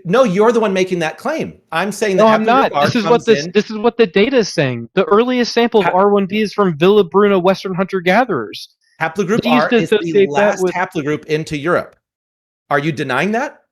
No, you're the one making that claim. I'm saying that No, I'm not. This is what the data is saying. The earliest sample of R1b is from Villabruna Western hunter-gatherers. Haplogroup R is the last haplogroup into Europe. Are you denying that?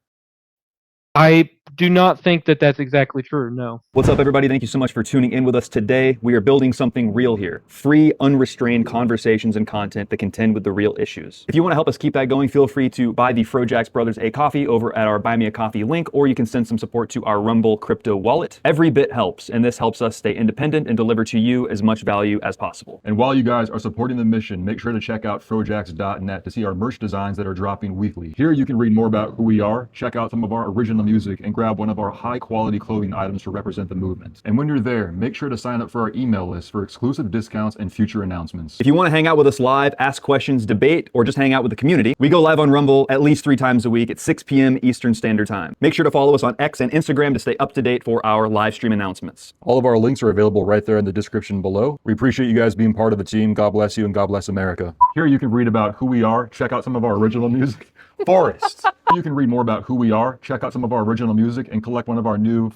I do not think that that's exactly true, no. What's up, everybody? Thank you so much for tuning in with us today. We are building something real here. Free, unrestrained conversations and content that contend with the real issues. If you want to help us keep that going, feel free to buy the FroJax brothers a coffee over at our Buy Me a Coffee link, or you can send some support to our Rumble crypto wallet. Every bit helps, and this helps us stay independent and deliver to you as much value as possible. And while you guys are supporting the mission, make sure to check out FroJax.net to see our merch designs that are dropping weekly. Here you can read more about who we are, check out some of our original music, and grab one of our high-quality clothing items to represent the movement. And when you're there, make sure to sign up for our email list for exclusive discounts and future announcements. If you want to hang out with us live, ask questions, debate, or just hang out with the community, we go live on Rumble at least 3 times a week at 6 p.m. Eastern Standard Time. Make sure to follow us on X and Instagram to stay up to date for our live stream announcements. All of our links are available right there in the description below. We appreciate you guys being part of the team. God bless you and God bless America. Here you can read about who we are, check out some of our original music. Forrest. You can read more about who we are, check out some of our original music, and collect one of our new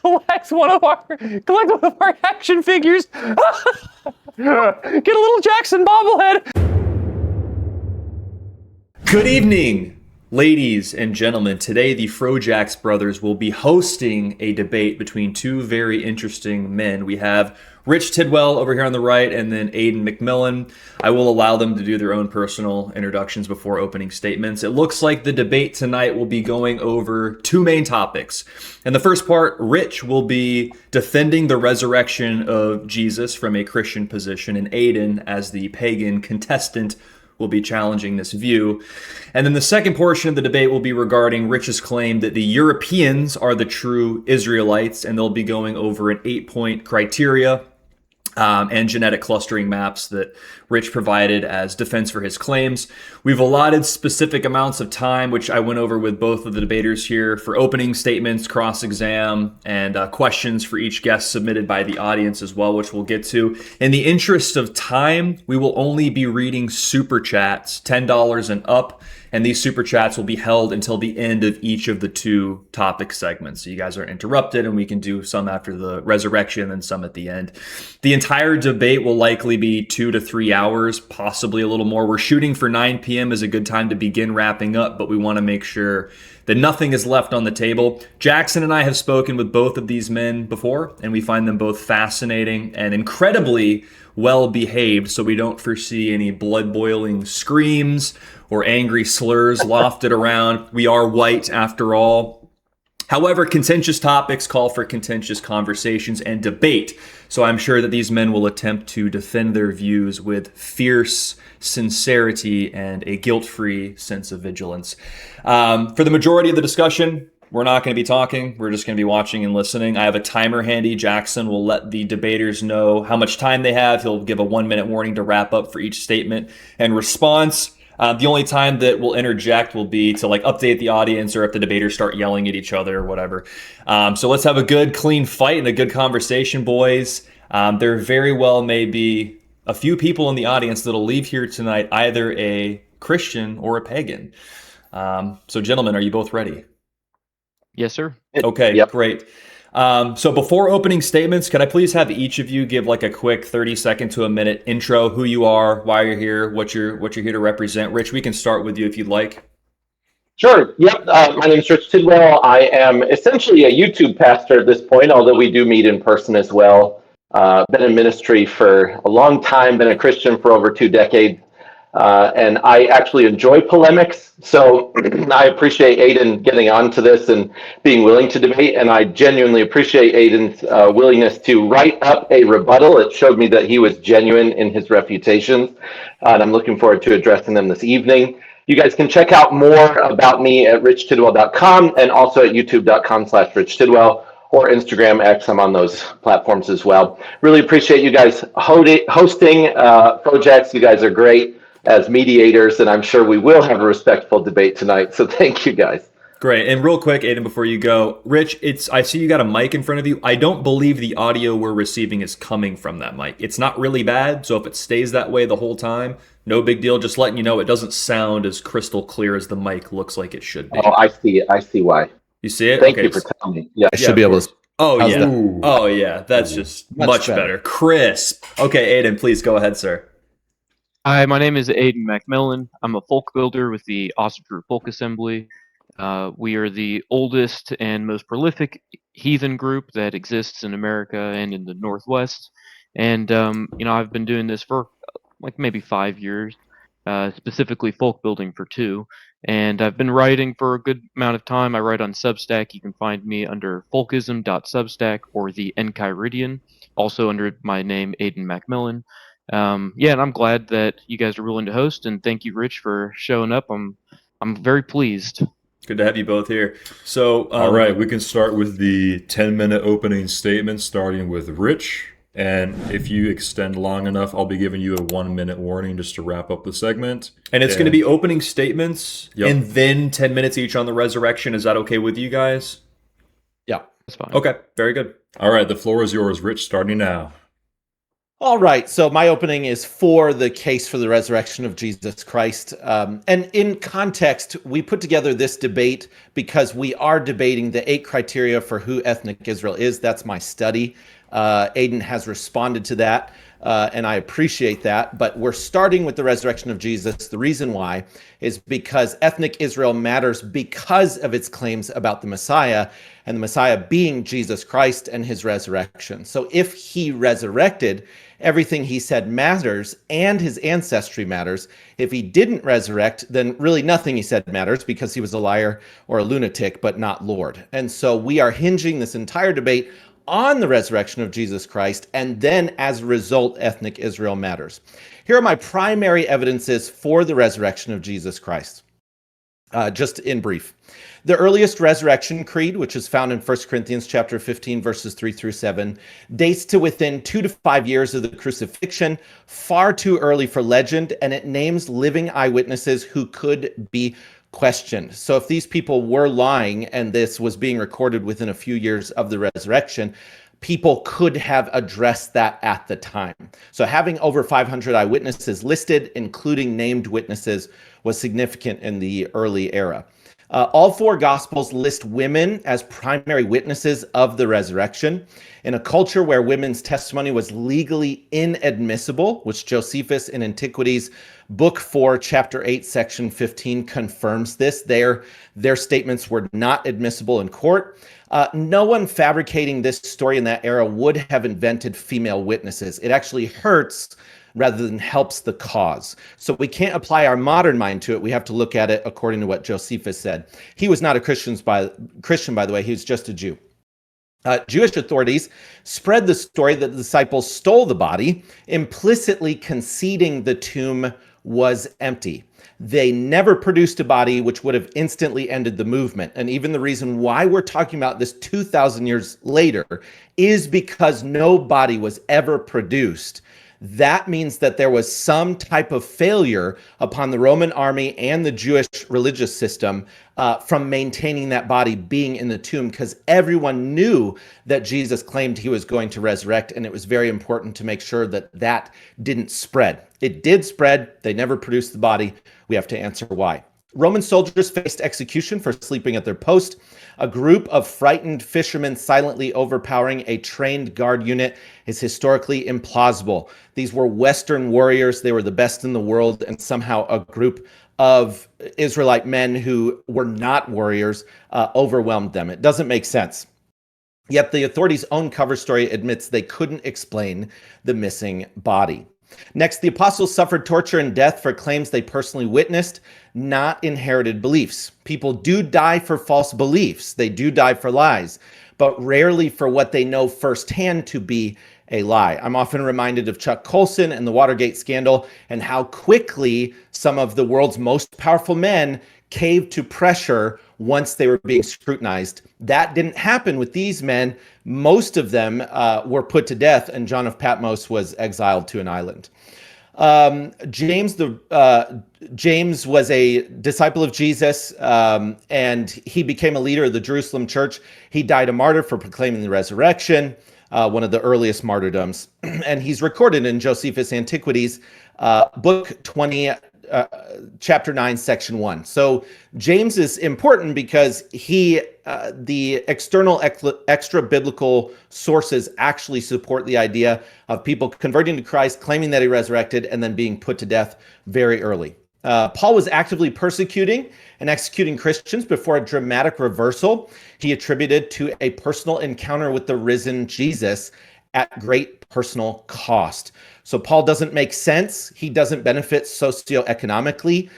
collect one of our action figures. Get a little Jackson bobblehead. Good evening, ladies and gentlemen. Today, the FroJax brothers will be hosting a debate between two very interesting men. We have Rich Tidwell over here on the right, and then Aodhan MacMhaolain. I will allow them to do their own personal introductions before opening statements. It looks like the debate tonight will be going over 2 main topics. In the first part, Rich will be defending the resurrection of Jesus from a Christian position, and Aodhan, as the pagan contestant, will be challenging this view. And then the second portion of the debate will be regarding Rich's claim that the Europeans are the true Israelites, and they'll be going over an 8-point criteria and genetic clustering maps that Rich provided as defense for his claims. We've allotted specific amounts of time, which I went over with both of the debaters here, for opening statements, cross-exam, and questions for each guest submitted by the audience as well, which we'll get to. In the interest of time, we will only be reading super chats, $10 and up, and these super chats will be held until the end of each of the 2 topic segments. So you guys aren't interrupted, and we can do some after the resurrection and some at the end. The entire debate will likely be 2 to 3 hours, possibly a little more. We're shooting for 9 p.m. as a good time to begin wrapping up, but we want to make sure that nothing is left on the table. Jackson and I have spoken with both of these men before, and we find them both fascinating and incredibly well behaved, so we don't foresee any blood-boiling screams or angry slurs lofted around. We are white after all. However, contentious topics call for contentious conversations and debate, so I'm sure that these men will attempt to defend their views with fierce sincerity and a guilt-free sense of vigilance. For the majority of the discussion, we're not going to be talking. We're just going to be watching and listening. I have a timer handy. Jackson will let the debaters know how much time they have. He'll give a 1-minute warning to wrap up for each statement and response. The only time that we'll interject will be to update the audience, or if the debaters start yelling at each other or whatever. So let's have a good, clean fight and a good conversation, boys. There very well may be a few people in the audience that'll leave here tonight either a Christian or a pagan. So gentlemen, are you both ready? Yes, sir. Okay, yep. Great. So before opening statements, could I please have each of you give a quick 30-second to a minute intro, who you are, why you're here, what you're here to represent. Rich, we can start with you if you'd like. Sure. Yep. My name is Rich Tidwell. I am essentially a YouTube pastor at this point, although we do meet in person as well. Been in ministry for a long time, been a Christian for over 2 decades. And I actually enjoy polemics, so I appreciate Aodhan getting onto this and being willing to debate, and I genuinely appreciate Aodhan's willingness to write up a rebuttal. It showed me that he was genuine in his refutations, and I'm looking forward to addressing them this evening. You guys can check out more about me at richtidwell.com and also at youtube.com/richtidwell or Instagram, X. I'm on those platforms as well. Really appreciate you guys hosting FroJax. You guys are great as mediators, and I'm sure we will have a respectful debate tonight. So thank you, guys. Great. And real quick, Aodhan, before you go, Rich, I see you got a mic in front of you. I don't believe the audio we're receiving is coming from that mic. It's not really bad, so if it stays that way the whole time, no big deal. Just letting you know it doesn't sound as crystal clear as the mic looks like it should be. Oh, I see why. You see it? Thank Okay. you for telling me. Yeah, I should be able to. Oh, How's yeah. that? Oh, yeah. That's just much better. Crisp. Okay, Aodhan, please go ahead, sir. Hi, my name is Aodhan MacMhaolain. I'm a folk builder with the Austin Folk Assembly. We are the oldest and most prolific heathen group that exists in America and in the Northwest. And I've been doing this for like maybe 5 years, specifically folk building for 2. And I've been writing for a good amount of time. I write on Substack. You can find me under folkism.substack or the Enchiridion, also under my name, Aodhan MacMhaolain. And I'm glad that you guys are willing to host, and thank you, Rich, for showing up. I'm very pleased. Good to have you both here. So, all right, we can start with the 10-minute opening statement, starting with Rich. And if you extend long enough, I'll be giving you a 1-minute warning just to wrap up the segment. And it's going to be opening statements Yep. and then 10 minutes each on the resurrection. Is that okay with you guys? Yeah. That's fine. Okay, very good. All right, the floor is yours, Rich, starting now. All right, so my opening is for the case for the resurrection of Jesus Christ. And in context, we put together this debate because we are debating the 8 criteria for who ethnic Israel is. That's my study. Aodhan has responded to that, and I appreciate that. But we're starting with the resurrection of Jesus. The reason why is because ethnic Israel matters because of its claims about the Messiah, and the Messiah being Jesus Christ and his resurrection. So if he resurrected, everything he said matters, and his ancestry matters. If he didn't resurrect, then really nothing he said matters because he was a liar or a lunatic, but not Lord. And so we are hinging this entire debate on the resurrection of Jesus Christ, and then as a result, ethnic Israel matters. Here are my primary evidences for the resurrection of Jesus Christ. Just in brief. The earliest resurrection creed, which is found in 1 Corinthians chapter 15, verses 3 through 7, dates to within 2 to 5 years of the crucifixion, far too early for legend, and it names living eyewitnesses who could be questioned. So if these people were lying and this was being recorded within a few years of the resurrection, people could have addressed that at the time. So having over 500 eyewitnesses listed, including named witnesses, was significant in the early era. All 4 Gospels list women as primary witnesses of the resurrection. In a culture where women's testimony was legally inadmissible, which Josephus in Antiquities, Book 4, Chapter 8, Section 15 confirms this. Their statements were not admissible in court. No one fabricating this story in that era would have invented female witnesses. It actually hurts rather than helps the cause. So we can't apply our modern mind to it. We have to look at it according to what Josephus said. He was not a Christian, by the way. He was just a Jew. Jewish authorities spread the story that the disciples stole the body, implicitly conceding the tomb was empty. They never produced a body, which would have instantly ended the movement. And even the reason why we're talking about this 2,000 years later is because no body was ever produced. That means that there was some type of failure upon the Roman army and the Jewish religious system from maintaining that body being in the tomb, because everyone knew that Jesus claimed he was going to resurrect, and it was very important to make sure that that didn't spread. It did spread. They never produced the body. We have to answer why. Roman soldiers faced execution for sleeping at their post. A group of frightened fishermen silently overpowering a trained guard unit is historically implausible. These were Western warriors. They were the best in the world, and somehow a group of Israelite men who were not warriors overwhelmed them. It doesn't make sense. Yet the authorities' own cover story admits they couldn't explain the missing body. Next, the apostles suffered torture and death for claims they personally witnessed, not inherited beliefs. People do die for false beliefs. They do die for lies, but rarely for what they know firsthand to be a lie. I'm often reminded of Chuck Colson and the Watergate scandal and how quickly some of the world's most powerful men caved to pressure once they were being scrutinized. That didn't happen with these men. Most of them were put to death, and John of Patmos was exiled to an island. James was a disciple of Jesus, and he became a leader of the Jerusalem church. He died a martyr for proclaiming the resurrection, one of the earliest martyrdoms. And he's recorded in Josephus' Antiquities, Book 20, chapter 9, section 1. So James is important because the external extra biblical sources actually support the idea of people converting to Christ, claiming that he resurrected, and then being put to death very early. Paul was actively persecuting and executing Christians before a dramatic reversal he attributed to a personal encounter with the risen Jesus at great personal cost. So Paul doesn't make sense. He doesn't benefit socioeconomically.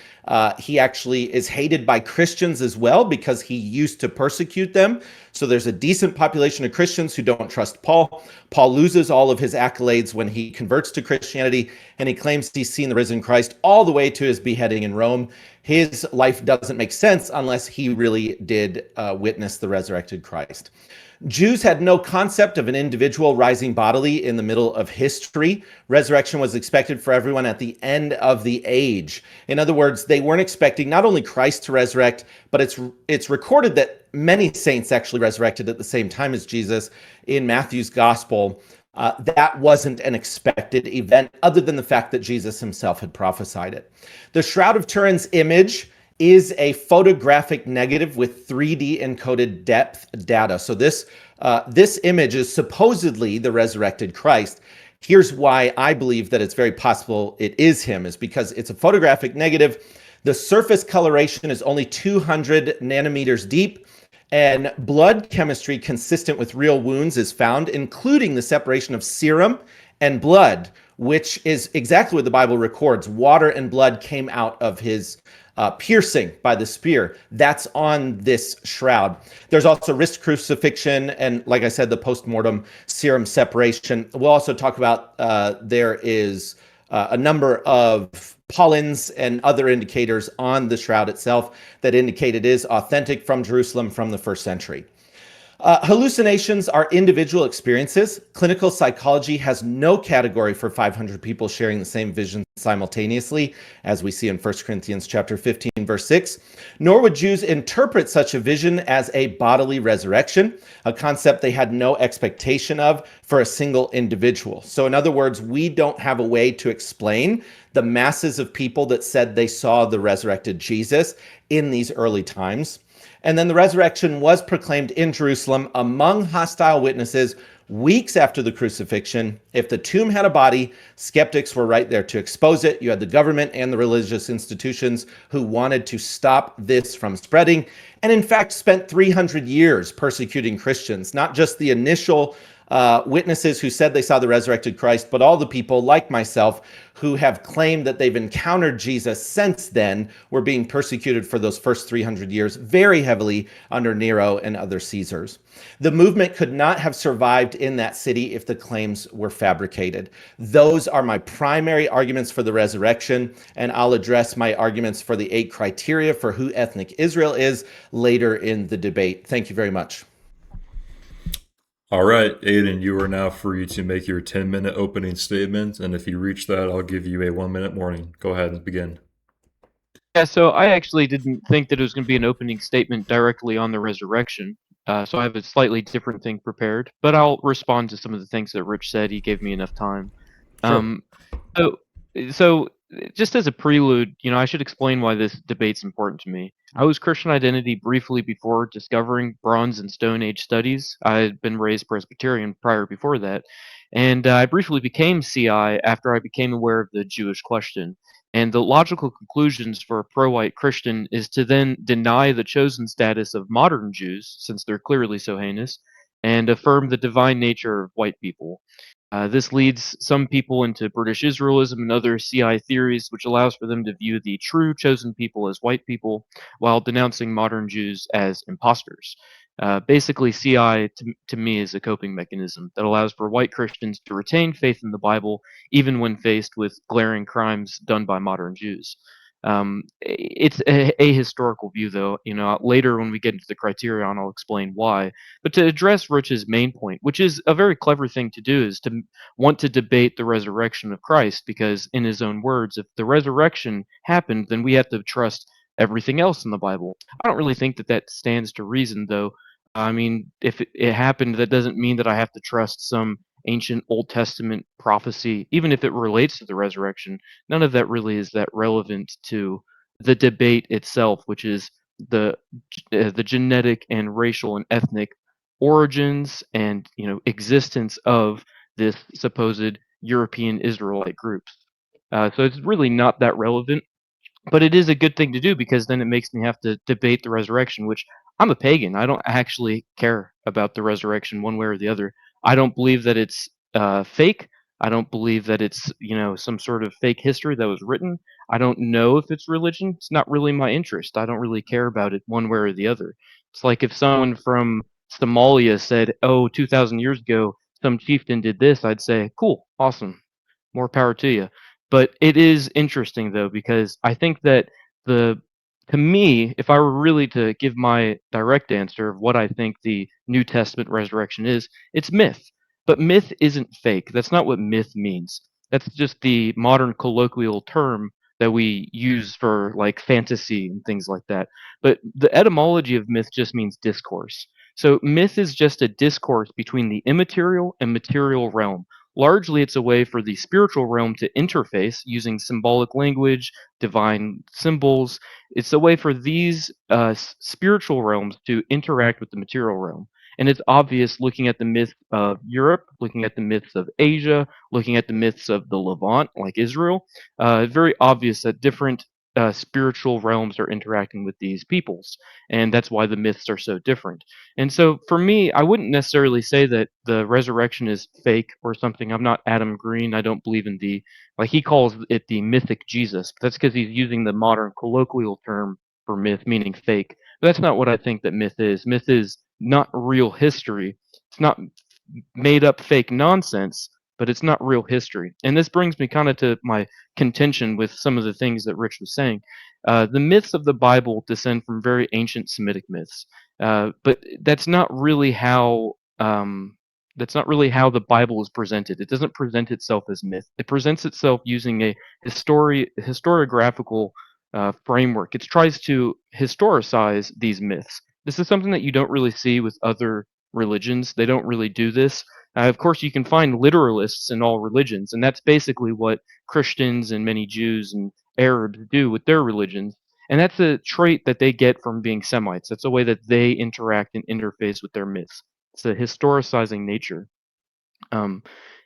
He actually is hated by Christians as well because he used to persecute them. So there's a decent population of Christians who don't trust Paul. Paul loses all of his accolades when he converts to Christianity, and he claims he's seen the risen Christ all the way to his beheading in Rome. His life doesn't make sense unless he really did witness the resurrected Christ. Jews had no concept of an individual rising bodily in the middle of history. Resurrection was expected for everyone at the end of the age. In other words, they weren't expecting not only Christ to resurrect, but it's recorded that many saints actually resurrected at the same time as Jesus in Matthew's gospel. That wasn't an expected event other than the fact that Jesus himself had prophesied it. The Shroud of Turin's image is a photographic negative with 3D encoded depth data. So this image is supposedly the resurrected Christ. Here's why I believe that it's very possible it is him, is because it's a photographic negative. The surface coloration is only 200 nanometers deep, and blood chemistry consistent with real wounds is found, including the separation of serum and blood, which is exactly what the Bible records. Water and blood came out of his piercing by the spear. That's on this shroud. There's also wrist crucifixion and, like I said, the post-mortem serum separation. We'll also talk about there is a number of pollens and other indicators on the shroud itself that indicate it is authentic from Jerusalem from the first century. Hallucinations are individual experiences. Clinical psychology has no category for 500 people sharing the same vision simultaneously, as we see in 1 Corinthians chapter 15, verse 6. Nor would Jews interpret such a vision as a bodily resurrection, a concept they had no expectation of for a single individual. So in other words, we don't have a way to explain the masses of people that said they saw the resurrected Jesus in these early times. And then the resurrection was proclaimed in Jerusalem among hostile witnesses weeks after the crucifixion. If the tomb had a body, skeptics were right there to expose it. You had the government and the religious institutions who wanted to stop this from spreading, and in fact spent 300 years persecuting Christians, not just the initial witnesses who said they saw the resurrected Christ, but all the people like myself who have claimed that they've encountered Jesus since then were being persecuted for those first 300 years very heavily under Nero and other Caesars. The movement could not have survived in that city if the claims were fabricated. Those are my primary arguments for the resurrection, and I'll address my arguments for the 8 criteria for who ethnic Israel is later in the debate. Thank you very much. All right, Aodhan, you are now free to make your 10-minute opening statement, and if you reach that, I'll give you a 1-minute warning. Go ahead and begin. Yeah, so I actually didn't think that it was going to be an opening statement directly on the resurrection, so I have a slightly different thing prepared, but I'll respond to some of the things that Rich said. He gave me enough time. Sure. So just as a prelude, I should explain why this debate's important to me. I was Christian identity briefly before discovering Bronze and Stone Age studies. I had been raised Presbyterian before that, and I briefly became CI after I became aware of the Jewish question. And the logical conclusions for a pro-white Christian is to then deny the chosen status of modern Jews, since they're clearly so heinous, and affirm the divine nature of white people. This leads some people into British Israelism and other CI theories, which allows for them to view the true chosen people as white people, while denouncing modern Jews as imposters. Basically, CI to me is a coping mechanism that allows for white Christians to retain faith in the Bible, even when faced with glaring crimes done by modern Jews. It's a historical view, though. Later when we get into the criterion, I'll explain why. But to address Rich's main point, which is a very clever thing to do, is to want to debate the resurrection of Christ, because in his own words, if the resurrection happened, then we have to trust everything else in the Bible. I don't really think that stands to reason, though. I mean, if it happened, that doesn't mean that I have to trust some ancient Old Testament prophecy, even if it relates to the resurrection, none of that really is that relevant to the debate itself, which is the genetic and racial and ethnic origins and existence of this supposed European Israelite groups. So it's really not that relevant, but it is a good thing to do because then it makes me have to debate the resurrection, which I'm a pagan. I don't actually care about the resurrection one way or the other. I don't believe that it's fake. I don't believe that it's some sort of fake history that was written. I don't know if it's religion. It's not really my interest. I don't really care about it one way or the other. It's like if someone from Somalia said, "Oh, 2,000 years ago, some chieftain did this," I'd say, "Cool, awesome, more power to you." But it is interesting though because I think that the to me, if I were really to give my direct answer of what I think the New Testament resurrection is, it's myth. But myth isn't fake. That's not what myth means. That's just the modern colloquial term that we use for like fantasy and things like that. But the etymology of myth just means discourse. So myth is just a discourse between the immaterial and material realm. Largely, it's a way for the spiritual realm to interface using symbolic language, divine symbols. It's a way for these spiritual realms to interact with the material realm. And it's obvious looking at the myth of Europe, looking at the myths of Asia, looking at the myths of the Levant, like Israel. Very obvious that different spiritual realms are interacting with these peoples. And that's why the myths are so different. And so for me, I wouldn't necessarily say that the resurrection is fake or something. I'm not Adam Green. I don't believe in like he calls it the mythic Jesus. But that's because he's using the modern colloquial term for myth, meaning fake. But that's not what I think that myth is. Myth is not real history. It's not made up fake nonsense, but it's not real history. And this brings me kind of to my contention with some of the things that Rich was saying. The myths of the Bible descend from very ancient Semitic myths, but that's not really how. That's not really how the Bible is presented. It doesn't present itself as myth. It presents itself using a historiographical framework. It tries to historicize these myths. This is something that you don't really see with other religions. They don't really do this. Of course, you can find literalists in all religions, and that's basically what Christians and many Jews and Arabs do with their religions. And that's a trait that they get from being Semites. That's a way that they interact and interface with their myths. It's a historicizing nature. Um,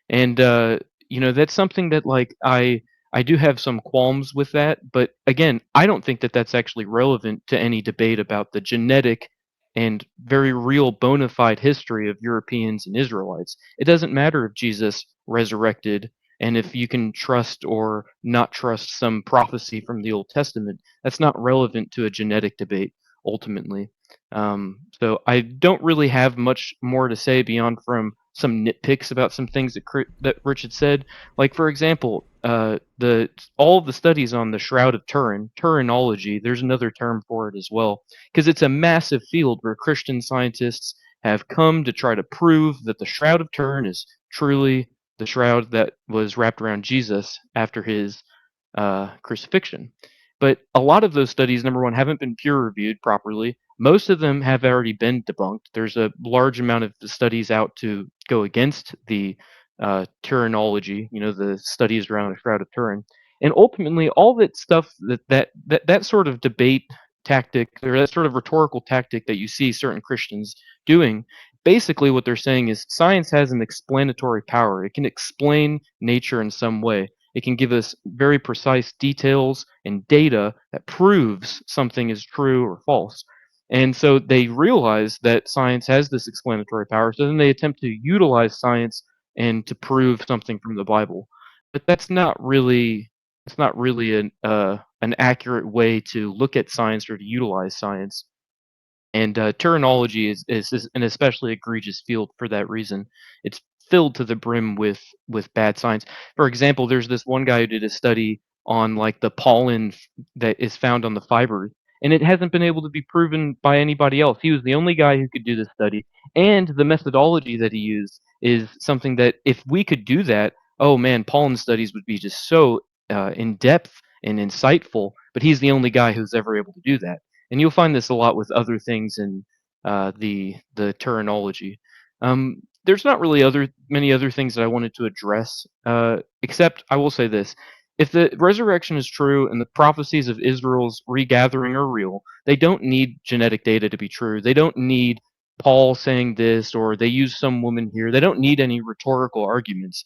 and that's something that like I do have some qualms with that, but again, I don't think that that's actually relevant to any debate about the genetic and very real bona fide history of Europeans and Israelites. It doesn't matter if Jesus resurrected and if you can trust or not trust some prophecy from the Old Testament. That's not relevant to a genetic debate ultimately. So I don't really have much more to say beyond from some nitpicks about some things that Rich had said. Like for example, the all of the studies on the Shroud of Turin, Turinology. There's another term for it as well, because it's a massive field where Christian scientists have come to try to prove that the Shroud of Turin is truly the shroud that was wrapped around Jesus after his crucifixion. But a lot of those studies, number one, haven't been peer reviewed properly. Most of them have already been debunked. There's a large amount of studies out to go against the Turinology, the studies around the Shroud of Turin. And ultimately, all that stuff that sort of debate tactic or that sort of rhetorical tactic that you see certain Christians doing, basically what they're saying is science has an explanatory power. It can explain nature in some way. It can give us very precise details and data that proves something is true or false. And so they realize that science has this explanatory power. So then they attempt to utilize science and to prove something from the Bible. But that's not really an accurate way to look at science or to utilize science. And Turinology is an especially egregious field for that reason. It's filled to the brim with bad science. For example, there's this one guy who did a study on like the pollen that is found on the fibers, and it hasn't been able to be proven by anybody else. He was the only guy who could do this study, and the methodology that he used is something that if we could do that, oh man, pollen studies would be just so in depth and insightful. But he's the only guy who's ever able to do that, and you'll find this a lot with other things in the Turinology. there's not really many other things that I wanted to address, except I will say this. If the resurrection is true and the prophecies of Israel's regathering are real, they don't need genetic data to be true. They don't need Paul saying this or they use some woman here. They don't need any rhetorical arguments.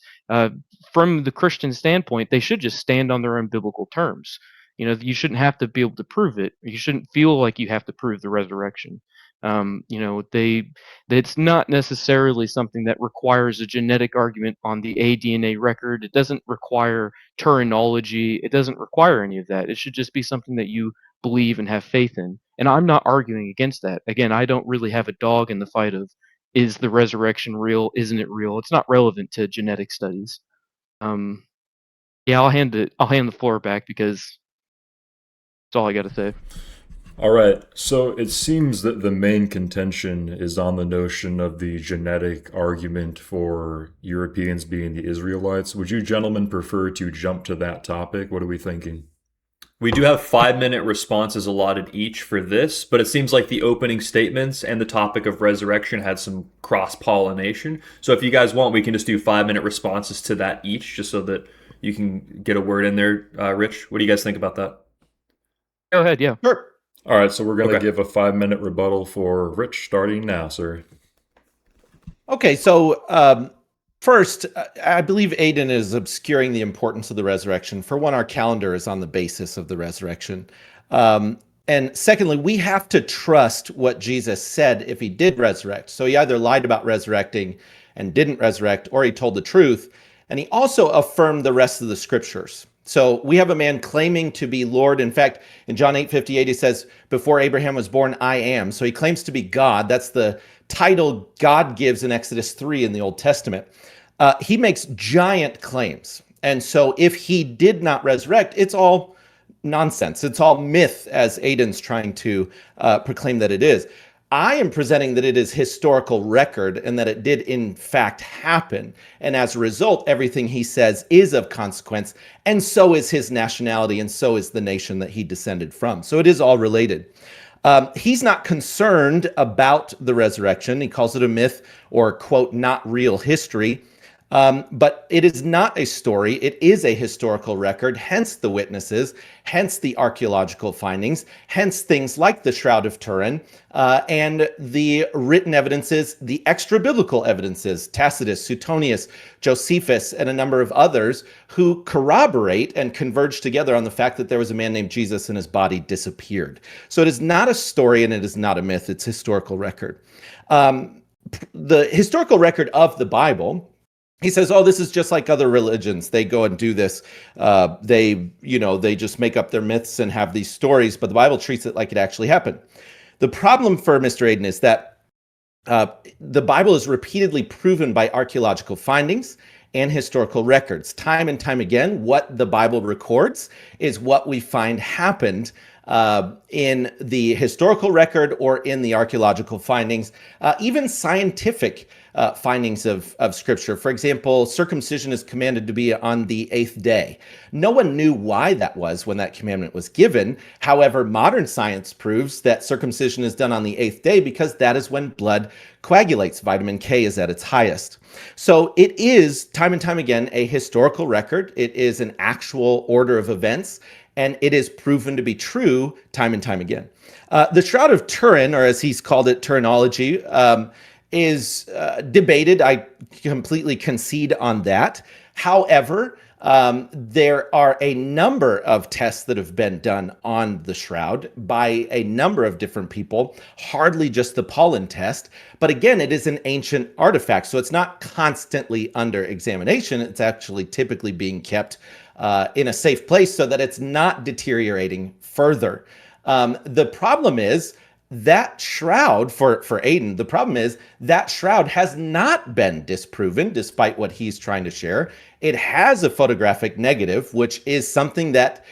From the Christian standpoint, they should just stand on their own biblical terms. You shouldn't have to be able to prove it. You shouldn't feel like you have to prove the resurrection. It's not necessarily something that requires a genetic argument on the aDNA record. It doesn't require terminology. It doesn't require any of that. It should just be something that you believe and have faith in. And I'm not arguing against that. Again, I don't really have a dog in the fight of, is the resurrection real? Isn't it real? It's not relevant to genetic studies. Yeah, I'll hand the floor back because that's all I got to say. All right, so it seems that the main contention is on the notion of the genetic argument for Europeans being the Israelites. Would you gentlemen prefer to jump to that topic? What are we thinking? We do have 5-minute responses allotted each for this, but it seems like the opening statements and the topic of resurrection had some cross-pollination. So if you guys want, we can just do 5-minute responses to that each, just so that you can get a word in there. Rich, what do you guys think about that? Go ahead, yeah. Sure. All right, so we're going to Okay. give a 5-minute rebuttal for Rich starting now, sir. Okay, so first, I believe Aodhan is obscuring the importance of the resurrection. For one, our calendar is on the basis of the resurrection. And secondly, we have to trust what Jesus said if he did resurrect. So he either lied about resurrecting and didn't resurrect, or he told the truth. And he also affirmed the rest of the scriptures. So we have a man claiming to be Lord. In fact, in John 8:58, he says, before Abraham was born, I am. So he claims to be God. That's the title God gives in Exodus 3 in the Old Testament. He makes giant claims. And so if he did not resurrect, it's all nonsense. It's all myth, as Aodhan's trying to proclaim that it is. I am presenting that it is historical record and that it did in fact happen. And as a result, everything he says is of consequence, and so is his nationality, and so is the nation that he descended from. So it is all related. He's not concerned about the resurrection. He calls it a myth or, quote, not real history. But it is not a story. It is a historical record, hence the witnesses, hence the archaeological findings, hence things like the Shroud of Turin, and the written evidences, the extra-biblical evidences, Tacitus, Suetonius, Josephus, and a number of others who corroborate and converge together on the fact that there was a man named Jesus and his body disappeared. So it is not a story and it is not a myth. It's historical record. The historical record of the Bible, he says, oh, this is just like other religions. They go and do this. They just make up their myths and have these stories, but the Bible treats it like it actually happened. The problem for Mr. Aodhan is that the Bible is repeatedly proven by archaeological findings and historical records. Time and time again, what the Bible records is what we find happened in the historical record or in the archaeological findings, even scientific findings of Scripture. For example, circumcision is commanded to be on the 8th day. No one knew why that was when that commandment was given. However, modern science proves that circumcision is done on the 8th day because that is when blood coagulates. Vitamin K is at its highest. So it is, time and time again, a historical record. It is an actual order of events, and it is proven to be true time and time again. The Shroud of Turin, or as he's called it, Turinology, is debated. I completely concede on that. However, there are a number of tests that have been done on the shroud by a number of different people, hardly just the pollen test. But again, it is an ancient artifact, so it's not constantly under examination. It's actually typically being kept in a safe place so that it's not deteriorating further. The problem is that shroud, for Aodhan, the problem is that shroud has not been disproven, despite what he's trying to share. It has a photographic negative, which is something that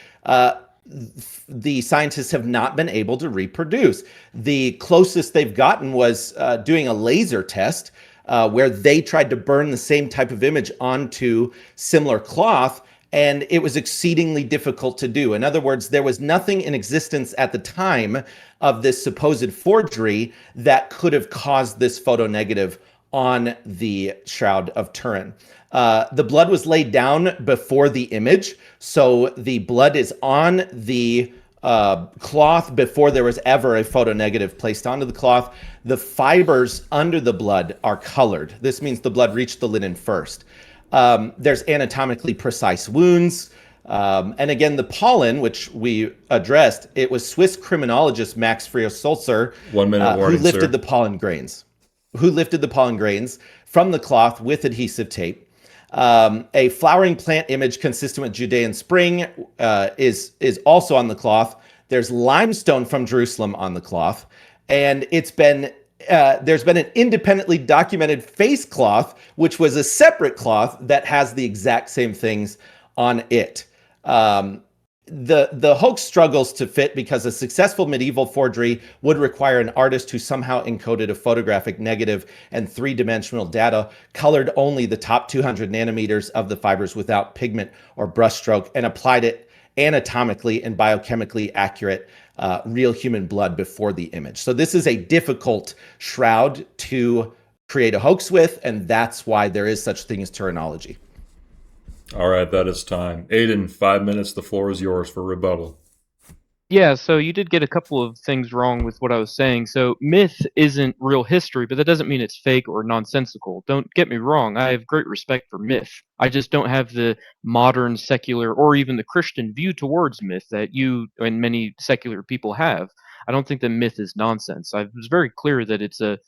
the scientists have not been able to reproduce. The closest they've gotten was doing a laser test where they tried to burn the same type of image onto similar cloth, and it was exceedingly difficult to do. In other words, there was nothing in existence at the time of this supposed forgery that could have caused this photo negative on the Shroud of Turin. The blood was laid down before the image, so the blood is on the cloth before there was ever a photo negative placed onto the cloth. The fibers under the blood are colored. This means the blood reached the linen first. There's anatomically precise wounds. And again, the pollen, which we addressed, it was Swiss criminologist Max Frios-Sulzer 1 minute warning, who lifted sir. the pollen grains. Who lifted the pollen grains from the cloth with adhesive tape. A flowering plant image consistent with Judean spring is also on the cloth. There's limestone from Jerusalem on the cloth, and it's been there's been an independently documented face cloth, which was a separate cloth that has the exact same things on it. The hoax struggles to fit because a successful medieval forgery would require an artist who somehow encoded a photographic negative and three-dimensional data, colored only the top 200 nanometers of the fibers without pigment or brushstroke, and applied it anatomically and biochemically accurate real human blood before the image. So this is a difficult shroud to create a hoax with, and that's why there is such thing as Turinology. All right, that is time. Aodhan, 5 minutes. The floor is yours for rebuttal. Yeah, so you did get a couple of things wrong with what I was saying. So myth isn't real history, but that doesn't mean it's fake or nonsensical. Don't get me wrong. I have great respect for myth. I just don't have the modern secular or even the Christian view towards myth that you and many secular people have. I don't think that myth is nonsense. I was very clear that it's a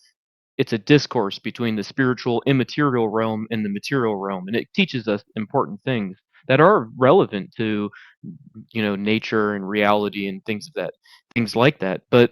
discourse between the spiritual immaterial realm and the material realm, and it teaches us important things that are relevant to nature and reality and things like that. But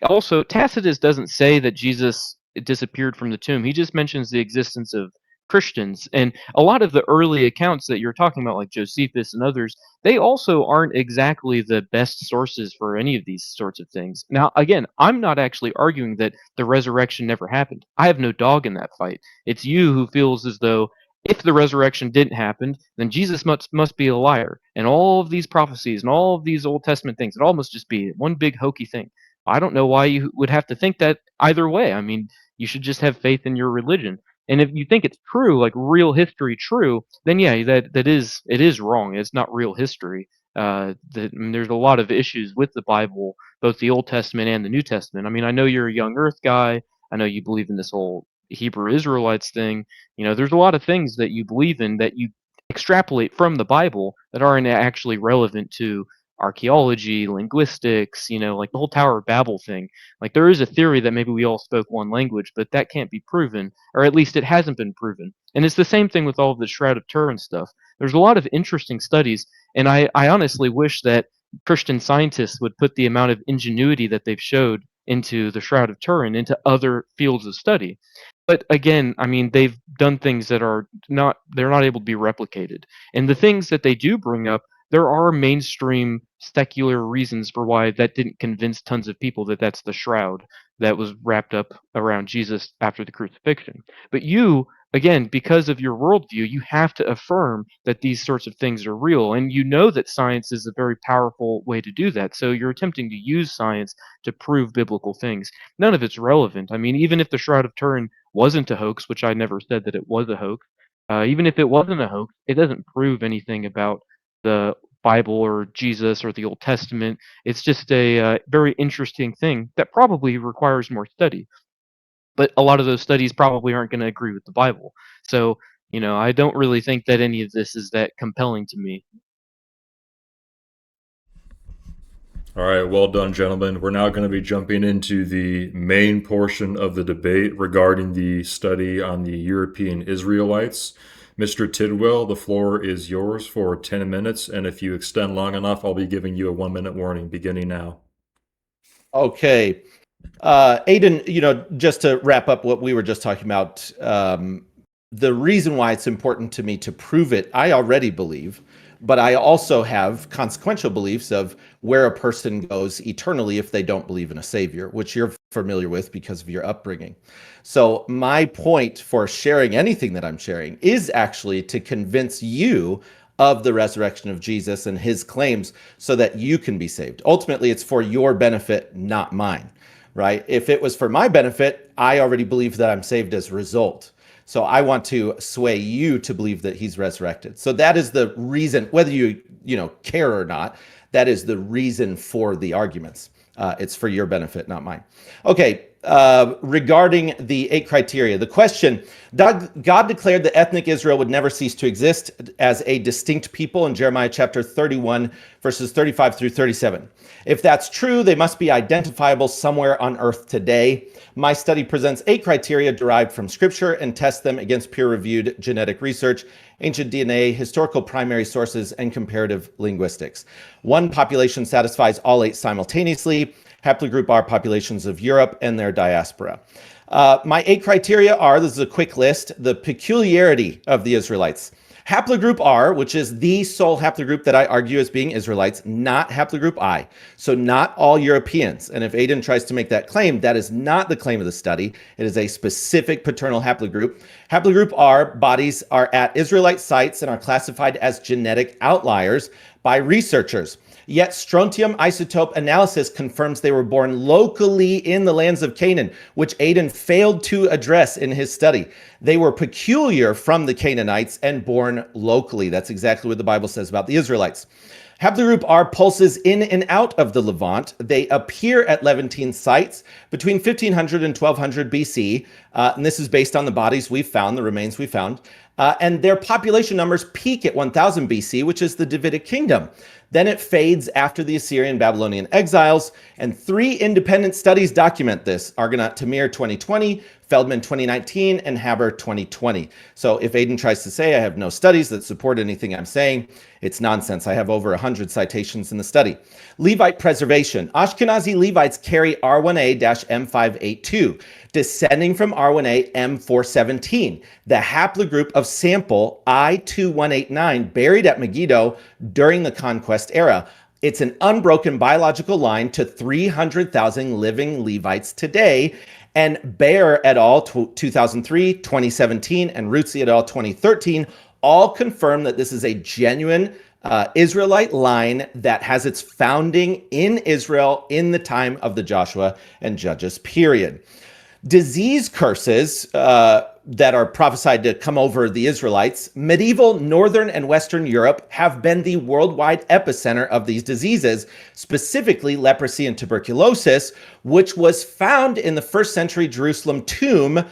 also Tacitus doesn't say that Jesus disappeared from the tomb. He just mentions the existence of Christians, and a lot of the early accounts that you're talking about, like Josephus and others, they also aren't exactly the best sources for any of these sorts of things. Now, again, I'm not actually arguing that the resurrection never happened. I have no dog in that fight. It's you who feels as though if the resurrection didn't happen, then Jesus must be a liar. And all of these prophecies and all of these Old Testament things, it all must just be one big hokey thing. I don't know why you would have to think that either way. I mean, you should just have faith in your religion. And if you think it's true, like real history true, then yeah, it is wrong. It's not real history. There's a lot of issues with the Bible, both the Old Testament and the New Testament. I mean, I know you're a young Earth guy. I know you believe in this whole Hebrew Israelites thing. There's a lot of things that you believe in that you extrapolate from the Bible that aren't actually relevant to archaeology, linguistics, like the whole Tower of Babel thing. Like there is a theory that maybe we all spoke one language, but that can't be proven, or at least it hasn't been proven. And it's the same thing with all of the Shroud of Turin stuff. There's a lot of interesting studies, and I honestly wish that Christian scientists would put the amount of ingenuity that they've showed into the Shroud of Turin into other fields of study. But again, I mean, they've done things that they're not able to be replicated. And the things that they do bring up, there are mainstream secular reasons for why that didn't convince tons of people that that's the shroud that was wrapped up around Jesus after the crucifixion. But you, again, because of your worldview, you have to affirm that these sorts of things are real. And you know that science is a very powerful way to do that. So you're attempting to use science to prove biblical things. None of it's relevant. I mean, even if the Shroud of Turin wasn't a hoax, which I never said that it was a hoax, even if it wasn't a hoax, it doesn't prove anything about the Bible or Jesus or the Old Testament. It's just a very interesting thing that probably requires more study. But a lot of those studies probably aren't going to agree with the Bible. So, I don't really think that any of this is that compelling to me. All right, well done, gentlemen. We're now going to be jumping into the main portion of the debate regarding the study on the European Israelites. Mr. Tidwell, the floor is yours for 10 minutes, and if you extend long enough, I'll be giving you a 1 minute warning beginning now. Okay. Aodhan, just to wrap up what we were just talking about, the reason why it's important to me to prove it, I already believe, but I also have consequential beliefs of where a person goes eternally if they don't believe in a savior, which you're familiar with because of your upbringing. So my point for sharing anything that I'm sharing is actually to convince you of the resurrection of Jesus and his claims so that you can be saved. Ultimately, it's for your benefit, not mine. right? If it was for my benefit, I already believe that I'm saved as a result. So I want to sway you to believe that he's resurrected. So that is the reason, whether you care or not, that is the reason for the arguments. It's for your benefit, not mine. Okay, regarding the 8 criteria, the question, God declared that ethnic Israel would never cease to exist as a distinct people in Jeremiah chapter 31, verses 35 through 37. If that's true, they must be identifiable somewhere on earth today. My study presents 8 criteria derived from scripture and tests them against peer-reviewed genetic research, ancient DNA, historical primary sources, and comparative linguistics. One population satisfies all 8 simultaneously. Haplogroup R populations of Europe and their diaspora. My 8 criteria are, this is a quick list, the peculiarity of the Israelites. Haplogroup R, which is the sole haplogroup that I argue as being Israelites, not haplogroup I. So not all Europeans. And if Aodhan tries to make that claim, that is not the claim of the study. It is a specific paternal haplogroup. Haplogroup R bodies are at Israelite sites and are classified as genetic outliers by researchers. Yet strontium isotope analysis confirms they were born locally in the lands of Canaan, which Aodhan failed to address in his study. They were peculiar from the Canaanites and born locally. That's exactly what the Bible says about the Israelites. Haplogroup R pulses in and out of the Levant. They appear at Levantine sites between 1500 and 1200 BC. And this is based on the bodies we've found, the remains we found. And their population numbers peak at 1000 BC, which is the Davidic kingdom. Then it fades after the Assyrian Babylonian exiles, and 3 independent studies document this: Argonaut Tamir 2020, Feldman 2019, and Haber 2020. So if Aodhan tries to say I have no studies that support anything I'm saying, it's nonsense. I have over 100 citations in the study. Levite preservation. Ashkenazi Levites carry R1A-M582, descending from R1A M417, the haplogroup of sample I2189 buried at Megiddo during the conquest era. It's an unbroken biological line to 300,000 living Levites today. And Baer et al. 2003, 2017, and Ruzzi et al. 2013 all confirm that this is a genuine Israelite line that has its founding in Israel in the time of the Joshua and Judges period. Disease curses that are prophesied to come over the Israelites, medieval Northern and Western Europe have been the worldwide epicenter of these diseases, specifically leprosy and tuberculosis, which was found in the 1st century Jerusalem tomb.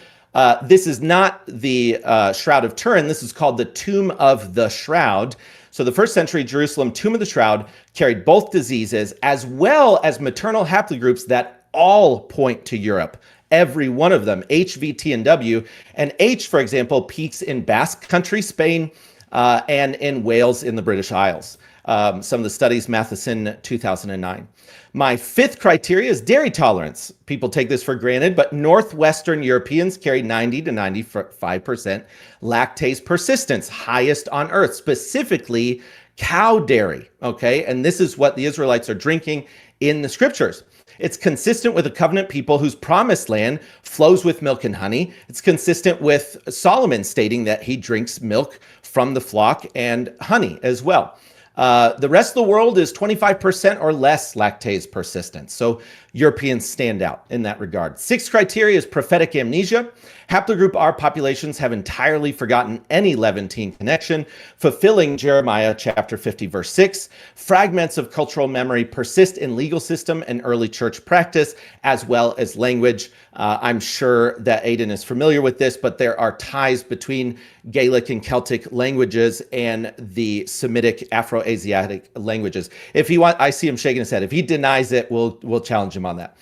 This is not the Shroud of Turin. This is called the Tomb of the Shroud. So the 1st century Jerusalem Tomb of the Shroud carried both diseases as well as maternal haplogroups that all point to Europe. Every one of them, H, V, T, and W. And H, for example, peaks in Basque Country, Spain, and in Wales in the British Isles. Some of the studies, Matheson, 2009. My 5th criteria is dairy tolerance. People take this for granted, but Northwestern Europeans carry 90 to 95% lactase persistence, highest on earth, specifically cow dairy, okay? And this is what the Israelites are drinking in the scriptures. It's consistent with a covenant people whose promised land flows with milk and honey. It's consistent with Solomon stating that he drinks milk from the flock and honey as well. The rest of the world is 25% or less lactase persistence. So Europeans stand out in that regard. 6th criteria is prophetic amnesia. Haplogroup R populations have entirely forgotten any Levantine connection, fulfilling Jeremiah chapter 50, verse 6. Fragments of cultural memory persist in legal system and early church practice, as well as language. I'm sure that Aodhan is familiar with this, but there are ties between Gaelic and Celtic languages and the Semitic Afro-Asiatic languages. If he I see him shaking his head. If he denies it, we'll challenge him on that.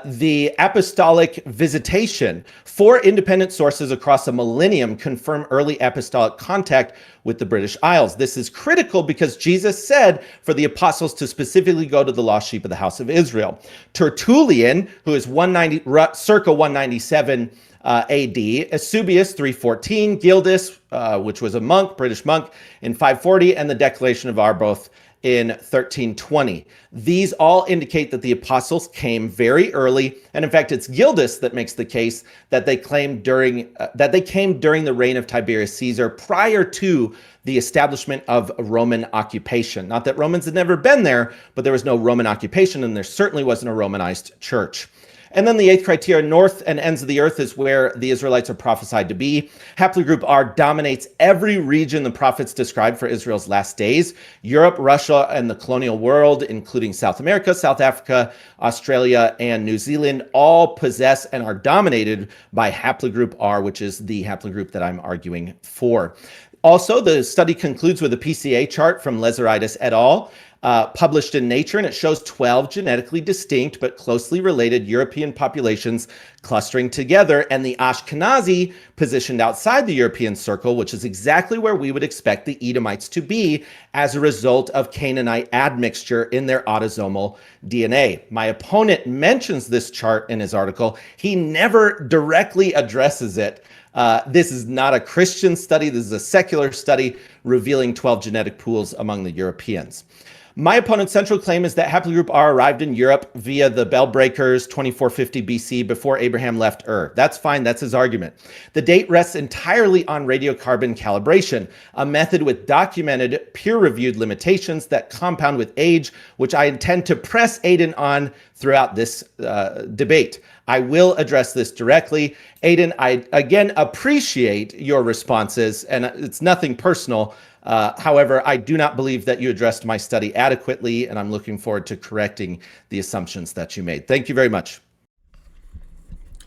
The apostolic visitation. 4 independent sources across a millennium confirm early apostolic contact with the British Isles. This is critical because Jesus said for the apostles to specifically go to the lost sheep of the house of Israel. Tertullian, who is circa 197 AD, Eusebius 314, Gildas, which was a monk, British monk, in 540, and the Declaration of Arbroath in 1320. These all indicate that the apostles came very early, and in fact, it's Gildas that makes the case that they came during the reign of Tiberius Caesar, prior to the establishment of Roman occupation. Not that Romans had never been there, but there was no Roman occupation, and there certainly wasn't a Romanized church. And then the eighth criteria, north and ends of the earth, is where the Israelites are prophesied to be. Haplogroup R dominates every region the prophets described for Israel's last days. Europe, Russia, and the colonial world, including South America, South Africa, Australia, and New Zealand, all possess and are dominated by haplogroup R, which is the haplogroup that I'm arguing for. Also, the study concludes with a PCA chart from Lazaridis et al., published in Nature, and it shows 12 genetically distinct but closely related European populations clustering together, and the Ashkenazi positioned outside the European circle, which is exactly where we would expect the Edomites to be as a result of Canaanite admixture in their autosomal DNA. My opponent mentions this chart in his article. He never directly addresses it. This is not a Christian study. This is a secular study revealing 12 genetic pools among the Europeans. My opponent's central claim is that haplogroup R arrived in Europe via the Bell Breakers 2450 BC before Abraham left Ur. That's fine. That's his argument. The date rests entirely on radiocarbon calibration, a method with documented peer-reviewed limitations that compound with age, which I intend to press Aodhan on throughout this debate. I will address this directly. Aodhan, I again appreciate your responses, and it's nothing personal. However, I do not believe that you addressed my study adequately, and I'm looking forward to correcting the assumptions that you made. Thank you very much.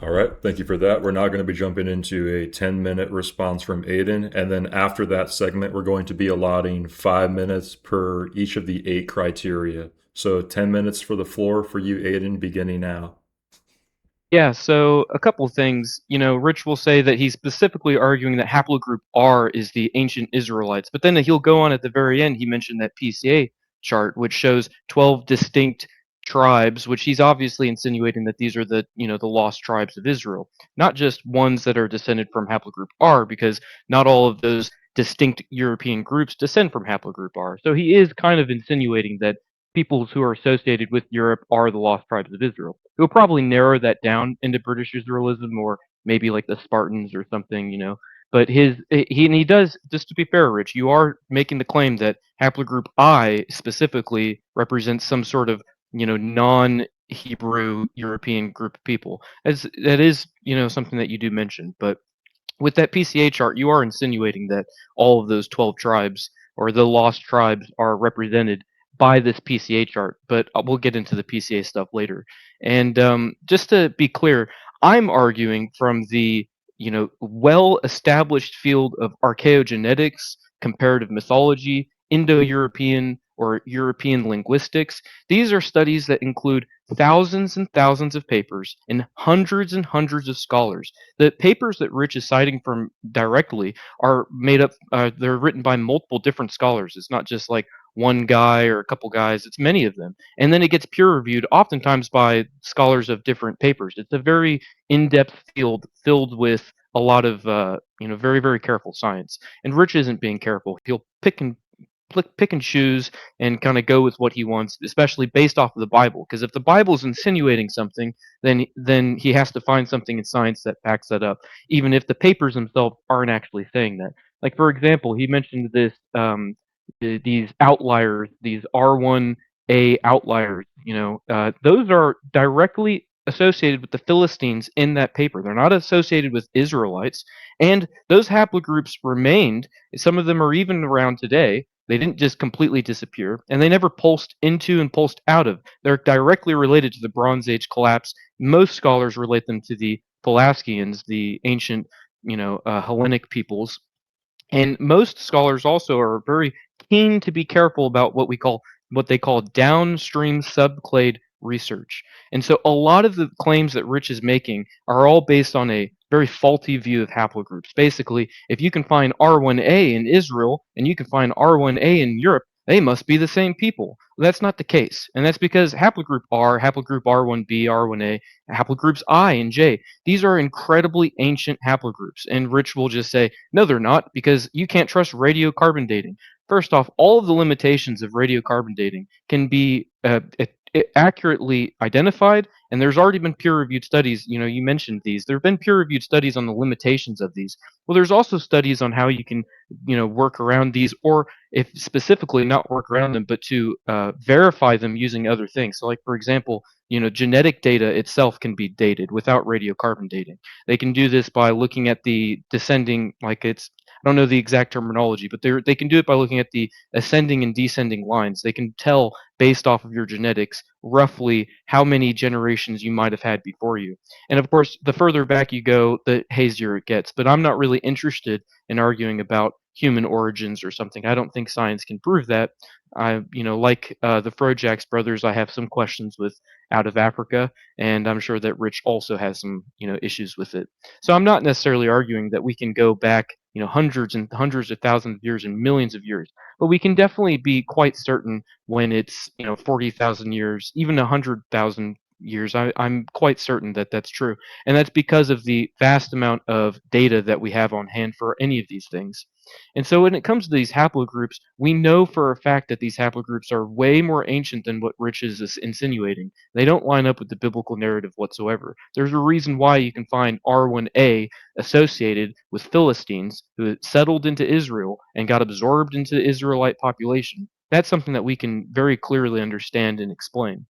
All right, thank you for that. We're now going to be jumping into a 10-minute response from Aodhan, and then after that segment, we're going to be allotting 5 minutes per each of the 8 criteria. So 10 minutes for the floor for you, Aodhan, beginning now. Yeah, so a couple of things. Rich will say that he's specifically arguing that haplogroup R is the ancient Israelites, but then he'll go on at the very end. He mentioned that PCA chart, which shows 12 distinct tribes, which he's obviously insinuating that these are the lost tribes of Israel, not just ones that are descended from haplogroup R, because not all of those distinct European groups descend from haplogroup R. So he is kind of insinuating that peoples who are associated with Europe are the lost tribes of Israel. He'll probably narrow that down into British Israelism, or maybe like the Spartans or something. But he does, just to be fair, Rich, you are making the claim that haplogroup I specifically represents some sort of non-Hebrew European group of people. As that is something that you do mention, but with that PCA chart, you are insinuating that all of those 12 tribes or the lost tribes are represented by this PCA chart, but we'll get into the PCA stuff later. And just to be clear, I'm arguing from the well-established field of archaeogenetics, comparative mythology, Indo-European or European linguistics. These are studies that include thousands and thousands of papers and hundreds of scholars. The papers that Rich is citing from directly are made up, they're written by multiple different scholars. It's not just like one guy or a couple guys, it's many of them. And then it gets peer reviewed, oftentimes by scholars of different papers. It's a very in-depth field filled with a lot of, very, very careful science. And Rich isn't being careful. He'll pick and choose and kind of go with what he wants, especially based off of the Bible. Because if the Bible is insinuating something, then he has to find something in science that backs that up, even if the papers themselves aren't actually saying that. Like, for example, he mentioned this these outliers, these R1A outliers. Those are directly associated with the Philistines in that paper. They're not associated with Israelites, and those haplogroups remained. Some of them are even around today. They didn't just completely disappear, and they never pulsed into and pulsed out of. They're directly related to the Bronze Age collapse. Most scholars relate them to the Pelasgians, the ancient, Hellenic peoples. And most scholars also are very keen to be careful about what they call downstream subclade research. And so a lot of the claims that Rich is making are all based on a very faulty view of haplogroups. Basically, if you can find R1A in Israel and you can find R1A in Europe, they must be the same people. Well, that's not the case. And that's because haplogroup R, haplogroup R1B, R1A, haplogroups I and J, these are incredibly ancient haplogroups. And Rich will just say, no, they're not, because you can't trust radiocarbon dating. First off, all of the limitations of radiocarbon dating can be accurately identified, and there's already been peer-reviewed studies. You mentioned these. There have been peer-reviewed studies on the limitations of these. Well, there's also studies on how you can, work around these, or if specifically not work around them, but to verify them using other things. So, like for example, genetic data itself can be dated without radiocarbon dating. They can do this by looking at the descending, like it's I don't know the exact terminology, but they can do it by looking at the ascending and descending lines. They can tell based off of your genetics roughly how many generations you might have had before you. And of course, the further back you go, the hazier it gets. But I'm not really interested in arguing about human origins or something. I don't think science can prove that. Like the FroJax brothers, I have some questions with out of Africa, and I'm sure that Rich also has some, issues with it. So I'm not necessarily arguing that we can go back, hundreds and hundreds of thousands of years and millions of years, but we can definitely be quite certain when it's 40,000 years, even 100,000 years. I'm quite certain that that's true, and that's because of the vast amount of data that we have on hand for any of these things. And so when it comes to these haplogroups, we know for a fact that these haplogroups are way more ancient than what Rich is insinuating. They don't line up with the biblical narrative whatsoever. There's a reason why you can find R1A associated with Philistines who settled into Israel and got absorbed into the Israelite population. That's something that we can very clearly understand and explain.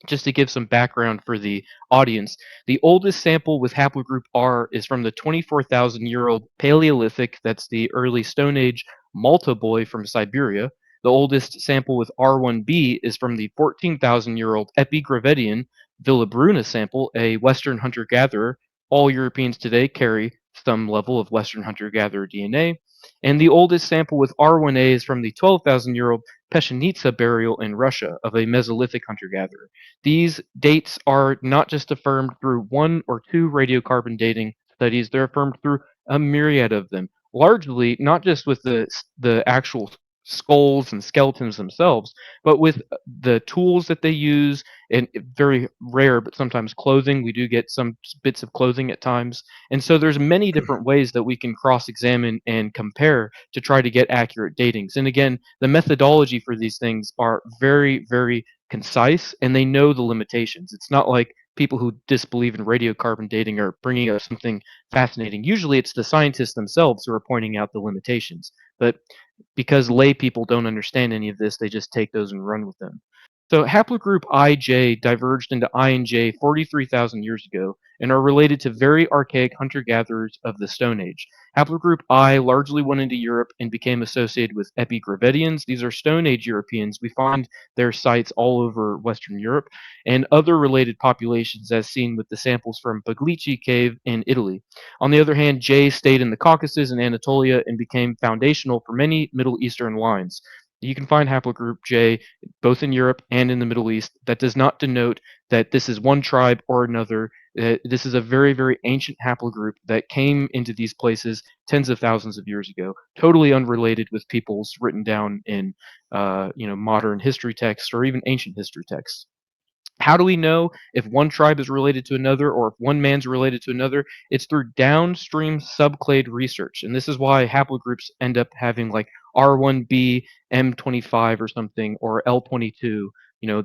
Just to give some background for the audience, the oldest sample with haplogroup R is from the 24,000-year-old Paleolithic, that's the early Stone Age Malta boy from Siberia. The oldest sample with R1b is from the 14,000-year-old Epigravidian Villabruna sample, a Western hunter-gatherer. All Europeans today carry some level of Western hunter-gatherer DNA. And the oldest sample with R1a is from the 12,000-year-old Peshenitsa burial in Russia of a Mesolithic hunter-gatherer. These dates are not just affirmed through one or two radiocarbon dating studies, they're affirmed through a myriad of them, largely not just with the actual skulls and skeletons themselves, but with the tools that they use, and very rare, but sometimes clothing. We do get some bits of clothing at times. And so there's many different ways that we can cross-examine and compare to try to get accurate datings. And again, the methodology for these things are very, very concise, and they know the limitations. It's not like people who disbelieve in radiocarbon dating are bringing up something fascinating. Usually it's the scientists themselves who are pointing out the limitations. But because lay people don't understand any of this, they just take those and run with them. So haplogroup IJ diverged into I and J 43,000 years ago and are related to very archaic hunter-gatherers of the Stone Age. Haplogroup I largely went into Europe and became associated with Epigravidians. These are Stone Age Europeans. We find their sites all over Western Europe, and other related populations as seen with the samples from Pugliese Cave in Italy. On the other hand, J stayed in the Caucasus and Anatolia and became foundational for many Middle Eastern lines. You can find haplogroup J both in Europe and in the Middle East. That does not denote that this is one tribe or another. This is a very, very ancient haplogroup that came into these places tens of thousands of years ago, totally unrelated with peoples written down in modern history texts or even ancient history texts. How do we know if one tribe is related to another or if one man's related to another? It's through downstream subclade research. And this is why haplogroups end up having like R1b, M25 or something, or L22.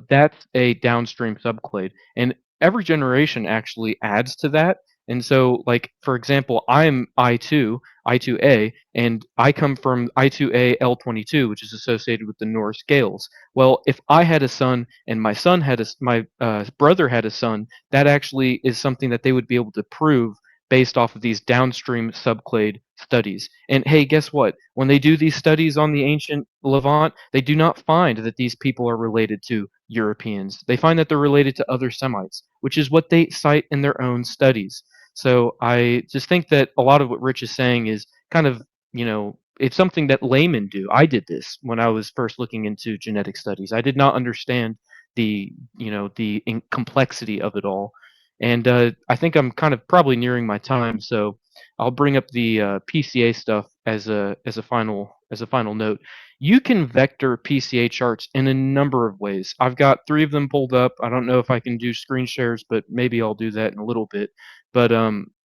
That's a downstream subclade. And every generation actually adds to that. And so, like, for example, I'm I2, I2A, and I come from I2A L22, which is associated with the Norse Gaels. Well, if I had a son and my brother had a son, that actually is something that they would be able to prove based off of these downstream subclade studies. And hey, guess what? When they do these studies on the ancient Levant, they do not find that these people are related to Europeans. They find that they're related to other Semites, which is what they cite in their own studies. So I just think that a lot of what Rich is saying is kind of, it's something that laymen do. I did this when I was first looking into genetic studies. I did not understand the complexity of it all. And I think I'm kind of probably nearing my time, so I'll bring up the PCA stuff as a final note. You can vector PCA charts in a number of ways. I've got 3 of them pulled up. I don't know if I can do screen shares, but maybe I'll do that in a little bit. But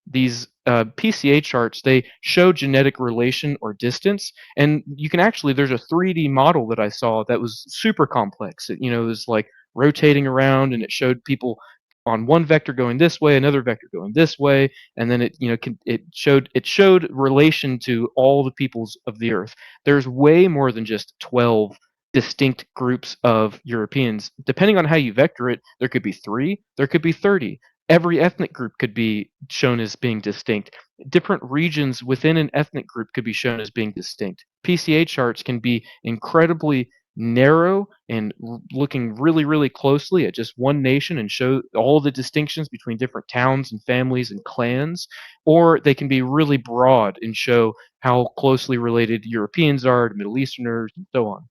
these PCA charts, they show genetic relation or distance, and you can actually, there's a 3D model that I saw that was super complex. It was like rotating around, and it showed people on one vector going this way, another vector going this way, and then it showed relation to all the peoples of the earth. There's way more than just 12 distinct groups of Europeans. Depending on how you vector it, there could be 3, there could be 30. Every ethnic group could be shown as being distinct. Different regions within an ethnic group could be shown as being distinct. PCA charts can be incredibly narrow and looking really, really closely at just one nation and show all the distinctions between different towns and families and clans, or they can be really broad and show how closely related Europeans are to Middle Easterners and so on.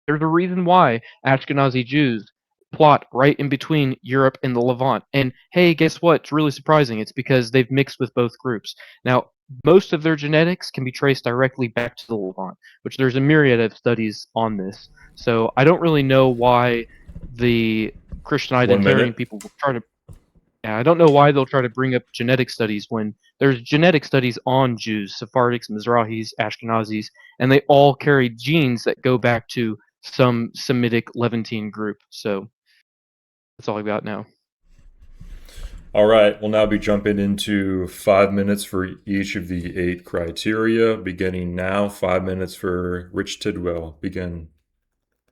There's a reason why Ashkenazi Jews plot right in between Europe and the Levant. And hey, guess what? It's really surprising. It's because they've mixed with both groups. Now, most of their genetics can be traced directly back to the Levant, which there's a myriad of studies on this. So I don't really know why the Christian identitarian people will try to. Yeah, I don't know why they'll try to bring up genetic studies when there's genetic studies on Jews, Sephardics, Mizrahis, Ashkenazis, and they all carry genes that go back to some Semitic Levantine group. So that's all I got now. All right, we'll now be jumping into 5 minutes for each of the 8 criteria. Beginning now, 5 minutes for Rich Tidwell. Begin.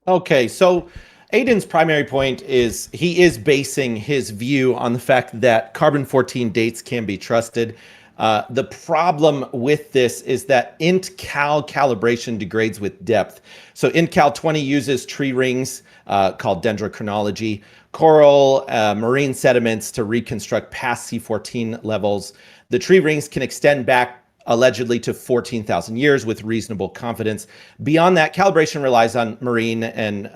Okay, so Aodhan's primary point is he is basing his view on the fact that carbon-14 dates can be trusted. The problem with this is that int-cal calibration degrades with depth. So int-cal 20 uses tree rings called dendrochronology, coral, marine sediments to reconstruct past C14 levels. The tree rings can extend back allegedly to 14,000 years with reasonable confidence. Beyond that, calibration relies on marine and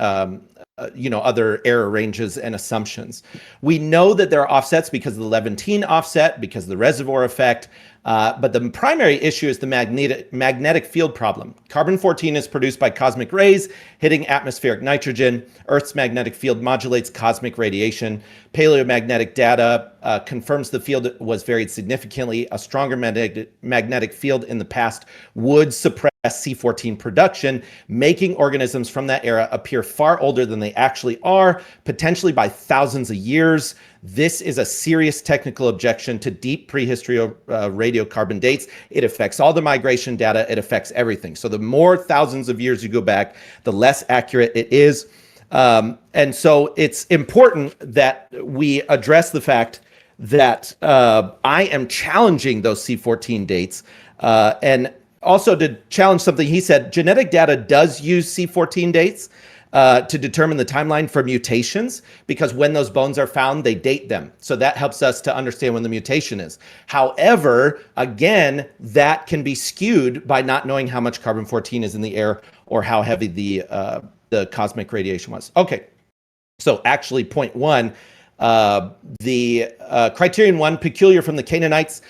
other error ranges and assumptions. We know that there are offsets because of the Levantine offset, because of the reservoir effect, but the primary issue is the magnetic field problem. Carbon-14 is produced by cosmic rays hitting atmospheric nitrogen. Earth's magnetic field modulates cosmic radiation. Paleomagnetic data confirms the field was varied significantly. A stronger magnetic field in the past would suppress C14 production, making organisms from that era appear far older than they actually are, potentially by thousands of years. This is a serious technical objection to deep prehistory radiocarbon dates. It affects all the migration data. It affects everything. So the more thousands of years you go back, the less accurate it is. And so it's important that we address the fact that I am challenging those C14 dates. And also to challenge something he said, genetic data does use C14 dates to determine the timeline for mutations, because when those bones are found, they date them. So that helps us to understand when the mutation is. However, again, that can be skewed by not knowing how much carbon-14 is in the air or how heavy the cosmic radiation was. Okay, so actually point 1, the criterion 1, peculiar from the Canaanites.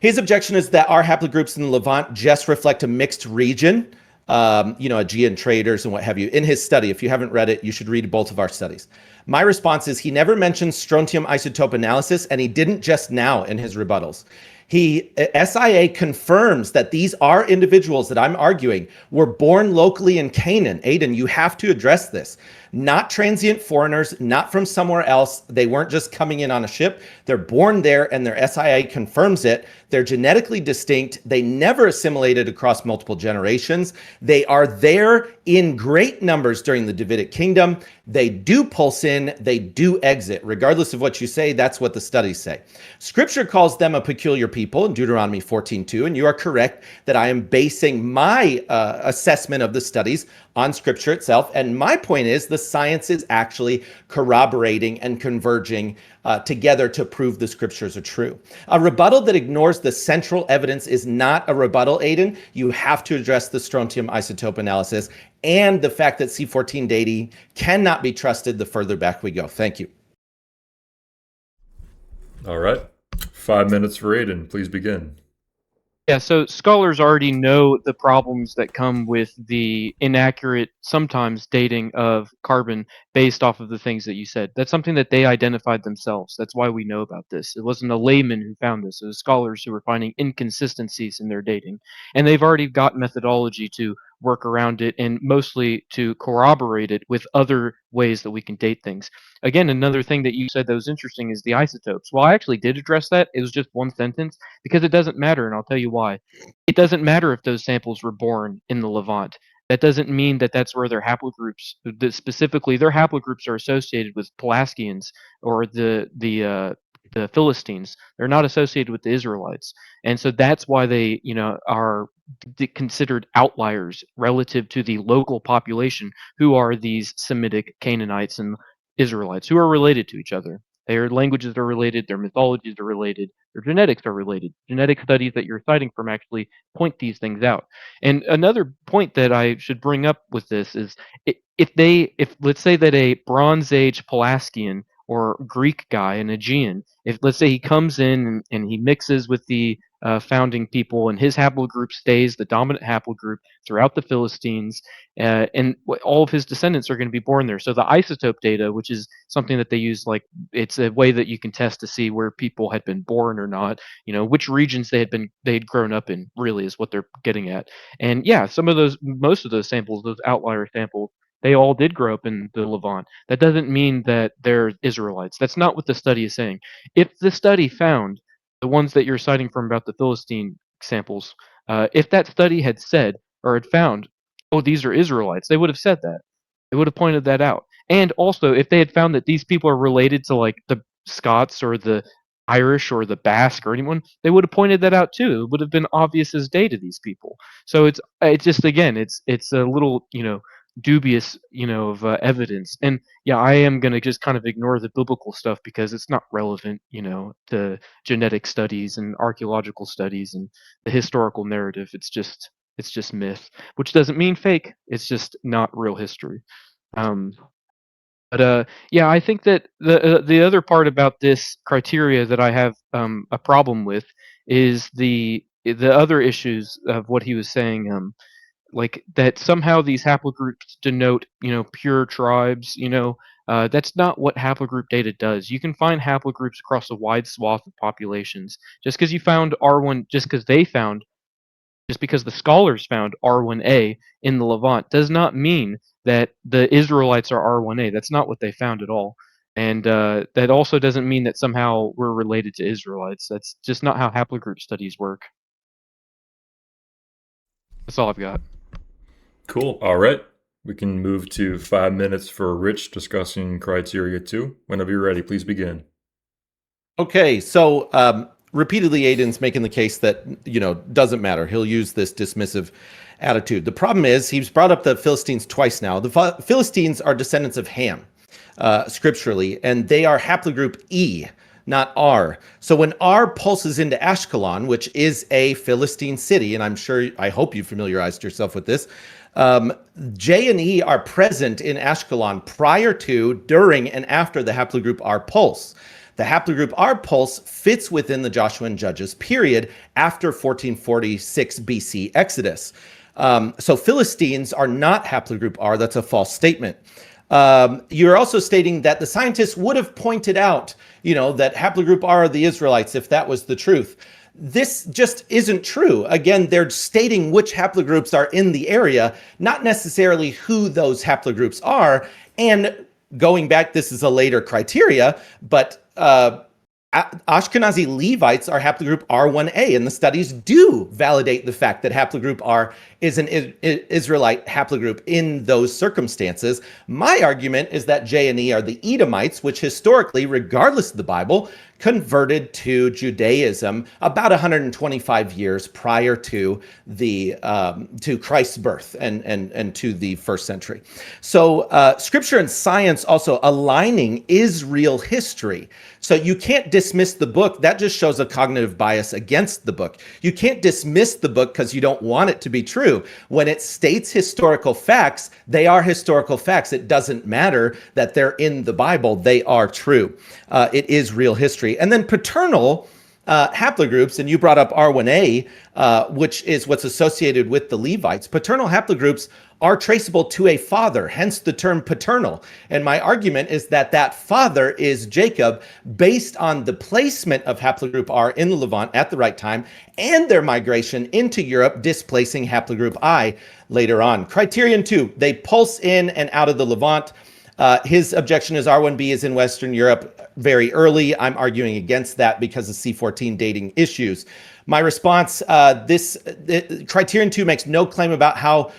His objection is that our haplogroups in the Levant just reflect a mixed region, Aegean traders and what have you. In his study, if you haven't read it, you should read both of our studies. My response is he never mentions strontium isotope analysis, and he didn't just now in his rebuttals. SIA confirms that these are individuals that I'm arguing were born locally in Canaan. Aodhan, you have to address this. Not transient foreigners, not from somewhere else. They weren't just coming in on a ship. They're born there, and their SIA confirms it. They're genetically distinct. They never assimilated across multiple generations. They are there in great numbers during the Davidic kingdom. They do pulse in, they do exit. Regardless of what you say, that's what the studies say. Scripture calls them a peculiar people in Deuteronomy 14:2, and you are correct that I am basing my assessment of the studies on Scripture itself. And my point is the science is actually corroborating and converging together to prove the Scriptures are true. A rebuttal that ignores the central evidence is not a rebuttal, Aodhan. You have to address the strontium isotope analysis and the fact that C14 dating cannot be trusted the further back we go. Thank you. All right. 5 minutes for Aodhan. Please begin. Yeah, so scholars already know the problems that come with the inaccurate, sometimes dating of carbon based off of the things that you said. That's something that they identified themselves. That's why we know about this. It wasn't a layman who found this. It was scholars who were finding inconsistencies in their dating. And they've already got methodology to work around it, and mostly to corroborate it with other ways that we can date things. Again, another thing that you said that was interesting is the isotopes. Well, I actually did address that. It was just one sentence because it doesn't matter, and I'll tell you why. It doesn't matter if those samples were born in the Levant. That doesn't mean that that's where their haplogroups, that specifically their haplogroups, are associated with Pelasgians or the Philistines. They're not associated with the Israelites, and so that's why they, are considered outliers relative to the local population, who are these Semitic Canaanites and Israelites, who are related to each other. Their languages are related, their mythologies are related, their genetics are related. Genetic studies that you're citing from actually point these things out. And another point that I should bring up with this is if let's say that a Bronze Age Pelasgian or Greek guy, an Aegean, if let's say he comes in and he mixes with the founding people, and his haplogroup stays the dominant haplogroup throughout the Philistines, and all of his descendants are going to be born there. So the isotope data, which is something that they use, like it's a way that you can test to see where people had been born or not, which regions they'd grown up in, really is what they're getting at. And yeah, most of those samples, those outlier samples, they all did grow up in the Levant. That doesn't mean that they're Israelites. That's not what the study is saying. If the study found the ones that you're citing from about the Philistine samples, if that study had said or had found, oh, these are Israelites, they would have said that. They would have pointed that out. And also, if they had found that these people are related to like the Scots or the Irish or the Basque or anyone, they would have pointed that out too. It would have been obvious as day to these people. So it's just, again, it's a little dubious of evidence. And yeah, I am going to just kind of ignore the biblical stuff because it's not relevant to genetic studies and archaeological studies and the historical narrative. It's just myth, which doesn't mean fake. It's just not real history. But yeah, I think that the other part about this criteria that I have a problem with is the other issues of what he was saying, like that somehow these haplogroups denote pure tribes. That's not what haplogroup data does. You can find haplogroups across a wide swath of populations. Just because the scholars found R1A in the Levant does not mean that the Israelites are R1A. That's not what they found at all. And that also doesn't mean that somehow we're related to Israelites. That's just not how haplogroup studies work. That's all I've got. Cool. All right. We can move to 5 minutes for Rich discussing criteria 2. Whenever you're ready, please begin. Okay, so repeatedly Aodhan's making the case that, doesn't matter. He'll use this dismissive attitude. The problem is he's brought up the Philistines twice now. The Philistines are descendants of Ham, scripturally, and they are haplogroup E, not R. So when R pulses into Ashkelon, which is a Philistine city, and I hope you familiarized yourself with this, J and E are present in Ashkelon prior to, during, and after the haplogroup R pulse. The haplogroup R pulse fits within the Joshua and Judges period after 1446 BC Exodus. So Philistines are not haplogroup R. That's a false statement. You're also stating that the scientists would have pointed out, that haplogroup R are the Israelites if that was the truth. This just isn't true. Again, they're stating which haplogroups are in the area, not necessarily who those haplogroups are. And going back, this is a later criteria, but Ashkenazi Levites are haplogroup R1A, and the studies do validate the fact that haplogroup R is an Israelite haplogroup in those circumstances. My argument is that J and E are the Edomites, which historically, regardless of the Bible, converted to Judaism about 125 years prior to to Christ's birth and to the first century. So scripture and science also aligning is real history. So you can't dismiss the book. That just shows a cognitive bias against the book. You can't dismiss the book because you don't want it to be true. When it states historical facts, they are historical facts. It doesn't matter that they're in the Bible. They are true. It is real history. And then paternal, haplogroups, and you brought up R1A, which is what's associated with the Levites. Paternal haplogroups are traceable to a father, hence the term paternal. And my argument is that that father is Jacob, based on the placement of haplogroup R in the Levant at the right time and their migration into Europe, displacing haplogroup I later on. Criterion 2, they pulse in and out of the Levant. His objection is R1b is in Western Europe very early. I'm arguing against that because of C14 dating issues. My response, Criterion 2 makes no claim about how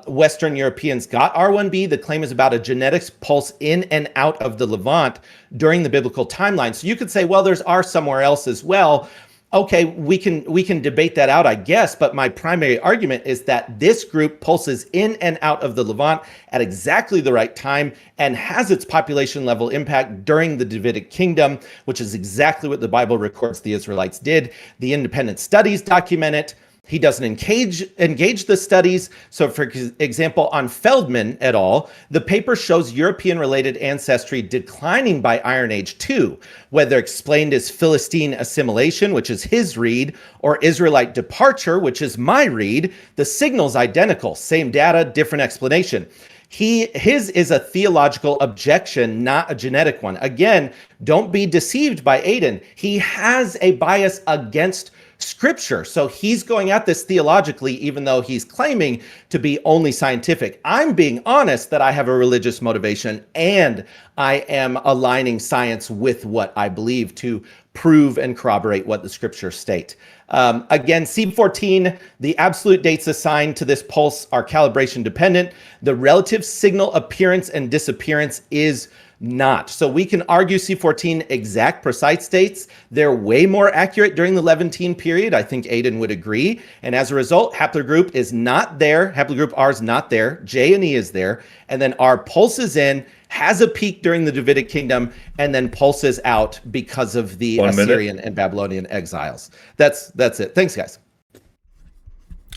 Western Europeans got R1b. The claim is about a genetics pulse in and out of the Levant during the biblical timeline. So you could say, well, there's R somewhere else as well. Okay, we can debate that out, I guess, but my primary argument is that this group pulses in and out of the Levant at exactly the right time and has its population level impact during the Davidic kingdom, which is exactly what the Bible records the Israelites did. The independent studies document it. He doesn't engage the studies. So for example, on Feldman et al., the paper shows European-related ancestry declining by Iron Age 2, whether explained as Philistine assimilation, which is his read, or Israelite departure, which is my read. The signal's identical, same data, different explanation. His is a theological objection, not a genetic one. Again, don't be deceived by Aodhan. He has a bias against Scripture. So he's going at this theologically, even though he's claiming to be only scientific. I'm being honest that I have a religious motivation and I am aligning science with what I believe to prove and corroborate what the Scriptures state. Again, C14, the absolute dates assigned to this pulse are calibration dependent. The relative signal appearance and disappearance is not. So we can argue C14 exact precise dates. They're way more accurate during the Levantine period. I think Aodhan would agree. And as a result, haplogroup is not there. Haplogroup R is not there. J and E is there. And then R pulses in, has a peak during the Davidic kingdom, and then pulses out because of the Assyrian and Babylonian exiles. That's it. Thanks, guys.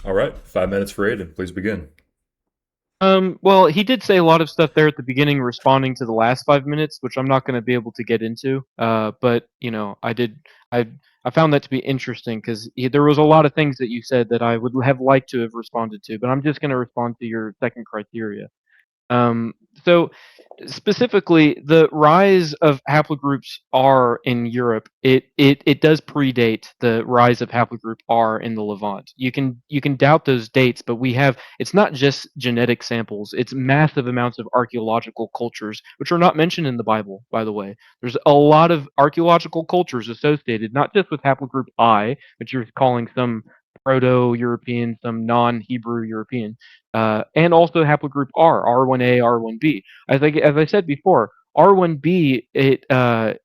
All right. 5 minutes for Aodhan. Please begin. Well, he did say a lot of stuff there at the beginning, responding to the last 5 minutes, which I'm not going to be able to get into. But you know, I found that to be interesting because there was a lot of things that you said that I would have liked to have responded to. But I'm just going to respond to your second criteria. So specifically, the rise of haplogroups R in Europe, it does predate the rise of haplogroup R in the Levant. You can doubt those dates, but it's not just genetic samples, it's massive amounts of archaeological cultures, which are not mentioned in the Bible, by the way. There's a lot of archaeological cultures associated, not just with haplogroup I, which you're calling some Proto-European, some non-Hebrew European, and also haplogroup R, R1A, R1B. As I said before, R1B, the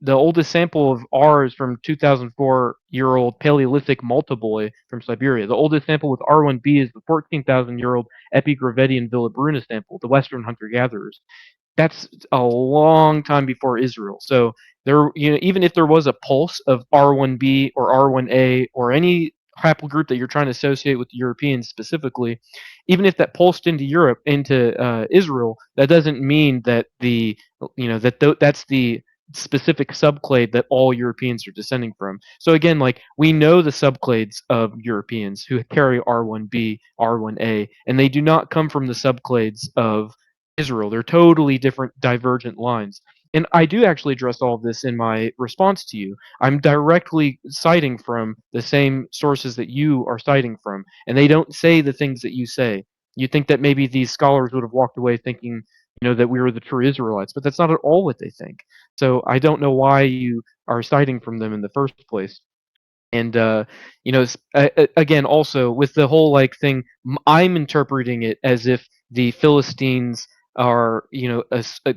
oldest sample of R is from 2,004-year-old Paleolithic Malta-boy from Siberia. The oldest sample with R1B is the 14,000-year-old Epigravettian Villabruna sample, the Western hunter-gatherers. That's a long time before Israel. So there, even if there was a pulse of R1B or R1A or any haplogroup that you're trying to associate with the Europeans specifically, even if that pulsed into Europe, into Israel, that doesn't mean that that's the specific subclade that all Europeans are descending from. So again, like, we know the subclades of Europeans who carry R1b, R1a, and they do not come from the subclades of Israel. They're totally different, divergent lines. And I do actually address all of this in my response to you. I'm directly citing from the same sources that you are citing from, and they don't say the things that you say. You think that maybe these scholars would have walked away thinking, that we were the true Israelites, but that's not at all what they think. So I don't know why you are citing from them in the first place. And again, also with the whole thing, I'm interpreting it as if the Philistines are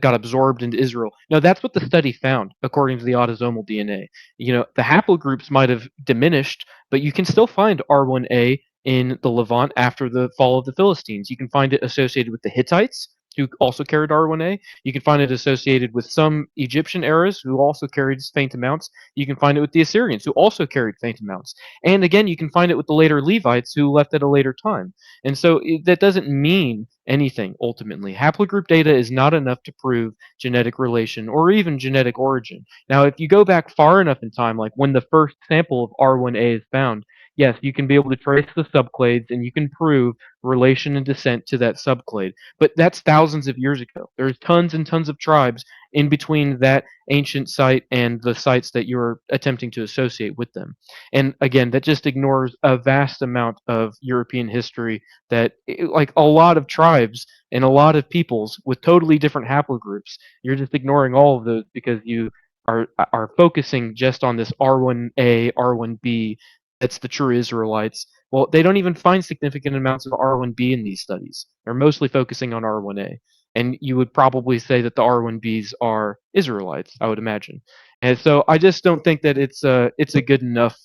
got absorbed into Israel. No, that's what the study found according to the autosomal DNA. The haplogroups might have diminished, but you can still find R1A in the Levant after the fall of the Philistines. You can find it associated with the Hittites, who also carried R1A. You can find it associated with some Egyptian eras who also carried faint amounts. You can find it with the Assyrians who also carried faint amounts. And again, you can find it with the later Levites who left at a later time. And so that doesn't mean anything ultimately. Haplogroup data is not enough to prove genetic relation or even genetic origin. Now, if you go back far enough in time, like when the first sample of R1A is found, yes, you can be able to trace the subclades and you can prove relation and descent to that subclade. But that's thousands of years ago. There's tons and tons of tribes in between that ancient site and the sites that you're attempting to associate with them. And again, that just ignores a vast amount of European history that, like a lot of tribes and a lot of peoples with totally different haplogroups, you're just ignoring all of those because you are focusing just on this R1A, R1B, that's the true Israelites. Well, they don't even find significant amounts of R1B in these studies. They're mostly focusing on R1A. And you would probably say that the R1Bs are Israelites, I would imagine. And so I just don't think that it's a good enough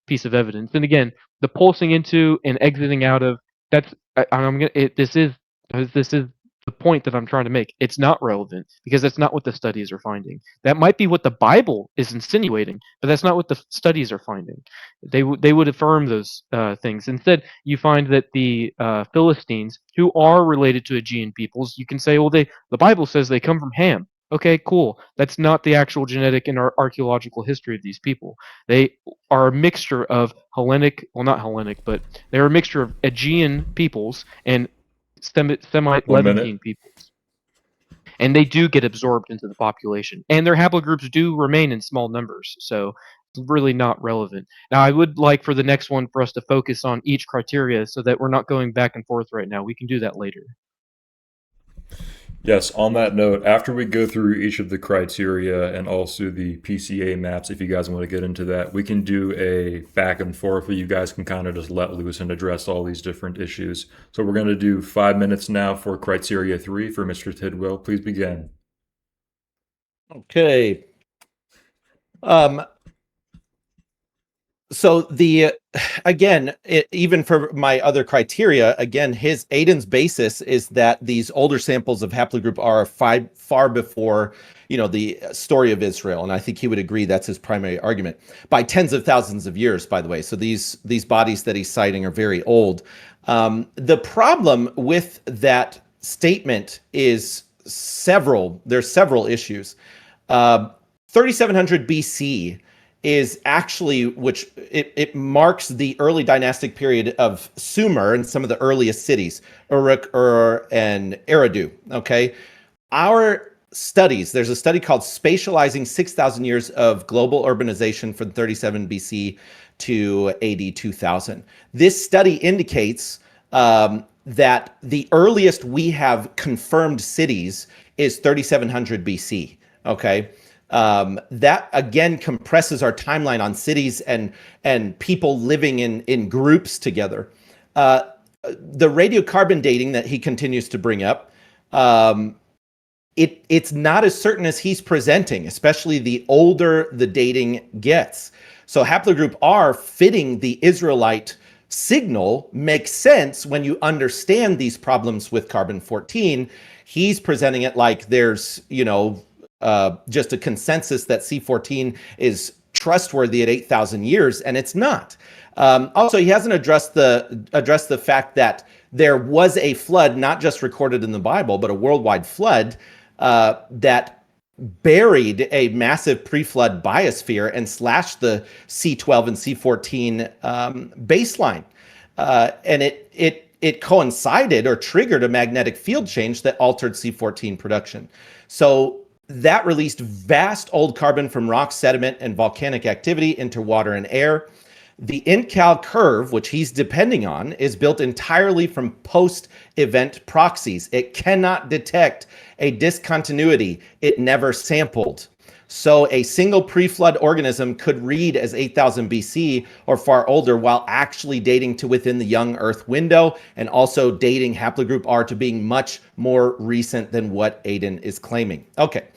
piece of evidence. And again, the pulsing into and exiting out of, that's this is the point that I'm trying to make. It's not relevant because that's not what the studies are finding. That might be what the Bible is insinuating, but that's not what the studies are finding. They would affirm those things. Instead, you find that the Philistines, who are related to Aegean peoples, you can say, well, the Bible says they come from Ham. Okay, cool. That's not the actual genetic and archaeological history of these people. They are a mixture of Hellenic, well, not Hellenic, but they're a mixture of Aegean peoples and Semite Levantine peoples. And they do get absorbed into the population. And their haplogroups do remain in small numbers. So it's really not relevant. Now, I would like for the next one for us to focus on each criteria so that we're not going back and forth right now. We can do that later. Yes, on that note, after we go through each of the criteria and also the PCA maps, if you guys want to get into that, we can do a back and forth where you guys can kind of just let loose and address all these different issues. So we're going to do 5 minutes now for criteria 3 for Mr. Tidwell. Please begin. Okay. So again, even for my other criteria, again, Aodhan's basis is that these older samples of haplogroup R are far before, the story of Israel, and I think he would agree that's his primary argument by tens of thousands of years. By the way, so these bodies that he's citing are very old. The problem with that statement is there's several issues. 3700 BC. Is actually, which it marks the early dynastic period of Sumer and some of the earliest cities, Uruk, Ur, and Eridu. Okay, our studies, there's a study called Spatializing 6,000 Years of Global Urbanization from 37 BC to AD 2000. This study indicates that the earliest we have confirmed cities is 3700 BC. Okay. That again compresses our timeline on cities and people living in groups together. The radiocarbon dating that he continues to bring up, it's not as certain as he's presenting, especially the older the dating gets. So haplogroup R fitting the Israelite signal makes sense when you understand these problems with carbon-14. He's presenting it like there's, just a consensus that C14 is trustworthy at 8,000 years, and it's not. Also, he hasn't addressed the fact that there was a flood, not just recorded in the Bible, but a worldwide flood that buried a massive pre-flood biosphere and slashed the C12 and C14 baseline, and it coincided or triggered a magnetic field change that altered C14 production. So that released vast old carbon from rock, sediment, and volcanic activity into water and air. The INCAL curve, which he's depending on, is built entirely from post-event proxies. It cannot detect a discontinuity it never sampled. So a single pre-flood organism could read as 8,000 BC or far older while actually dating to within the young Earth window and also dating haplogroup R to being much more recent than what Aodhan is claiming. Okay.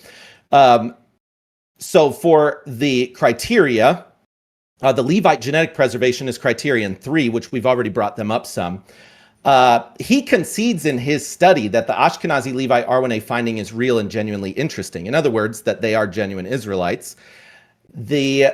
So for the criteria, the Levite genetic preservation is criterion 3, which we've already brought them up some. He concedes in his study that the Ashkenazi Levite R1A finding is real and genuinely interesting. In other words, that they are genuine Israelites. The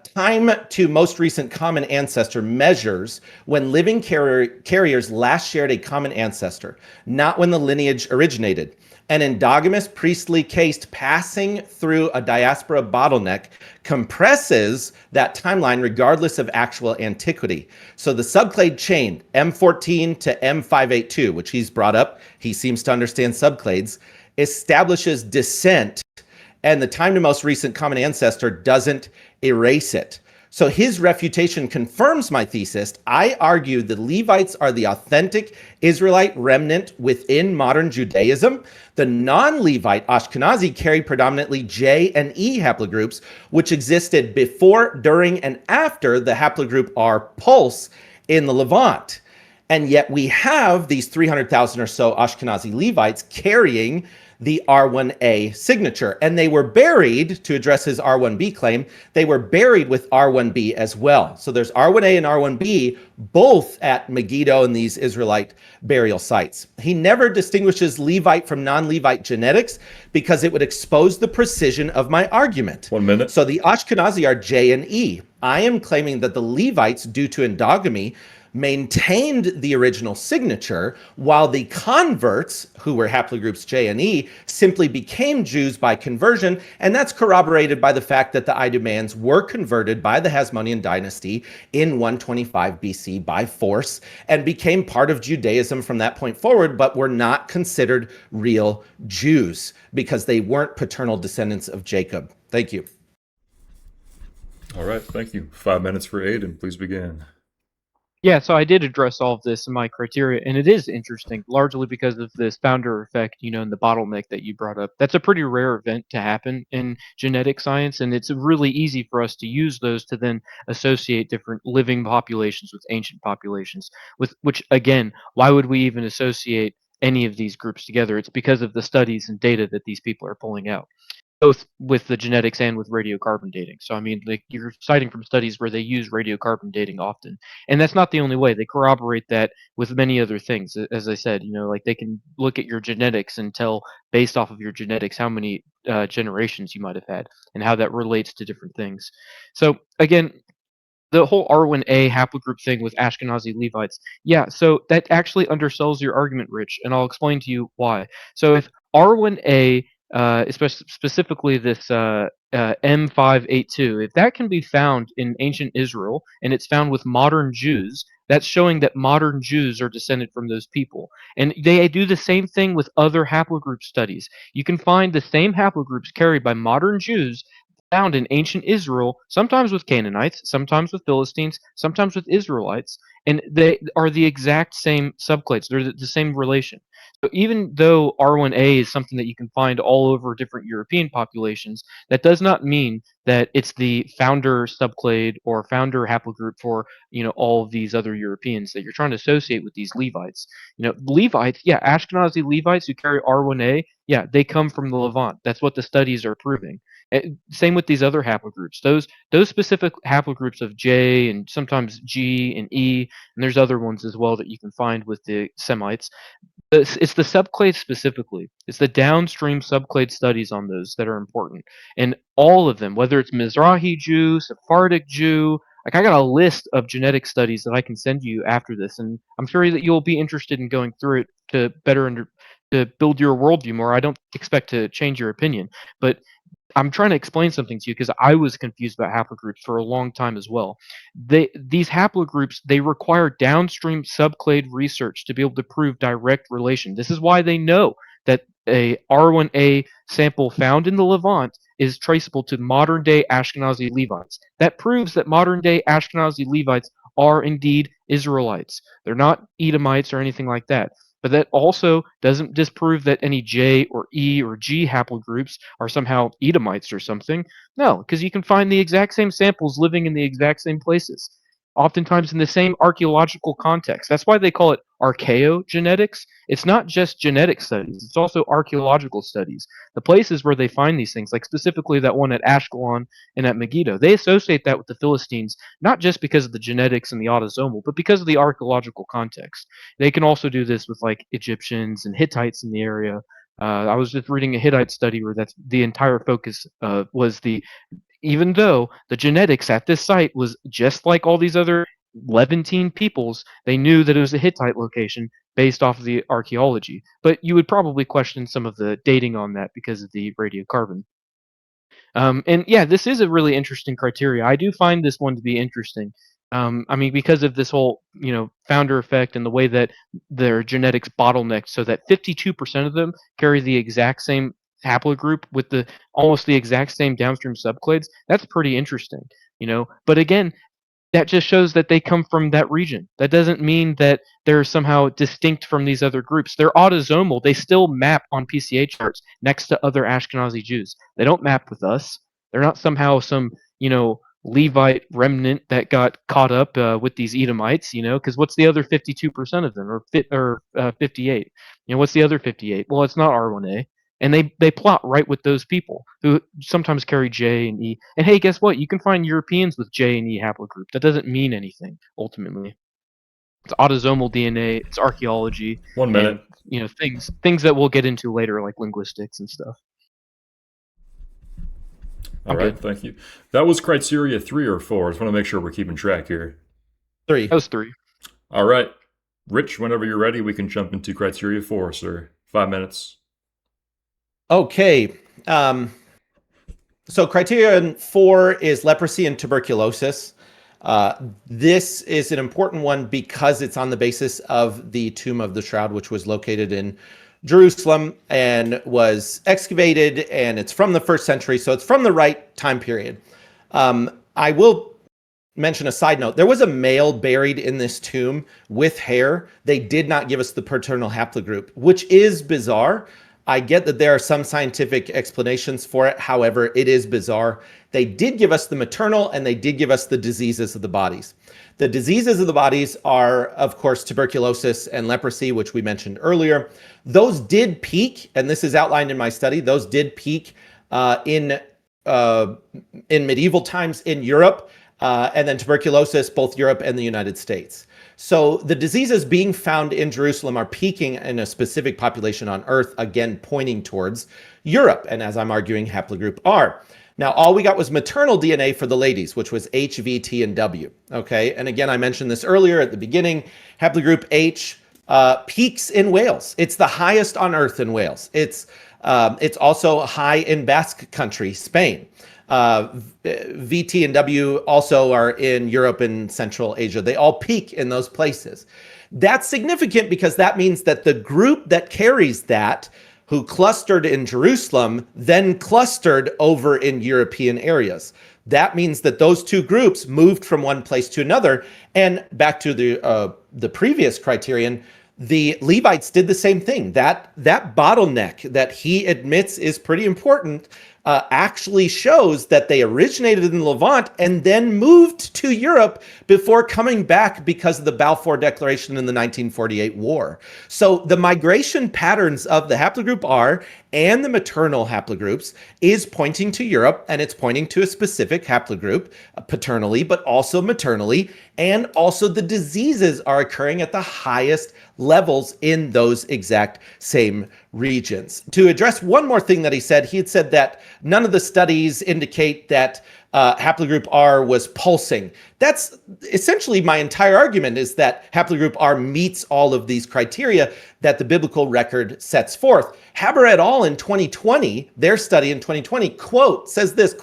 time to most recent common ancestor measures when living carriers last shared a common ancestor, not when the lineage originated. An endogamous priestly caste passing through a diaspora bottleneck compresses that timeline regardless of actual antiquity. So the subclade chain, M14 to M582, which he's brought up, he seems to understand subclades, establishes descent, and the time to most recent common ancestor doesn't erase it. So his refutation confirms my thesis. I argue the Levites are the authentic Israelite remnant within modern Judaism. The non-Levite Ashkenazi carry predominantly J and E haplogroups, which existed before, during, and after the haplogroup R pulse in the Levant. And yet we have these 300,000 or so Ashkenazi Levites carrying the R1A signature. And they were buried, to address his R1B claim, they were buried with R1B as well. So there's R1A and R1B both at Megiddo and these Israelite burial sites. He never distinguishes Levite from non-Levite genetics because it would expose the precision of my argument. 1 minute. So the Ashkenazi are J and E. I am claiming that the Levites, due to endogamy, maintained the original signature, while the converts, who were haplogroups J and E, simply became Jews by conversion, and that's corroborated by the fact that the Idumeans were converted by the Hasmonean dynasty in 125 BC by force and became part of Judaism from that point forward, but were not considered real Jews because they weren't paternal descendants of Jacob. Thank you. All right, thank you. 5 minutes for Aodhan. Please begin. Yeah, so I did address all of this in my criteria, and it is interesting, largely because of this founder effect, and the bottleneck that you brought up. That's a pretty rare event to happen in genetic science, and it's really easy for us to use those to then associate different living populations with ancient populations, with which, again, why would we even associate any of these groups together? It's because of the studies and data that these people are pulling out, both with the genetics and with radiocarbon dating. So, I mean, like, you're citing from studies where they use radiocarbon dating often. And that's not the only way. They corroborate that with many other things. As I said, like, they can look at your genetics and tell, based off of your genetics, how many generations you might have had and how that relates to different things. So, again, the whole R1A haplogroup thing with Ashkenazi Levites, yeah, so that actually undersells your argument, Rich, and I'll explain to you why. So if R1A, specifically this M582, if that can be found in ancient Israel and it's found with modern Jews, that's showing that modern Jews are descended from those people. And they do the same thing with other haplogroup studies. You can find the same haplogroups carried by modern Jews found in ancient Israel, sometimes with Canaanites, sometimes with Philistines, sometimes with Israelites, and they are the exact same subclades. They're the same relation. So even though R1A is something that you can find all over different European populations, that does not mean that it's the founder subclade or founder haplogroup for all of these other Europeans that you're trying to associate with these Levites. Levites, yeah, Ashkenazi Levites who carry R1A, yeah, they come from the Levant. That's what the studies are proving. Same with these other haplogroups. Those specific haplogroups of J and sometimes G and E, and there's other ones as well that you can find with the Semites. It's the subclade specifically. It's the downstream subclade studies on those that are important. And all of them, whether it's Mizrahi Jew, Sephardic Jew, like, I got a list of genetic studies that I can send you after this, and I'm sure that you'll be interested in going through it to to build your worldview more. I don't expect to change your opinion, but I'm trying to explain something to you because I was confused about haplogroups for a long time as well. These haplogroups, they require downstream subclade research to be able to prove direct relation. This is why they know that a R1A sample found in the Levant is traceable to modern-day Ashkenazi Levites. That proves that modern-day Ashkenazi Levites are indeed Israelites. They're not Edomites or anything like that. But that also doesn't disprove that any J or E or G haplogroups are somehow Edomites or something. No, because you can find the exact same samples living in the exact same places, oftentimes in the same archaeological context. That's why they call it archaeogenetics. It's not just genetic studies, it's also archaeological studies. The places where they find these things, like specifically that one at Ashkelon and at Megiddo, they associate that with the Philistines, not just because of the genetics and the autosomal, but because of the archaeological context. They can also do this with like Egyptians and Hittites in the area. I was just reading a Hittite study where that's the entire focus was the even though the genetics at this site was just like all these other Levantine peoples, they knew that it was a Hittite location based off of the archaeology. But you would probably question some of the dating on that because of the radiocarbon. And yeah, this is a really interesting criteria. I do find this one to be interesting. I mean, because of this whole, founder effect and the way that their genetics bottlenecked, so that 52% of them carry the exact same haplogroup with the almost the exact same downstream subclades. That's pretty interesting. But again, that just shows that they come from that region. That doesn't mean that they're somehow distinct from these other groups. They're autosomal. They still map on PCA charts next to other Ashkenazi Jews. They don't map with us. They're not somehow some, Levite remnant that got caught up with these Edomites, because what's the other 52% of them, or 58? What's the other 58? Well, it's not R1A. And they plot right with those people who sometimes carry J and E. And hey, guess what? You can find Europeans with J and E haplogroup. That doesn't mean anything, ultimately. It's autosomal DNA, it's archaeology. 1 minute. And, things that we'll get into later, like linguistics and stuff. All right, thank you. That was criteria 3 or 4. I just want to make sure we're keeping track here. 3. That was 3. All right. Rich, whenever you're ready, we can jump into criteria 4, sir. 5 minutes. Okay. So criterion 4 is leprosy and tuberculosis. This is an important one because it's on the basis of the Tomb of the Shroud, which was located in Jerusalem and was excavated, and it's from the 1st century, so it's from the right time period. I will mention a side note. There was a male buried in this tomb with hair. They did not give us the paternal haplogroup, which is bizarre. I get that there are some scientific explanations for it. However, it is bizarre. They did give us the maternal, and they did give us the diseases of the bodies. The diseases of the bodies are, of course, tuberculosis and leprosy, which we mentioned earlier. Those did peak, and this is outlined in my study. Those did peak in medieval times in Europe, and then tuberculosis, both Europe and the United States. So the diseases being found in Jerusalem are peaking in a specific population on Earth, again, pointing towards Europe, and as I'm arguing, haplogroup R. Now, all we got was maternal DNA for the ladies, which was H, V, T, and W, okay? And again, I mentioned this earlier at the beginning, haplogroup H peaks in Wales. It's the highest on Earth in Wales. It's also high in Basque Country, Spain. V, T, and W also are in Europe and Central Asia. They all peak in those places. That's significant because that means that the group that carries that, who clustered in Jerusalem, then clustered over in European areas. That means that those two groups moved from one place to another. And back to the previous criterion, the Levites did the same thing. That bottleneck that he admits is pretty important actually shows that they originated in Levant and then moved to Europe before coming back because of the Balfour Declaration in the 1948 war. So the migration patterns of the haplogroup R and the maternal haplogroups is pointing to Europe, and it's pointing to a specific haplogroup paternally, but also maternally, and also the diseases are occurring at the highest levels in those exact same regions. To address one more thing that he had said that none of the studies indicate that haplogroup R was pulsing. That's essentially my entire argument, is that haplogroup R meets all of these criteria that the biblical record sets forth. Haber et al. In 2020, their study in 2020, says this,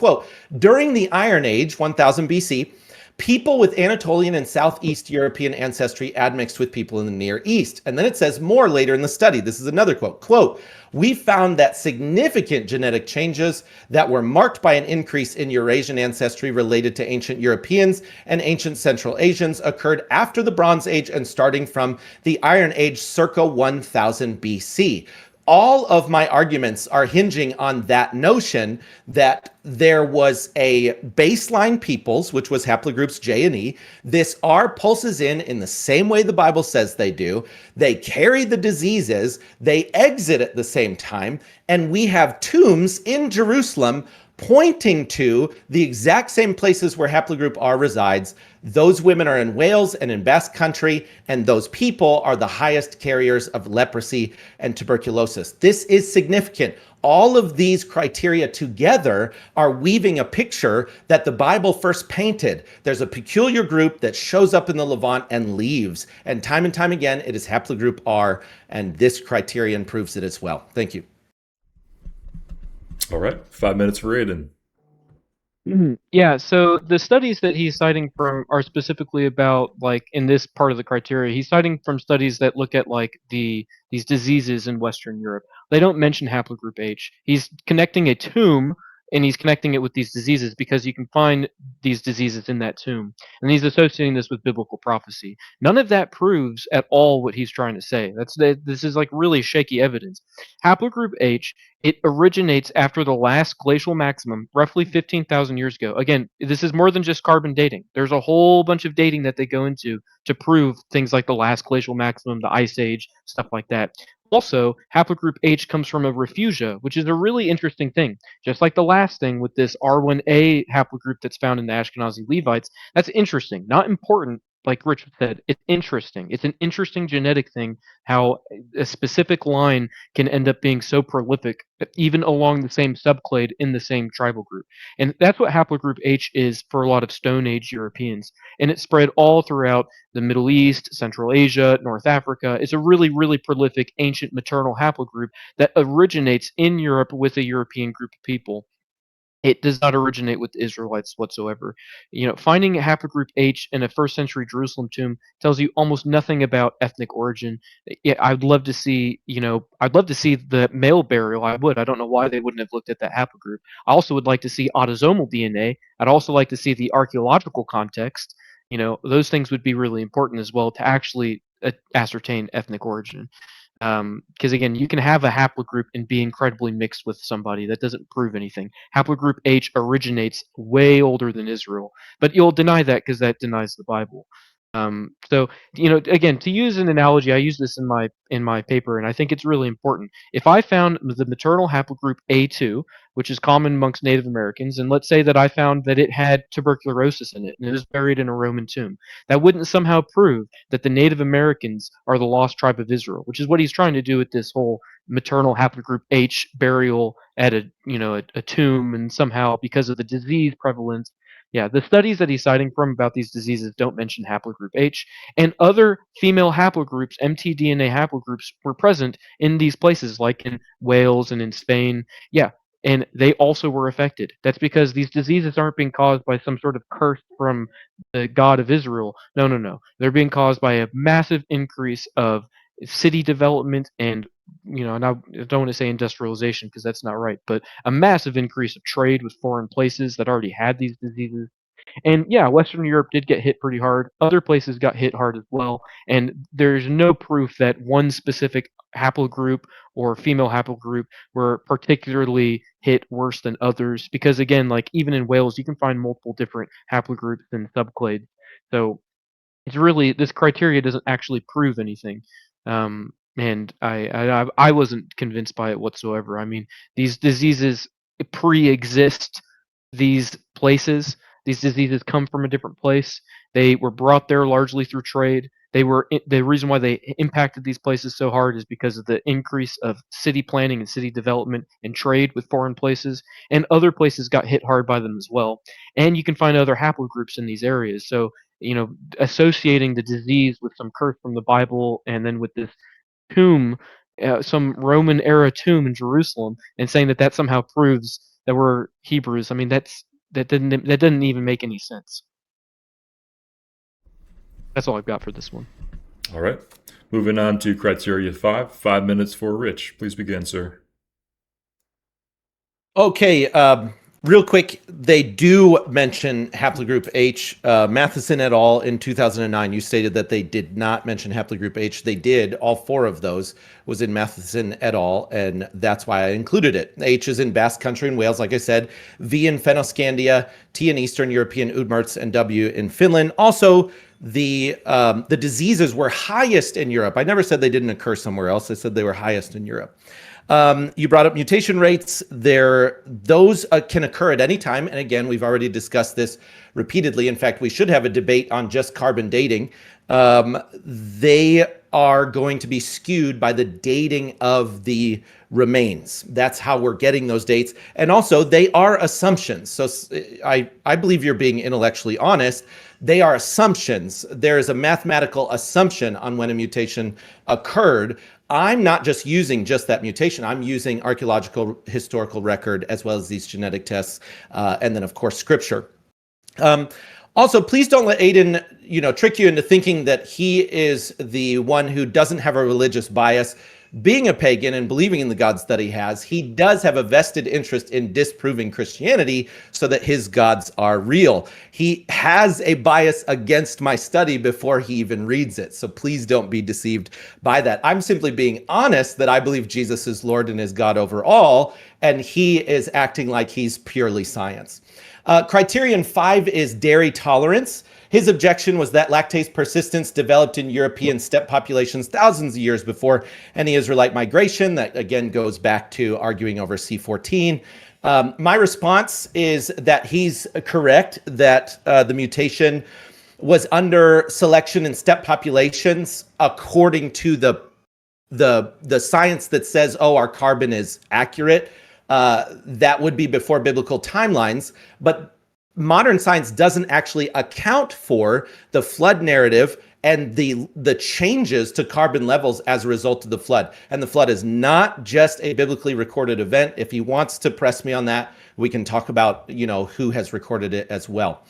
during the Iron Age, 1000 BC, people with Anatolian and Southeast European ancestry admixed with people in the Near East. And then it says more later in the study. This is another quote, we found that significant genetic changes that were marked by an increase in Eurasian ancestry related to ancient Europeans and ancient Central Asians occurred after the Bronze Age and starting from the Iron Age circa 1000 BC. all of my arguments are hinging on that notion that there was a baseline peoples, which was haplogroups J and E. This R pulses in the same way the Bible says they do. They carry the diseases, they exit at the same time, and we have tombs in Jerusalem pointing to the exact same places where haplogroup R resides. Those women are in Wales and in Basque Country, and those people are the highest carriers of leprosy and tuberculosis. This is significant. All of these criteria together are weaving a picture that the Bible first painted. There's a peculiar group that shows up in the Levant and leaves. And time again, it is haplogroup R, and this criterion proves it as well. Thank you. All right, 5 minutes for Aodhan. Yeah, so the studies that he's citing from are specifically about, like, in this part of the criteria, he's citing from studies that look at, like, these diseases in Western Europe. They don't mention haplogroup H. He's connecting a tomb, and he's connecting it with these diseases because you can find these diseases in that tomb. And he's associating this with biblical prophecy. None of that proves at all what he's trying to say. This is like really shaky evidence. Haplogroup H, it originates after the last glacial maximum, roughly 15,000 years ago. Again, this is more than just carbon dating. There's a whole bunch of dating that they go into to prove things like the last glacial maximum, the Ice Age, stuff like that. Also, haplogroup H comes from a refugia, which is a really interesting thing. Just like the last thing with this R1A haplogroup that's found in the Ashkenazi Levites, that's interesting. Not important, like Rich said, it's interesting. It's an interesting genetic thing how a specific line can end up being so prolific, even along the same subclade in the same tribal group. And that's what haplogroup H is for a lot of Stone Age Europeans. And it spread all throughout the Middle East, Central Asia, North Africa. It's a really, really prolific ancient maternal haplogroup that originates in Europe with a European group of people. It does not originate with the Israelites whatsoever. Finding a haplogroup H in a first century Jerusalem tomb tells you almost nothing about ethnic origin. Yeah, I'd love to see, I'd love to see the male burial. I would. I don't know why they wouldn't have looked at that haplogroup. I also would like to see autosomal DNA. I'd also like to see the archaeological context. Those things would be really important as well to actually ascertain ethnic origin. Because again, you can have a haplogroup and be incredibly mixed with somebody. That doesn't prove anything. Haplogroup H originates way older than Israel, but you'll deny that because that denies the Bible. So again, to use an analogy, I use this in my paper, and I think it's really important. If I found the maternal haplogroup A2, which is common amongst Native Americans, and let's say that I found that it had tuberculosis in it, and it was buried in a Roman tomb, that wouldn't somehow prove that the Native Americans are the lost tribe of Israel, which is what he's trying to do with this whole maternal haplogroup H burial at a tomb, and somehow because of the disease prevalence. Yeah, the studies that he's citing from about these diseases don't mention haplogroup H, and other female haplogroups, mtDNA haplogroups, were present in these places, like in Wales and in Spain. Yeah, and they also were affected. That's because these diseases aren't being caused by some sort of curse from the God of Israel. No, no, no. They're being caused by a massive increase of city development and and I don't want to say industrialization because that's not right, but a massive increase of trade with foreign places that already had these diseases. And yeah, Western Europe did get hit pretty hard. Other places got hit hard as well. And there's no proof that one specific haplogroup or female haplogroup were particularly hit worse than others. Because again, like even in Wales, you can find multiple different haplogroups and subclades. So it's really, this criteria doesn't actually prove anything. And I wasn't convinced by it whatsoever. I mean, these diseases pre-exist these places. These diseases come from a different place. They were brought there largely through trade. The reason why they impacted these places so hard is because of the increase of city planning and city development and trade with foreign places, and other places got hit hard by them as well. And you can find other haplogroups in these areas. So, associating the disease with some curse from the Bible and then with this tomb, some Roman era tomb in Jerusalem, and saying that that somehow proves that we're Hebrews. I mean, that doesn't even make any sense. That's all I've got for this one. All right. Moving on to criteria 5. 5 minutes for Rich. Please begin, sir. Okay. Real quick, they do mention haplogroup H. Matheson et al. In 2009, you stated that they did not mention haplogroup H. They did. All 4 of those was in Matheson et al., and that's why I included it. H is in Basque Country in Wales, like I said, V in Fennoscandia, T in Eastern European Udmurts, and W in Finland. Also, the diseases were highest in Europe. I never said they didn't occur somewhere else. I said they were highest in Europe. You brought up mutation rates. Those can occur at any time. And again, we've already discussed this repeatedly. In fact, we should have a debate on just carbon dating. They are going to be skewed by the dating of the remains. That's how we're getting those dates. And also, they are assumptions. So I believe you're being intellectually honest. They are assumptions. There is a mathematical assumption on when a mutation occurred. I'm not just using just that mutation. I'm using archaeological historical record as well as these genetic tests, and then of course scripture. Also, please don't let Aodhan, trick you into thinking that he is the one who doesn't have a religious bias. Being a pagan and believing in the gods that he has, he does have a vested interest in disproving Christianity so that his gods are real. He has a bias against my study before he even reads it. So please don't be deceived by that. I'm simply being honest that I believe Jesus is Lord and is God over all, and he is acting like he's purely science. Criterion 5 is dairy tolerance. His objection was that lactase persistence developed in European steppe populations thousands of years before any Israelite migration. That again goes back to arguing over C14. My response is that he's correct that the mutation was under selection in steppe populations according to the science that says, oh, our carbon is accurate. That would be before biblical timelines, but modern science doesn't actually account for the flood narrative and the changes to carbon levels as a result of the flood. And the flood is not just a biblically recorded event. If he wants to press me on that, we can talk about, who has recorded it as well.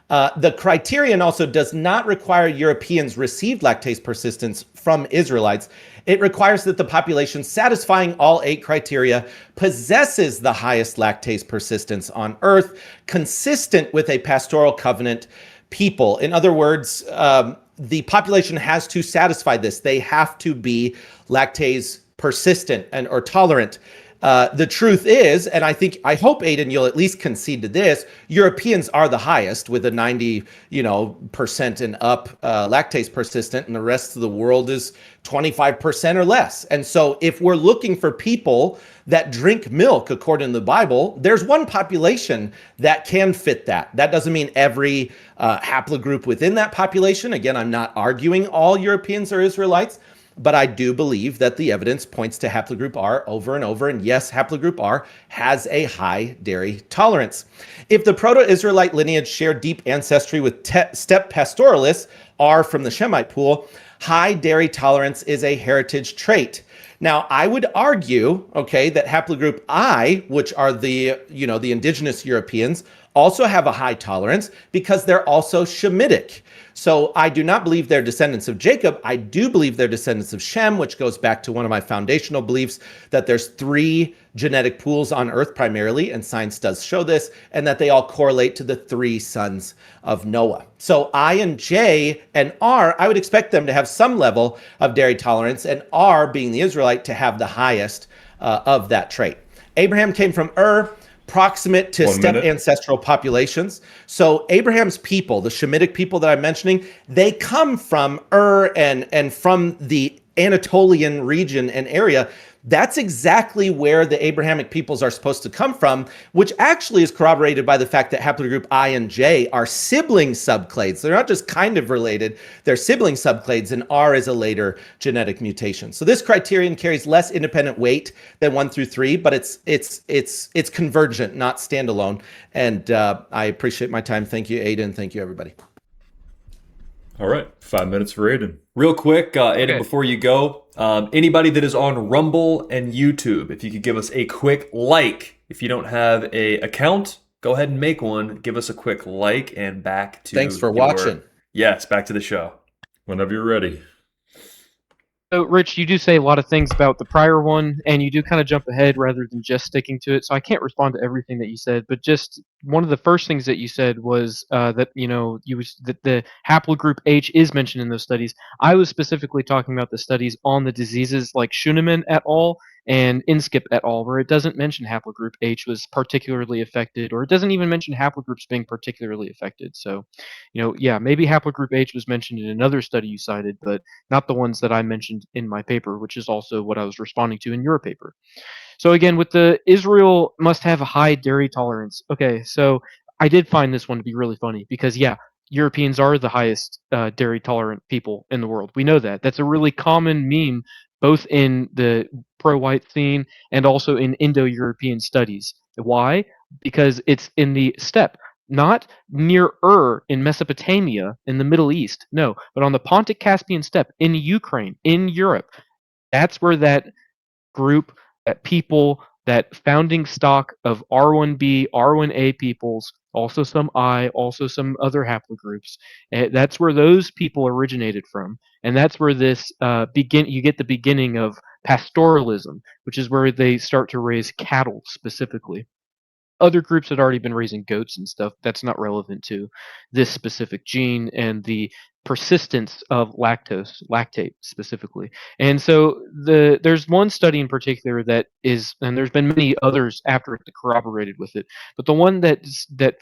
The criterion also does not require Europeans received lactase persistence from Israelites. It requires that the population satisfying all 8 criteria possesses the highest lactase persistence on earth, consistent with a pastoral covenant people. In other words, the population has to satisfy this. They have to be lactase persistent or tolerant. The truth is, and I hope, Aodhan, you'll at least concede to this, Europeans are the highest with a 90% and up lactase persistent, and the rest of the world is 25% or less. And so if we're looking for people that drink milk according to the Bible, there's one population that can fit that. That doesn't mean every haplogroup within that population. Again, I'm not arguing all Europeans are Israelites, but I do believe that the evidence points to haplogroup R over and over. And yes, haplogroup R has a high dairy tolerance. If the Proto-Israelite lineage shared deep ancestry with steppe pastoralists, R from the Shemite pool, high dairy tolerance is a heritage trait. Now, I would argue, that haplogroup I, which are the indigenous Europeans, also have a high tolerance because they're also Shemitic. So I do not believe they're descendants of Jacob. I do believe they're descendants of Shem, which goes back to one of my foundational beliefs that there's 3 genetic pools on Earth primarily, and science does show this, and that they all correlate to the 3 sons of Noah. So I and J and R, I would expect them to have some level of dairy tolerance, and R, being the Israelite, to have the highest of that trait. Abraham came from Ur, proximate to steppe ancestral populations. So Abraham's people, the Shemitic people that I'm mentioning, they come from Ur and from the Anatolian region and area. That's exactly where the Abrahamic peoples are supposed to come from, which actually is corroborated by the fact that haplogroup I and J are sibling subclades. They're not just kind of related, they're sibling subclades, and R is a later genetic mutation. So this criterion carries less independent weight than 1 through 3, but it's convergent, not standalone. And I appreciate my time. Thank you, Aodhan. Thank you, everybody. All right, 5 minutes for Aodhan. Real quick, Aodhan, before you go, anybody that is on Rumble and YouTube, if you could give us a quick like. If you don't have an account, go ahead and make one. Give us a quick like, and back to Thanks for watching. Yes, back to the show. Whenever you're ready. So, Rich, you do say a lot of things about the prior one, and you do kind of jump ahead rather than just sticking to it. So I can't respond to everything that you said, but just one of the first things that you said was that that the haplogroup H is mentioned in those studies. I was specifically talking about the studies on the diseases like Schunemann et al. And Inskip et al., where it doesn't mention haplogroup H was particularly affected, or it doesn't even mention haplogroups being particularly affected. So, yeah, maybe haplogroup H was mentioned in another study you cited, but not the ones that I mentioned in my paper, which is also what I was responding to in your paper. So again, with the Israel must have a high dairy tolerance. Okay, so I did find this one to be really funny because yeah, Europeans are the highest dairy tolerant people in the world. We know that. That's a really common meme, both in the pro-white scene and also in Indo-European studies. Why? Because it's in the steppe, not near in Mesopotamia in the Middle East. No, but on the Pontic-Caspian steppe in Ukraine, in Europe. That's where that group, that people, that founding stock of R1b, R1a peoples, also some I, also some other haplogroups. That's where those people originated from, and that's where this you get the beginning of pastoralism, which is where they start to raise cattle specifically. Other groups had already been raising goats and stuff. That's not relevant to this specific gene and the persistence of lactate specifically. And so there's one study in particular that is, and there's been many others after it that corroborated with it, but the one that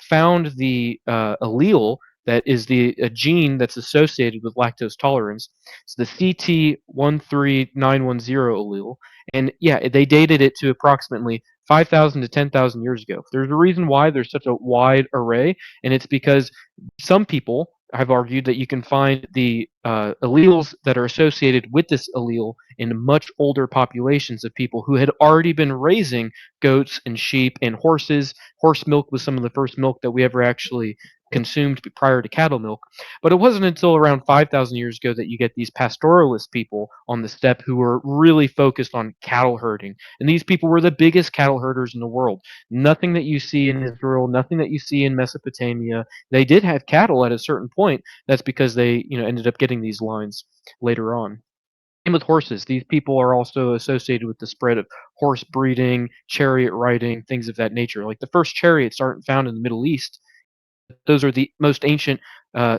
found the allele that is a gene that's associated with lactose tolerance. It's the CT13910 allele. And yeah, they dated it to approximately 5,000 to 10,000 years ago. There's a reason why there's such a wide array, and it's because some people have argued that you can find the alleles that are associated with this allele in much older populations of people who had already been raising goats and sheep and horses. Horse milk was some of the first milk that we ever actually consumed prior to cattle milk. But it wasn't until around 5,000 years ago that you get these pastoralist people on the steppe who were really focused on cattle herding. And these people were the biggest cattle herders in the world. Nothing that you see in Israel, nothing that you see in Mesopotamia. They did have cattle at a certain point. That's because they, ended up getting these lines later on. And with horses, these people are also associated with the spread of horse breeding, chariot riding, things of that nature. Like the first chariots aren't found in the Middle East. Those are the most ancient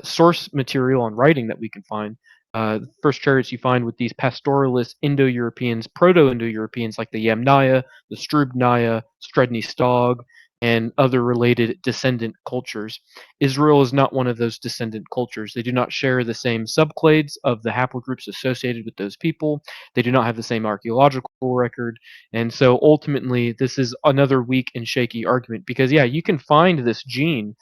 source material on writing that we can find. The first chariots you find with these pastoralist Indo-Europeans, Proto-Indo-Europeans like the Yamnaya, the Strubnaya, Stredny Stog, and other related descendant cultures. Israel is not one of those descendant cultures. They do not share the same subclades of the haplogroups associated with those people. They do not have the same archaeological record. And so ultimately, this is another weak and shaky argument because, yeah, you can find this gene.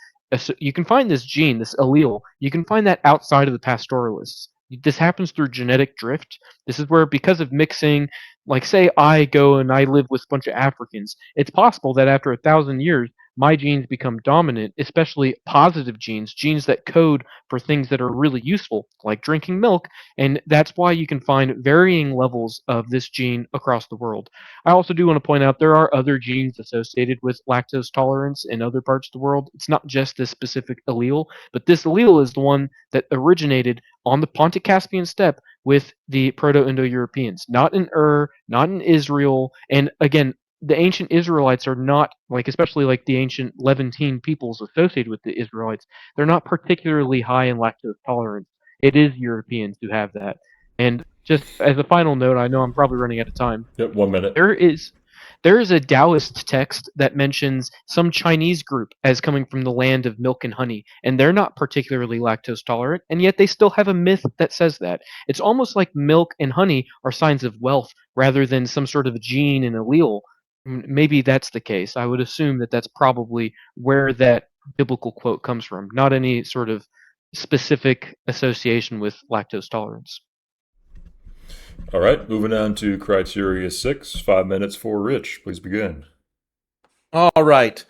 You can find this gene, this allele. You can find that outside of the pastoralists. This happens through genetic drift. This is where, because of mixing, like say I go and I live with a bunch of Africans, it's possible that after 1,000 years, my genes become dominant, especially positive genes that code for things that are really useful, like drinking milk, and that's why you can find varying levels of this gene across the world. I also do want to point out there are other genes associated with lactose tolerance in other parts of the world. It's not just this specific allele, but this allele is the one that originated on the Pontic-Caspian steppe with the Proto-Indo-Europeans, not in not in Israel. And again, the ancient Israelites are not, like, especially like the ancient Levantine peoples associated with the Israelites, they're not particularly high in lactose tolerance. It is Europeans who have that. And just as a final note, I know I'm probably running out of time. Yep, 1 minute. There is a Taoist text that mentions some Chinese group as coming from the land of milk and honey, and they're not particularly lactose tolerant, and yet they still have a myth that says that. It's almost like milk and honey are signs of wealth rather than some sort of gene and allele. Maybe that's the case. I would assume that that's probably where that biblical quote comes from, not any sort of specific association with lactose tolerance. All right, moving on to criteria 6, 5 minutes for Rich. Please begin. All right.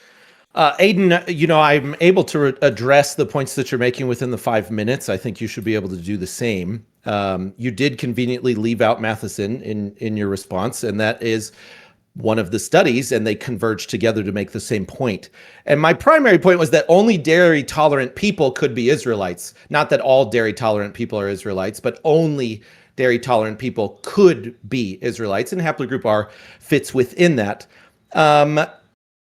Aodhan, I'm able to address the points that you're making within the 5 minutes. I think you should be able to do the same. You did conveniently leave out Matheson in your response, and that is one of the studies, and they converge together to make the same point. And my primary point was that only dairy tolerant people could be Israelites. Not that all dairy tolerant people are Israelites, but only dairy tolerant people could be Israelites, and haplogroup R fits within that.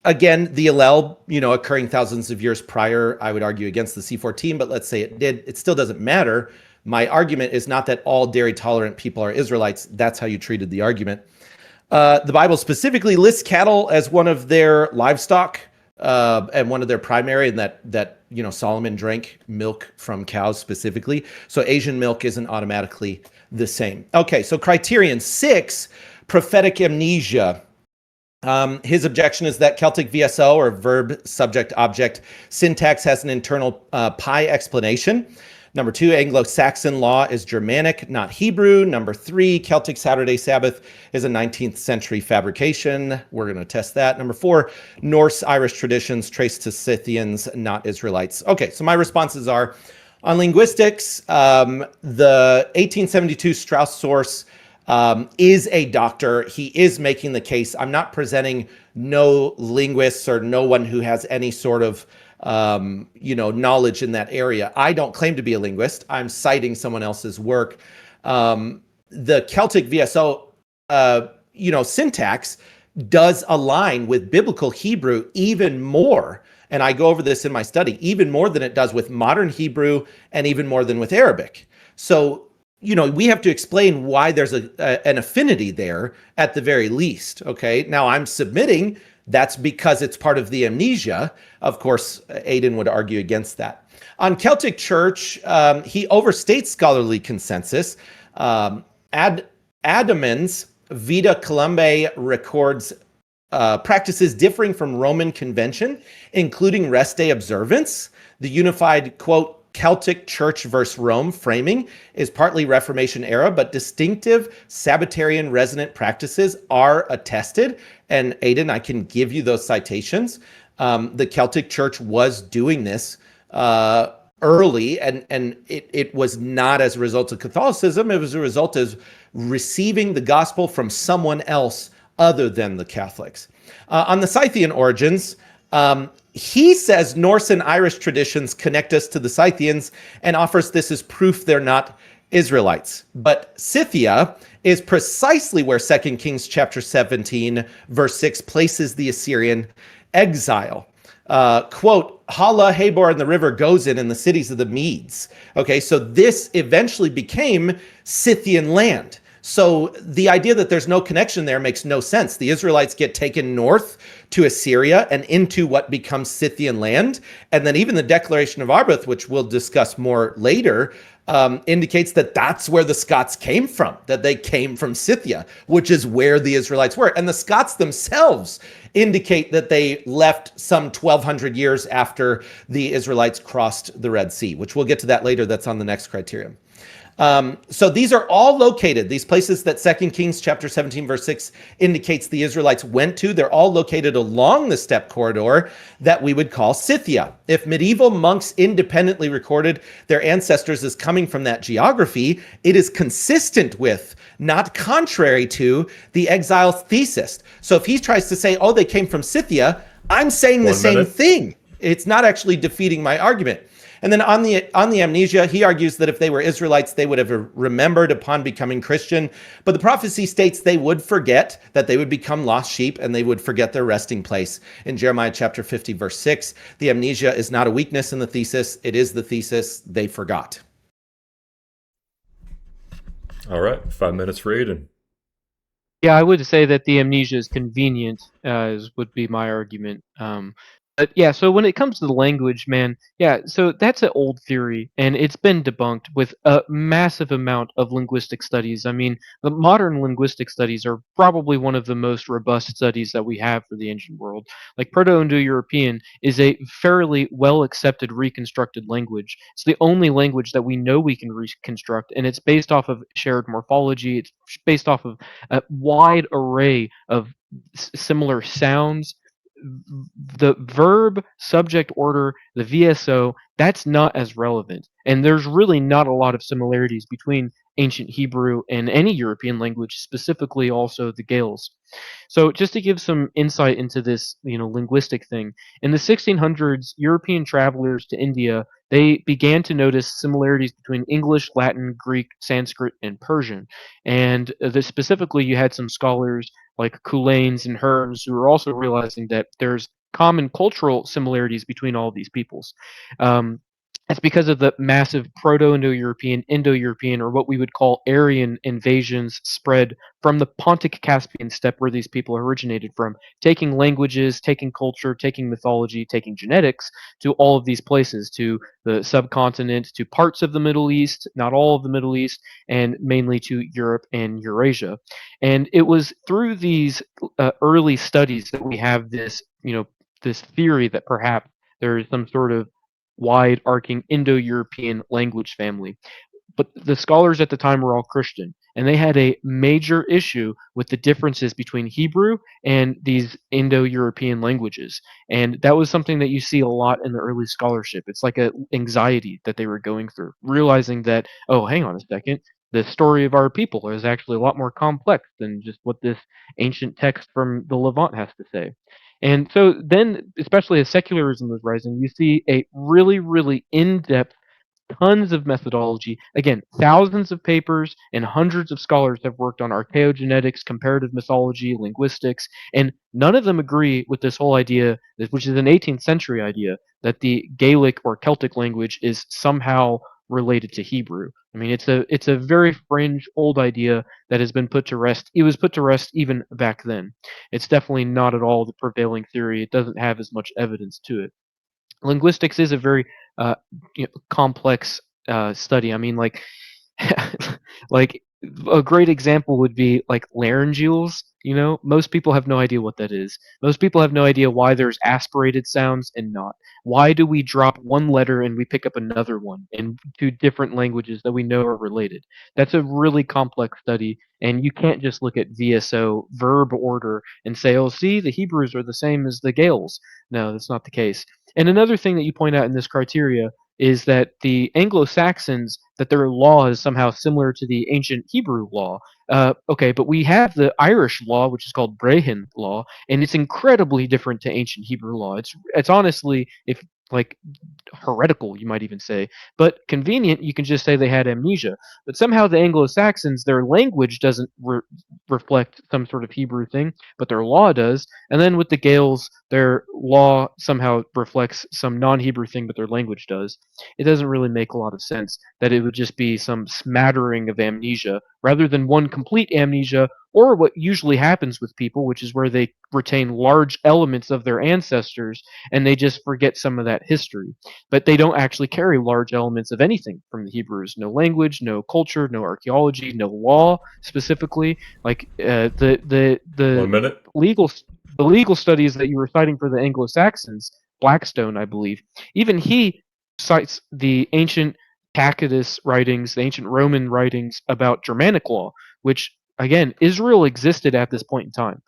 Again, the allele, occurring thousands of years prior, I would argue against the C14, but let's say it did. It still doesn't matter. My argument is not that all dairy tolerant people are Israelites. That's how you treated the argument. The Bible specifically lists cattle as one of their livestock and one of their primary, and that Solomon drank milk from cows specifically. So Asian milk isn't automatically the same. Okay, so criterion 6, prophetic amnesia. His objection is that Celtic VSO, or verb subject object syntax, has an internal pi explanation. Number 2, Anglo-Saxon law is Germanic, not Hebrew. Number 3, Celtic Saturday Sabbath is a 19th century fabrication. We're going to test that. Number 4, Norse-Irish traditions traced to Scythians, not Israelites. Okay, so my responses are, on linguistics, the 1872 Strauss source is a doctor. He is making the case. I'm not presenting no linguists or no one who has any sort of knowledge in that area. I don't claim to be a linguist. I'm citing someone else's work. The Celtic VSO, syntax does align with biblical Hebrew even more. And I go over this in my study, even more than it does with modern Hebrew and even more than with Arabic. So, we have to explain why there's an affinity there at the very least. Okay. Now I'm submitting that's because it's part of the amnesia. Of course, Aodhan would argue against that. On Celtic Church, he overstates scholarly consensus. Adamans Vita Columbae records practices differing from Roman convention, including rest day observance. The unified, quote, Celtic Church versus Rome framing is partly Reformation era, but distinctive Sabbatarian resonant practices are attested. And Aodhan, I can give you those citations. The Celtic Church was doing this early, and it was not as a result of Catholicism. It was a result of receiving the gospel from someone else other than the Catholics. On the Scythian origins, he says Norse and Irish traditions connect us to the Scythians and offers this as proof they're not Israelites. But Scythia is precisely where 2 Kings chapter 17, verse 6 places the Assyrian exile. Quote, Hala, Habor, and the river Gozan and the cities of the Medes. Okay, so this eventually became Scythian land. So the idea that there's no connection there makes no sense. The Israelites get taken north to Assyria and into what becomes Scythian land. And then even the Declaration of Arbroath, which we'll discuss more later, indicates that that's where the Scots came from, that they came from Scythia, which is where the Israelites were. And the Scots themselves indicate that they left some 1,200 years after the Israelites crossed the Red Sea, which we'll get to that later. That's on the next criterion. So these are all located, these places that 2 Kings chapter 17, verse 6 indicates the Israelites went to. They're all located along the steppe corridor that we would call Scythia. If medieval monks independently recorded their ancestors as coming from that geography, it is consistent with, not contrary to, the exile thesis. So if he tries to say, oh, they came from Scythia, I'm saying the same thing. It's not actually defeating my argument. And then on the amnesia, he argues that if they were Israelites, they would have remembered upon becoming Christian. But the prophecy states they would forget, that they would become lost sheep, and they would forget their resting place. In Jeremiah chapter 50, verse 6, the amnesia is not a weakness in the thesis. It is the thesis. They forgot. All right, 5 minutes for Aodhan. Yeah, I would say that the amnesia is convenient, would be my argument. But yeah, so when it comes to the language, man, yeah, so that's an old theory, and it's been debunked with a massive amount of linguistic studies. I mean, the modern linguistic studies are probably one of the most robust studies that we have for the ancient world. Like Proto-Indo-European is a fairly well-accepted reconstructed language. It's the only language that we know we can reconstruct, and it's based off of shared morphology. It's based off of a wide array of similar sounds. The verb, subject, order, the VSO, that's not as relevant. And there's really not a lot of similarities between ancient Hebrew and any European language, specifically also the Gaels. So just to give some insight into this, linguistic thing, in the 1600s, European travelers to India, they began to notice similarities between English, Latin, Greek, Sanskrit, and Persian. And specifically, you had some scholars like Culains and Herms who were also realizing that there's common cultural similarities between all of these peoples. Um, it's because of the massive Proto-Indo-European, Indo-European, or what we would call Aryan invasions spread from the Pontic Caspian steppe where these people originated from, taking languages, taking culture, taking mythology, taking genetics to all of these places, to the subcontinent, to parts of the Middle East, not all of the Middle East, and mainly to Europe and Eurasia. And it was through these early studies that we have this, this theory that perhaps there is some sort of wide arcing Indo-European language family. But the scholars at the time were all Christian, and they had a major issue with the differences between Hebrew and these Indo-European languages. And that was something that you see a lot in the early scholarship. It's like an anxiety that they were going through, realizing that, oh, hang on a second, the story of our people is actually a lot more complex than just what this ancient text from the Levant has to say. And so then, especially as secularism was rising, you see a really, really in-depth, tons of methodology. Again, thousands of papers and hundreds of scholars have worked on archaeogenetics, comparative mythology, linguistics, and none of them agree with this whole idea, which is an 18th century idea, that the Gaelic or Celtic language is somehow related to Hebrew. I mean, it's a very fringe old idea that has been put to rest. It was put to rest even back then. It's definitely not at all the prevailing theory. It doesn't have as much evidence to it. Linguistics is a very complex study. I mean, like like a great example would be like laryngeals. Most people have no idea what that is. Most people have no idea why there's aspirated sounds and not. Why do we drop one letter and we pick up another one in two different languages that we know are related? That's a really complex study, and you can't just look at VSO verb order and say, oh, see, the Hebrews are the same as the Gaels. No, that's not the case. And another thing that you point out in this criteria is that the Anglo-Saxons, that their law is somehow similar to the ancient Hebrew law. Okay, but we have the Irish law, which is called Brehon law, and it's incredibly different to ancient Hebrew law. It's honestly, if like heretical, you might even say, but convenient. You can just say they had amnesia. But somehow the Anglo-Saxons, their language doesn't reflect some sort of Hebrew thing, but their law does. And then with the Gaels, their law somehow reflects some non-Hebrew thing, but their language does. It doesn't really make a lot of sense that it would just be some smattering of amnesia rather than one complete amnesia, or what usually happens with people, which is where they retain large elements of their ancestors and they just forget some of that history. But they don't actually carry large elements of anything from the Hebrews. No language, no culture, no archaeology, no law specifically. Like the 1 minute. legal studies that you were citing for the Anglo-Saxons, Blackstone, I believe, even he cites the ancient Tacitus writings, the ancient Roman writings about Germanic law, which, again, Israel existed at this point in time.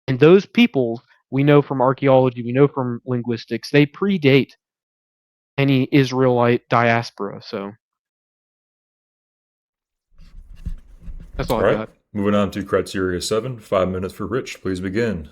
And those people, we know from archaeology, we know from linguistics, they predate any Israelite diaspora. So that's all All I right. got. Moving on to criteria 7. 5 minutes for Rich. Please begin.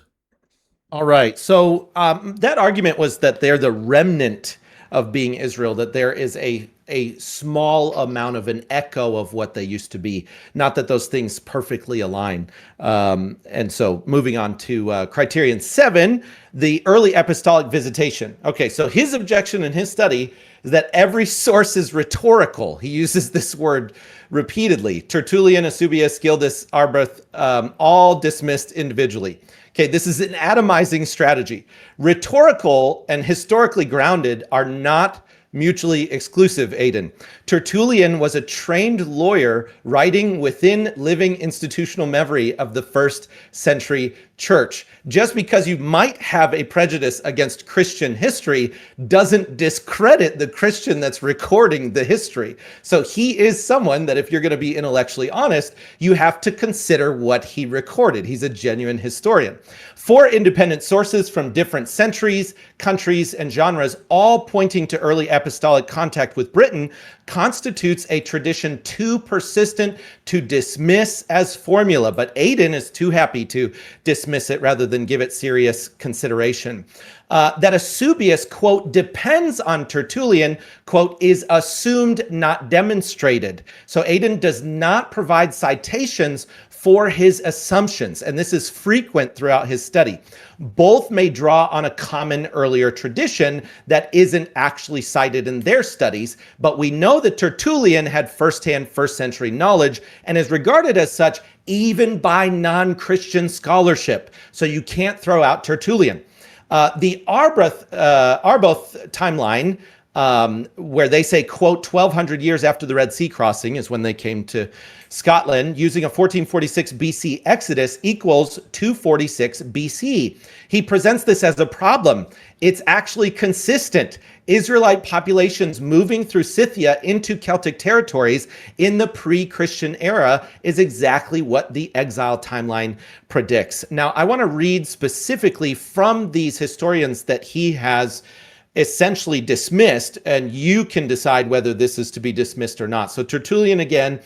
All right. So that argument was that they're the remnant of being Israel, that there is a small amount of an echo of what they used to be, not that those things perfectly align. And so moving on to criterion 7, the early apostolic visitation. Okay, so his objection in his study is that every source is rhetorical. He uses this word repeatedly. Tertullian, Eusebius, Gildas, Arbuth, all dismissed individually. Okay, this is an atomizing strategy. Rhetorical and historically grounded are not mutually exclusive, Aodhan. Tertullian was a trained lawyer writing within living institutional memory of the first century church. Just because you might have a prejudice against Christian history doesn't discredit the Christian that's recording the history. So he is someone that if you're going to be intellectually honest, you have to consider what he recorded. He's a genuine historian. 4 independent sources from different centuries, countries, and genres, all pointing to early apostolic contact with Britain, constitutes a tradition too persistent to dismiss as formula. But Aodhan is too happy to dismiss it rather than give it serious consideration. That Eusebius, quote, depends on Tertullian, quote, is assumed, not demonstrated. So Aodhan does not provide citations for his assumptions, and this is frequent throughout his study. Both may draw on a common earlier tradition that isn't actually cited in their studies, but we know that Tertullian had firsthand first century knowledge and is regarded as such even by non-Christian scholarship. So you can't throw out Tertullian. The Arbroath timeline, where they say, quote, 1200 years after the Red Sea crossing is when they came to Scotland, using a 1446 BC Exodus equals 246 BC. He presents this as a problem. It's actually consistent. Israelite populations moving through Scythia into Celtic territories in the pre-Christian era is exactly what the exile timeline predicts. Now, I want to read specifically from these historians that he has essentially dismissed, and you can decide whether this is to be dismissed or not. So Tertullian again,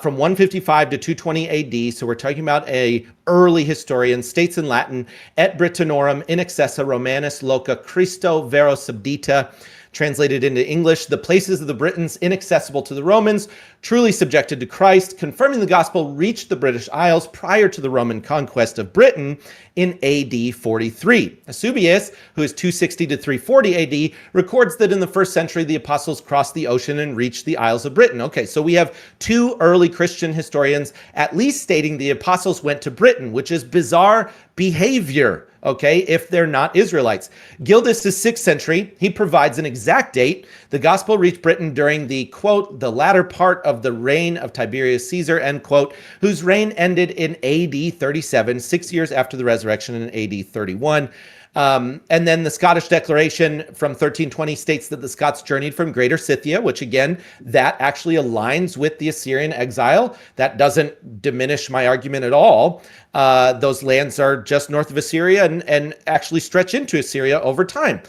from 155 to 220 AD, so we're talking about a early historian, states in Latin, et Britannorum in excessa Romanus loca Christo vero subdita, translated into English, the places of the Britons inaccessible to the Romans, truly subjected to Christ, confirming the gospel reached the British Isles prior to the Roman conquest of Britain in AD 43. Eusebius, who is 260 to 340 AD, records that in the first century the apostles crossed the ocean and reached the Isles of Britain. Okay, so we have two early Christian historians at least stating the apostles went to Britain, which is bizarre behavior, okay, if they're not Israelites. Gildas is 6th century. He provides an exact date. The gospel reached Britain during the, quote, the latter part of the reign of Tiberius Caesar, end quote, whose reign ended in AD 37, 6 years after the resurrection in AD 31. And then the Scottish Declaration from 1320 states that the Scots journeyed from Greater Scythia, which again, that actually aligns with the Assyrian exile. That doesn't diminish my argument at all. Those lands are just north of Assyria and actually stretch into Assyria over time.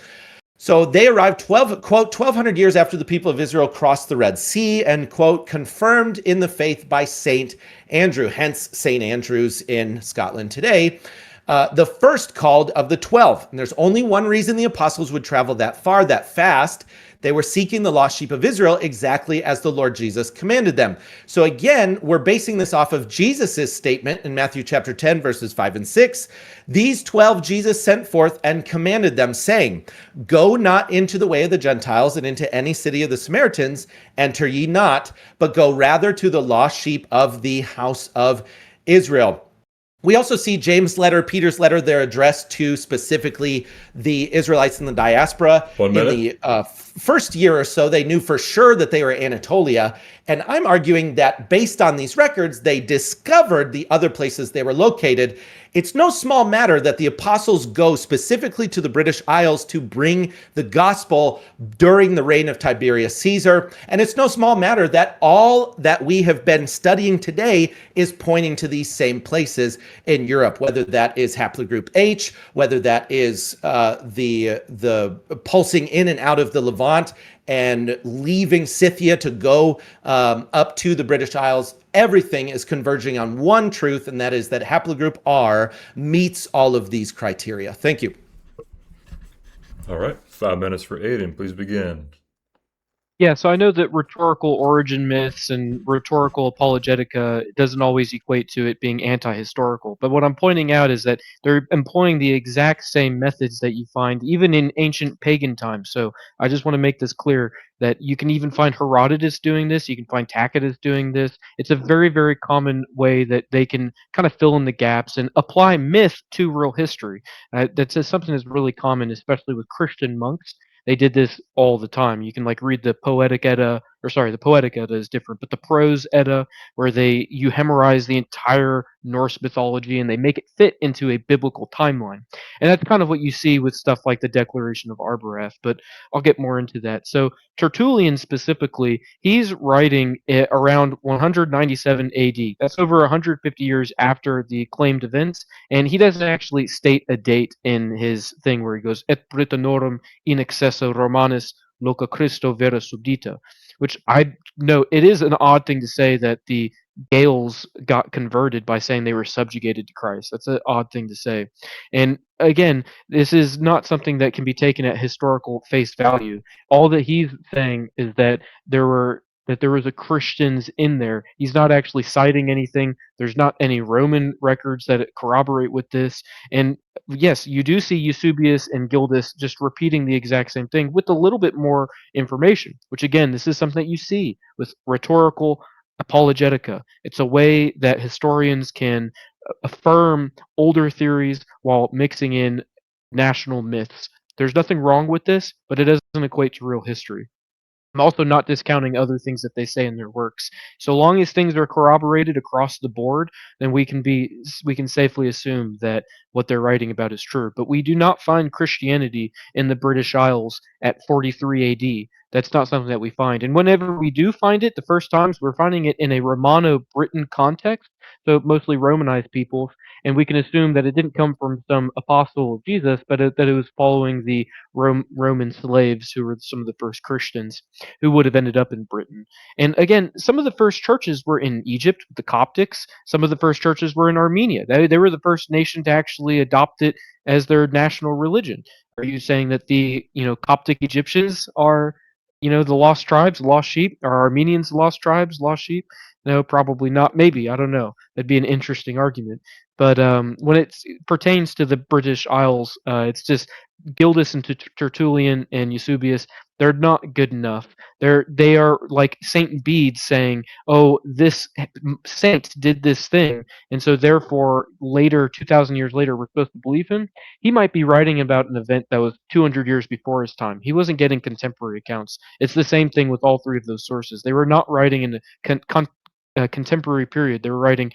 So they arrived quote, 1200 years after the people of Israel crossed the Red Sea, and quote, confirmed in the faith by Saint Andrew, hence St. Andrews in Scotland today. The first called of the 12. And there's only one reason the apostles would travel that far, that fast. They were seeking the lost sheep of Israel exactly as the Lord Jesus commanded them. So again, we're basing this off of Jesus's statement in Matthew chapter 10, verses 5 and 6. These 12 Jesus sent forth and commanded them, saying, go not into the way of the Gentiles and into any city of the Samaritans, enter ye not, but go rather to the lost sheep of the house of Israel. We also see James' letter, Peter's letter, they're addressed to specifically the Israelites in the diaspora. In the first year or so, they knew for sure that they were Anatolia. And I'm arguing that based on these records, they discovered the other places they were located. It's no small matter that the apostles go specifically to the British Isles to bring the gospel during the reign of Tiberius Caesar. And it's no small matter that all that we have been studying today is pointing to these same places in Europe, whether that is haplogroup H, whether that is the pulsing in and out of the Levant and leaving Scythia to go up to the British Isles. Everything is converging on one truth, and that is that haplogroup R meets all of these criteria. Thank you. All right, 5 minutes for Aodhan. Please begin. Yeah, so I know that rhetorical origin myths and rhetorical apologetica doesn't always equate to it being anti-historical. But what I'm pointing out is that they're employing the exact same methods that you find even in ancient pagan times. So I just want to make this clear that you can even find Herodotus doing this. You can find Tacitus doing this. It's a very, very common way that they can kind of fill in the gaps and apply myth to real history. That's something that's really common, especially with Christian monks. They did this all the time. You can like read the Poetic Edda, or sorry, the Poetic Edda is different, but the Prose Edda, where you hemorize the entire Norse mythology and they make it fit into a biblical timeline. And that's kind of what you see with stuff like the Declaration of Arbroath, but I'll get more into that. So Tertullian specifically, he's writing around 197 AD. That's over 150 years after the claimed events, and he doesn't actually state a date in his thing where he goes, et Britannorum in excesso Romanus loca Christo vera subdita. which I know it is an odd thing to say that the Gales got converted by saying they were subjugated to Christ. That's an odd thing to say. And again, this is not something that can be taken at historical face value. All that he's saying is that there was a Christians in there. He's not actually citing anything. There's not any Roman records that corroborate with this. And yes, you do see Eusebius and Gildas just repeating the exact same thing with a little bit more information, which again, this is something that you see with rhetorical apologetica. It's a way that historians can affirm older theories while mixing in national myths. There's nothing wrong with this, but it doesn't equate to real history. I'm also not discounting other things that they say in their works. So long as things are corroborated across the board, then we can safely assume that what they're writing about is true. But we do not find Christianity in the British Isles at 43 AD. That's not something that we find. And whenever we do find it, the first times we're finding it in a Romano-Briton context, so mostly Romanized peoples, and we can assume that it didn't come from some apostle of Jesus, but that it was following the Roman slaves who were some of the first Christians who would have ended up in Britain. And again, some of the first churches were in Egypt, the Coptics. Some of the first churches were in Armenia. They were the first nation to actually adopt it as their national religion. Are you saying that the Coptic Egyptians are the lost tribes, lost sheep? Are Armenians lost tribes, lost sheep? No, probably not. Maybe, I don't know. That'd be an interesting argument. But when it pertains to the British Isles, it's just Gildas and Tertullian and Eusebius. They're not good enough. They are like Saint Bede saying, "Oh, this saint did this thing," and so therefore, later, 2,000 years later, we're supposed to believe him. He might be writing about an event that was 200 years before his time. He wasn't getting contemporary accounts. It's the same thing with all three of those sources. They were not writing in a contemporary period. They were writing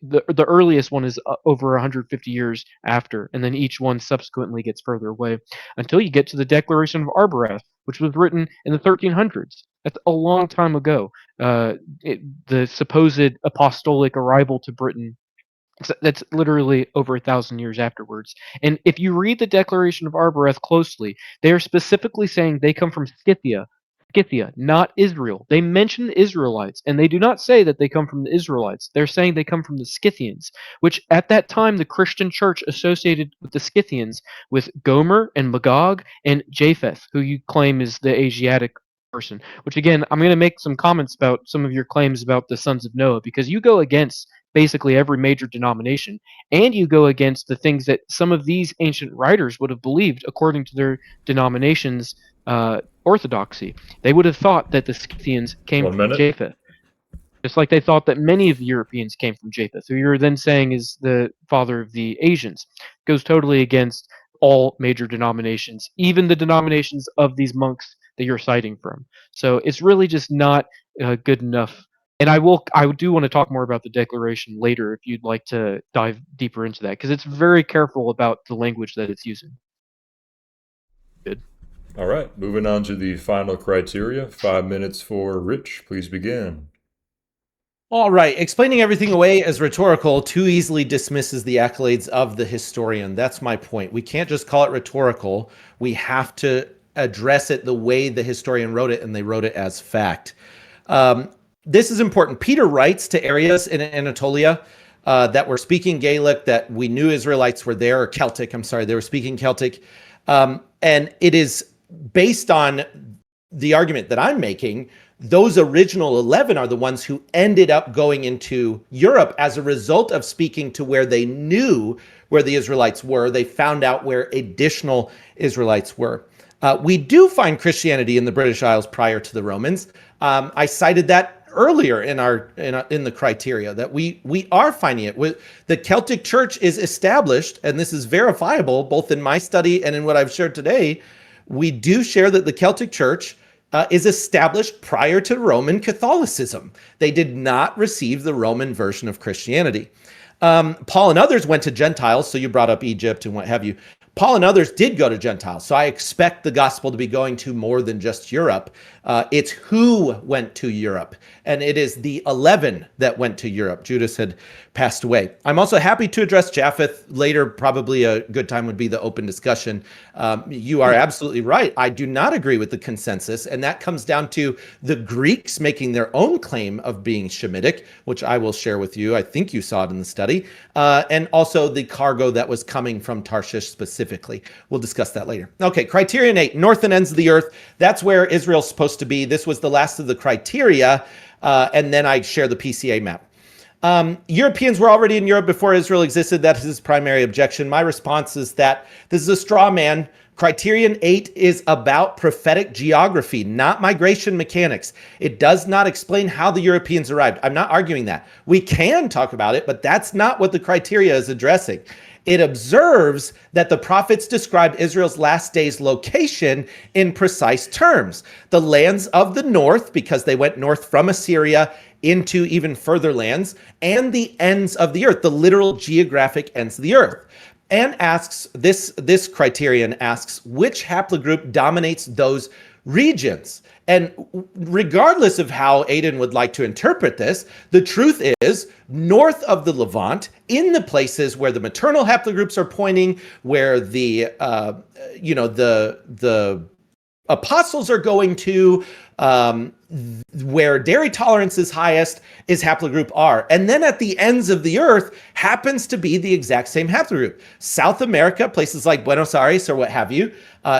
the earliest one is over 150 years after, and then each one subsequently gets further away until you get to the Declaration of Arbroath, which was written in the 1300s. That's a long time ago. The supposed apostolic arrival to Britain. That's literally over 1,000 years afterwards. And if you read the Declaration of Arbroath closely, they are specifically saying they come from Scythia, not Israel. They mention the Israelites, and they do not say that they come from the Israelites. They're saying they come from the Scythians, which at that time the Christian church associated with the Scythians with Gomer and Magog and Japheth, who you claim is the Asiatic person. Which again, I'm going to make some comments about some of your claims about the sons of Noah, because you go against basically every major denomination, and you go against the things that some of these ancient writers would have believed according to their denominations' orthodoxy. They would have thought that the Scythians came from Japheth, just like they thought that many of the Europeans came from Japheth, who you're then saying is the father of the Asians. It goes totally against all major denominations, even the denominations of these monks that you're citing from. So it's really just not good enough. And I do want to talk more about the Declaration later if you'd like to dive deeper into that, because it's very careful about the language that it's using. Good. All right, moving on to the final criteria. 5 minutes for Rich. Please begin. All right, explaining everything away as rhetorical too easily dismisses the accolades of the historian. That's my point. We can't just call it rhetorical. We have to address it the way the historian wrote it, and they wrote it as fact. This is important. Peter writes to areas in Anatolia that were speaking Gaelic, that we knew Israelites were there, or Celtic, I'm sorry, they were speaking Celtic. And it is based on the argument that I'm making. Those original 11 are the ones who ended up going into Europe as a result of speaking to where they knew where the Israelites were. They found out where additional Israelites were. We do find Christianity in the British Isles prior to the Romans. I cited that earlier in the criteria that we are finding it. The Celtic Church is established, and this is verifiable both in my study and in what I've shared today. We do share that the Celtic Church is established prior to Roman Catholicism. They did not receive the Roman version of Christianity. Paul and others went to Gentiles, so you brought up Egypt and what have you. Paul and others did go to Gentiles, so I expect the gospel to be going to more than just Europe. It's who went to Europe, and it is the 11 that went to Europe. Judas had passed away. I'm also happy to address Japheth later. Probably a good time would be the open discussion. You are absolutely right. I do not agree with the consensus, and that comes down to the Greeks making their own claim of being Shemitic, which I will share with you. I think you saw it in the study, and also the cargo that was coming from Tarshish specifically. We'll discuss that later. Okay, criterion 8, north and ends of the earth. That's where Israel's supposed to be. This was the last of the criteria, and then I share the PCA map. Europeans were already in Europe before Israel existed. That is his primary objection. My response is that this is a straw man. Criterion 8 is about prophetic geography, not migration mechanics. It does not explain how the Europeans arrived. I'm not arguing that. We can talk about it, but that's not what the criteria is addressing. It observes that the prophets describe Israel's last days location in precise terms. The lands of the north, because they went north from Assyria into even further lands, and the ends of the earth, the literal geographic ends of the earth. And asks, this criterion asks, which haplogroup dominates those regions? And regardless of how Aodhan would like to interpret this, the truth is north of the Levant, in the places where the maternal haplogroups are pointing, where the apostles are going to, where dairy tolerance is highest, is haplogroup R. And then at the ends of the earth happens to be the exact same haplogroup. South America, places like Buenos Aires or what have you,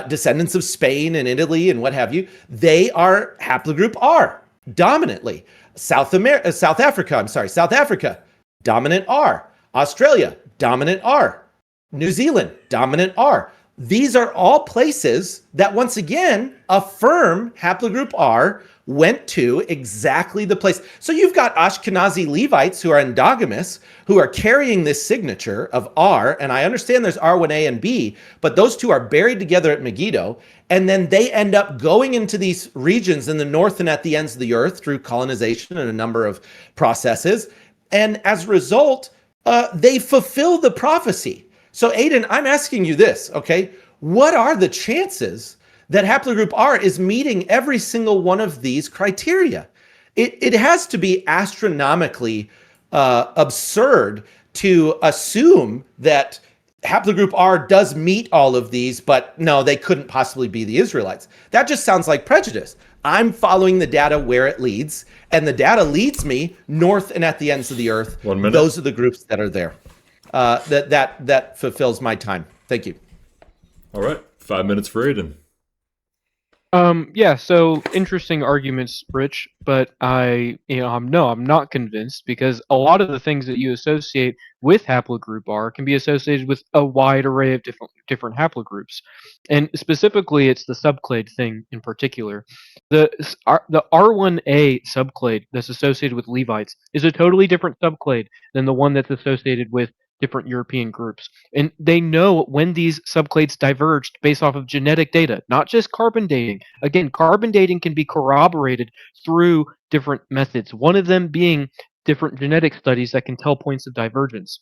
descendants of Spain and Italy and what have you, they are haplogroup R dominantly. South Africa, dominant R. Australia, dominant R. New Zealand, dominant R. These are all places that, once again, affirm haplogroup R went to exactly the place. So you've got Ashkenazi Levites who are endogamous, who are carrying this signature of R, and I understand there's R1A and B, but those two are buried together at Megiddo, and then they end up going into these regions in the north and at the ends of the earth through colonization and a number of processes, and as a result, they fulfill the prophecy. So Aodhan, I'm asking you this, okay? What are the chances that haplogroup R is meeting every single one of these criteria? It has to be astronomically absurd to assume that haplogroup R does meet all of these, but no, they couldn't possibly be the Israelites. That just sounds like prejudice. I'm following the data where it leads, and the data leads me north and at the ends of the earth. 1 minute. Those are the groups that are there. That fulfills my time. Thank you. All right, 5 minutes for Aodhan. Yeah, so interesting arguments, Rich, but I'm not convinced, because a lot of the things that you associate with haplogroup R can be associated with a wide array of different haplogroups. And specifically, it's the subclade thing in particular. The R1A subclade that's associated with Levites is a totally different subclade than the one that's associated with different European groups. And they know when these subclades diverged based off of genetic data, not just carbon dating. Again, carbon dating can be corroborated through different methods, one of them being different genetic studies that can tell points of divergence.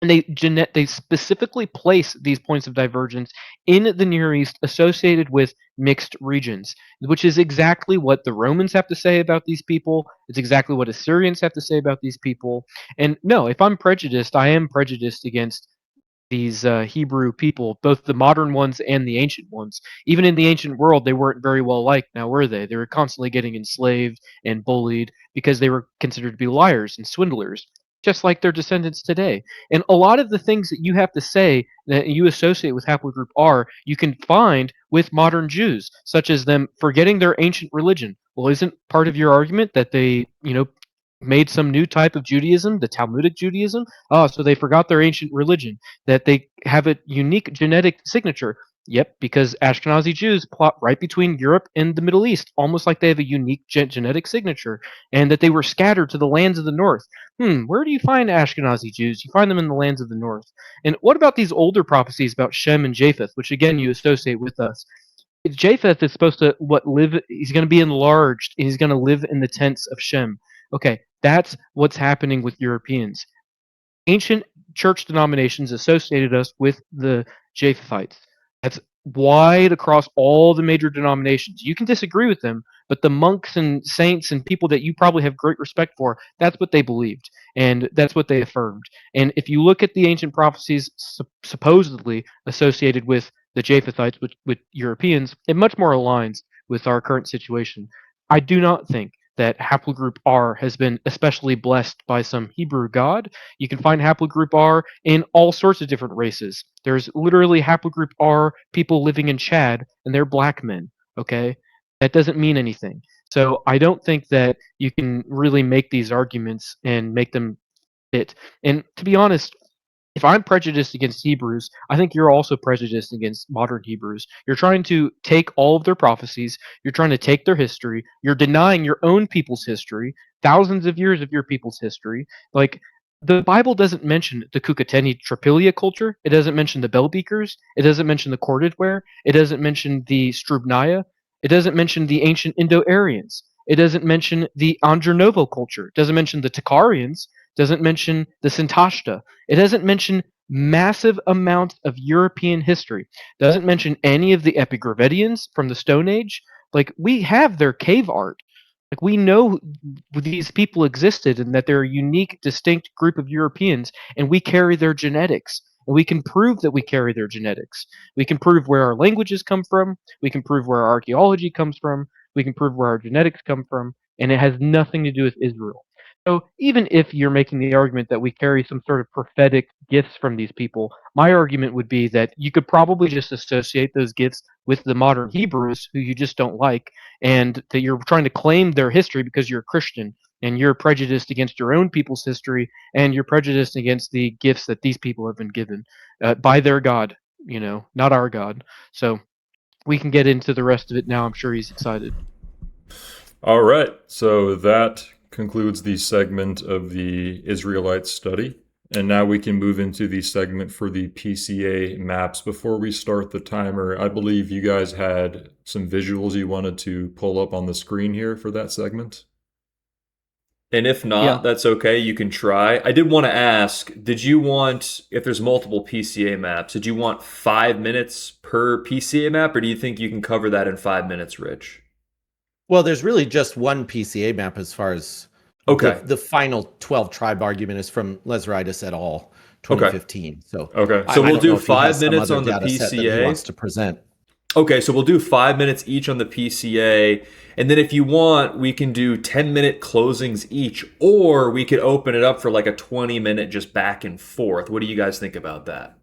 And they specifically place these points of divergence in the Near East associated with mixed regions, which is exactly what the Romans have to say about these people. It's exactly what Assyrians have to say about these people. And no, if I'm prejudiced, I am prejudiced against these Hebrew people, both the modern ones and the ancient ones. Even in the ancient world, they weren't very well liked, now were they? They were constantly getting enslaved and bullied because they were considered to be liars and swindlers, just like their descendants today. And a lot of the things that you have to say that you associate with haplogroup R, you can find with modern Jews, such as them forgetting their ancient religion. Well, isn't part of your argument that they, made some new type of Judaism, the Talmudic Judaism? Oh, so they forgot their ancient religion, that they have a unique genetic signature. Yep, because Ashkenazi Jews plot right between Europe and the Middle East, almost like they have a unique genetic signature, and that they were scattered to the lands of the north. Where do you find Ashkenazi Jews? You find them in the lands of the north. And what about these older prophecies about Shem and Japheth, which again you associate with us? Japheth is supposed to he's going to be enlarged, and he's going to live in the tents of Shem. Okay, that's what's happening with Europeans. Ancient church denominations associated us with the Japhethites. That's wide across all the major denominations. You can disagree with them, But the monks and saints and people that you probably have great respect for, that's what they believed, and that's what they affirmed. And if you look at the ancient prophecies supposedly associated with the Japhethites, with Europeans, it much more aligns with our current situation. I do not think that haplogroup R has been especially blessed by some Hebrew god. You can find haplogroup R in all sorts of different races. There's literally haplogroup R people living in Chad, and they're black men. Okay, that doesn't mean anything. So I don't think that you can really make these arguments and make them fit. And to be honest, if I'm prejudiced against Hebrews, I think you're also prejudiced against modern Hebrews. You're trying to take all of their prophecies, you're trying to take their history, you're denying your own people's history, thousands of years of your people's history. Like, the Bible doesn't mention the Kukateni Tripilia culture, it doesn't mention the bell beakers, it doesn't mention the corded ware, it doesn't mention the Strubnaya, it doesn't mention the ancient Indo-Aryans, it doesn't mention the Andro Novo culture, it doesn't mention the Takarians, doesn't mention the Sintashta. It doesn't mention massive amounts of European history. Doesn't mention any of the Epigrammatians from the Stone Age. Like, we have their cave art. Like, we know these people existed and that they're a unique, distinct group of Europeans, and we carry their genetics. And we can prove that we carry their genetics. We can prove where our languages come from. We can prove where our archaeology comes from. We can prove where our genetics come from. And it has nothing to do with Israel. So even if you're making the argument that we carry some sort of prophetic gifts from these people, my argument would be that you could probably just associate those gifts with the modern Hebrews who you just don't like, and that you're trying to claim their history because you're a Christian and you're prejudiced against your own people's history, and you're prejudiced against the gifts that these people have been given by their God, not our God. So we can get into the rest of it now. I'm sure he's excited. All right, so that concludes the segment of the Israelite study. And now we can move into the segment for the PCA maps. Before we start the timer, I believe you guys had some visuals you wanted to pull up on the screen here for that segment. And if not, that's okay. You can try. I did want to ask, did you want, if there's multiple PCA maps, did you want 5 minutes per PCA map, or do you think you can cover that in 5 minutes, Rich? Well, there's really just one PCA map as far as the final 12 tribe argument is from Leseritis et al. 2015. So we'll do 5 minutes on the PCA. He wants to present. Okay, so we'll do 5 minutes each on the PCA, and then if you want, we can do 10-minute closings each, or we could open it up for like a 20-minute just back and forth. What do you guys think about that?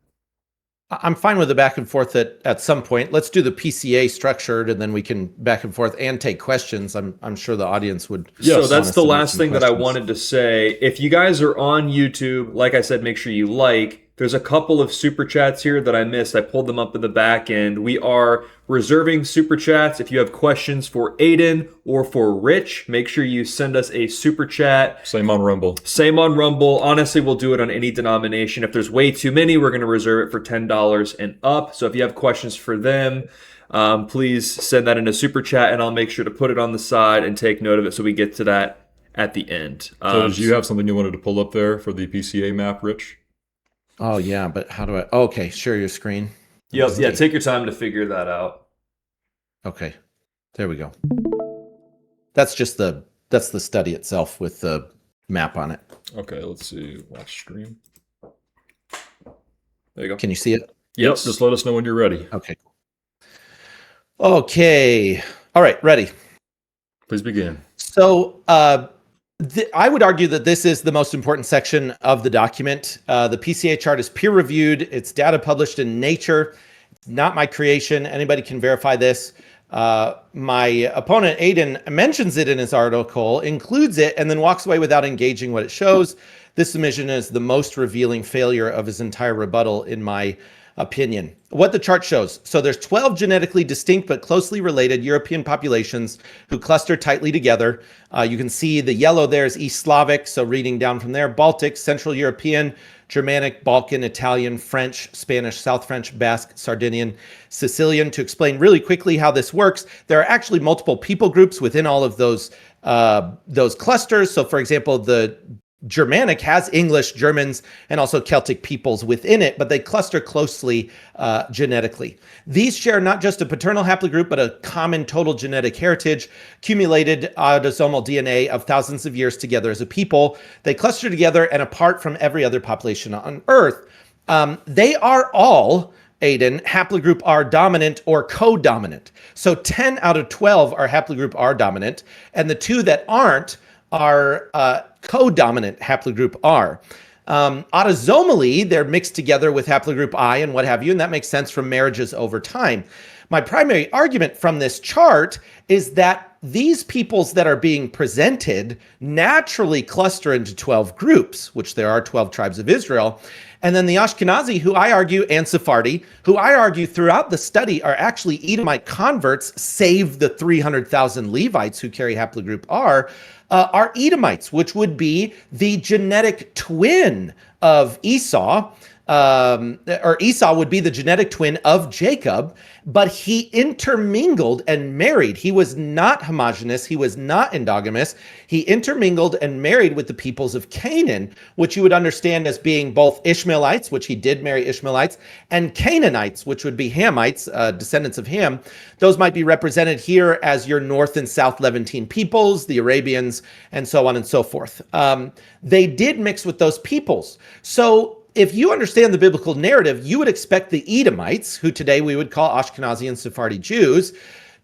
I'm fine with the back and forth at some point. Let's do the PCA structured, and then we can back and forth and take questions. I'm sure the audience would. So that's the last thing that I wanted to say. If you guys are on YouTube, like I said, make sure you like. There's a couple of super chats here that I missed. I pulled them up in the back end. We are reserving super chats. If you have questions for Aodhan or for Rich, make sure you send us a super chat. Same on Rumble. Same on Rumble. Honestly, we'll do it on any denomination. If there's way too many, we're going to reserve it for $10 and up. So if you have questions for them, please send that in a super chat, and I'll make sure to put it on the side and take note of it so we get to that at the end. So did you have something you wanted to pull up there for the PCA map, Rich? Oh, yeah, but how do I... Okay, share your screen. Yeah, take your time to figure that out. Okay, there we go. That's just the study itself with the map on it. Okay, let's see. Watch stream. There you go. Can you see it? Yep, just let us know when you're ready. Okay. Okay. All right, ready. Please begin. So, I would argue that this is the most important section of the document. The PCA chart is peer-reviewed. It's data published in Nature. It's not my creation. Anybody can verify this. My opponent, Aodhan, mentions it in his article, includes it, and then walks away without engaging what it shows. This submission is the most revealing failure of his entire rebuttal, in my opinion. What the chart shows. So there's 12 genetically distinct but closely related European populations who cluster tightly together. You can see the yellow there is East Slavic, so reading down from there, Baltic, Central European, Germanic, Balkan, Italian, French, Spanish, South French, Basque, Sardinian, Sicilian. To explain really quickly how this works, there are actually multiple people groups within all of those clusters. So for example, the Germanic has English, Germans, and also Celtic peoples within it, but they cluster closely genetically. These share not just a paternal haplogroup, but a common total genetic heritage, accumulated autosomal DNA of thousands of years together as a people. They cluster together and apart from every other population on Earth. They are all, Aodhan, haplogroup R dominant or co-dominant. So 10 out of 12 are haplogroup R dominant, and the two that aren't are co-dominant haplogroup R. Autosomally, they're mixed together with haplogroup I and what have you, and that makes sense from marriages over time. My primary argument from this chart is that these peoples that are being presented naturally cluster into 12 groups, which there are 12 tribes of Israel. And then the Ashkenazi, who I argue, and Sephardi, who I argue throughout the study are actually Edomite converts, save the 300,000 Levites who carry haplogroup R, are Edomites, which would be the genetic twin of Esau. Or Esau would be the genetic twin of Jacob, but he intermingled and married. He was not homogeneous. He was not endogamous. He intermingled and married with the peoples of Canaan, which you would understand as being both Ishmaelites, which he did marry Ishmaelites, and Canaanites, which would be Hamites, descendants of Ham. Those might be represented here as your North and South Levantine peoples, the Arabians, and so on and so forth. They did mix with those peoples. So if you understand the biblical narrative, you would expect the Edomites, who today we would call Ashkenazi and Sephardi Jews,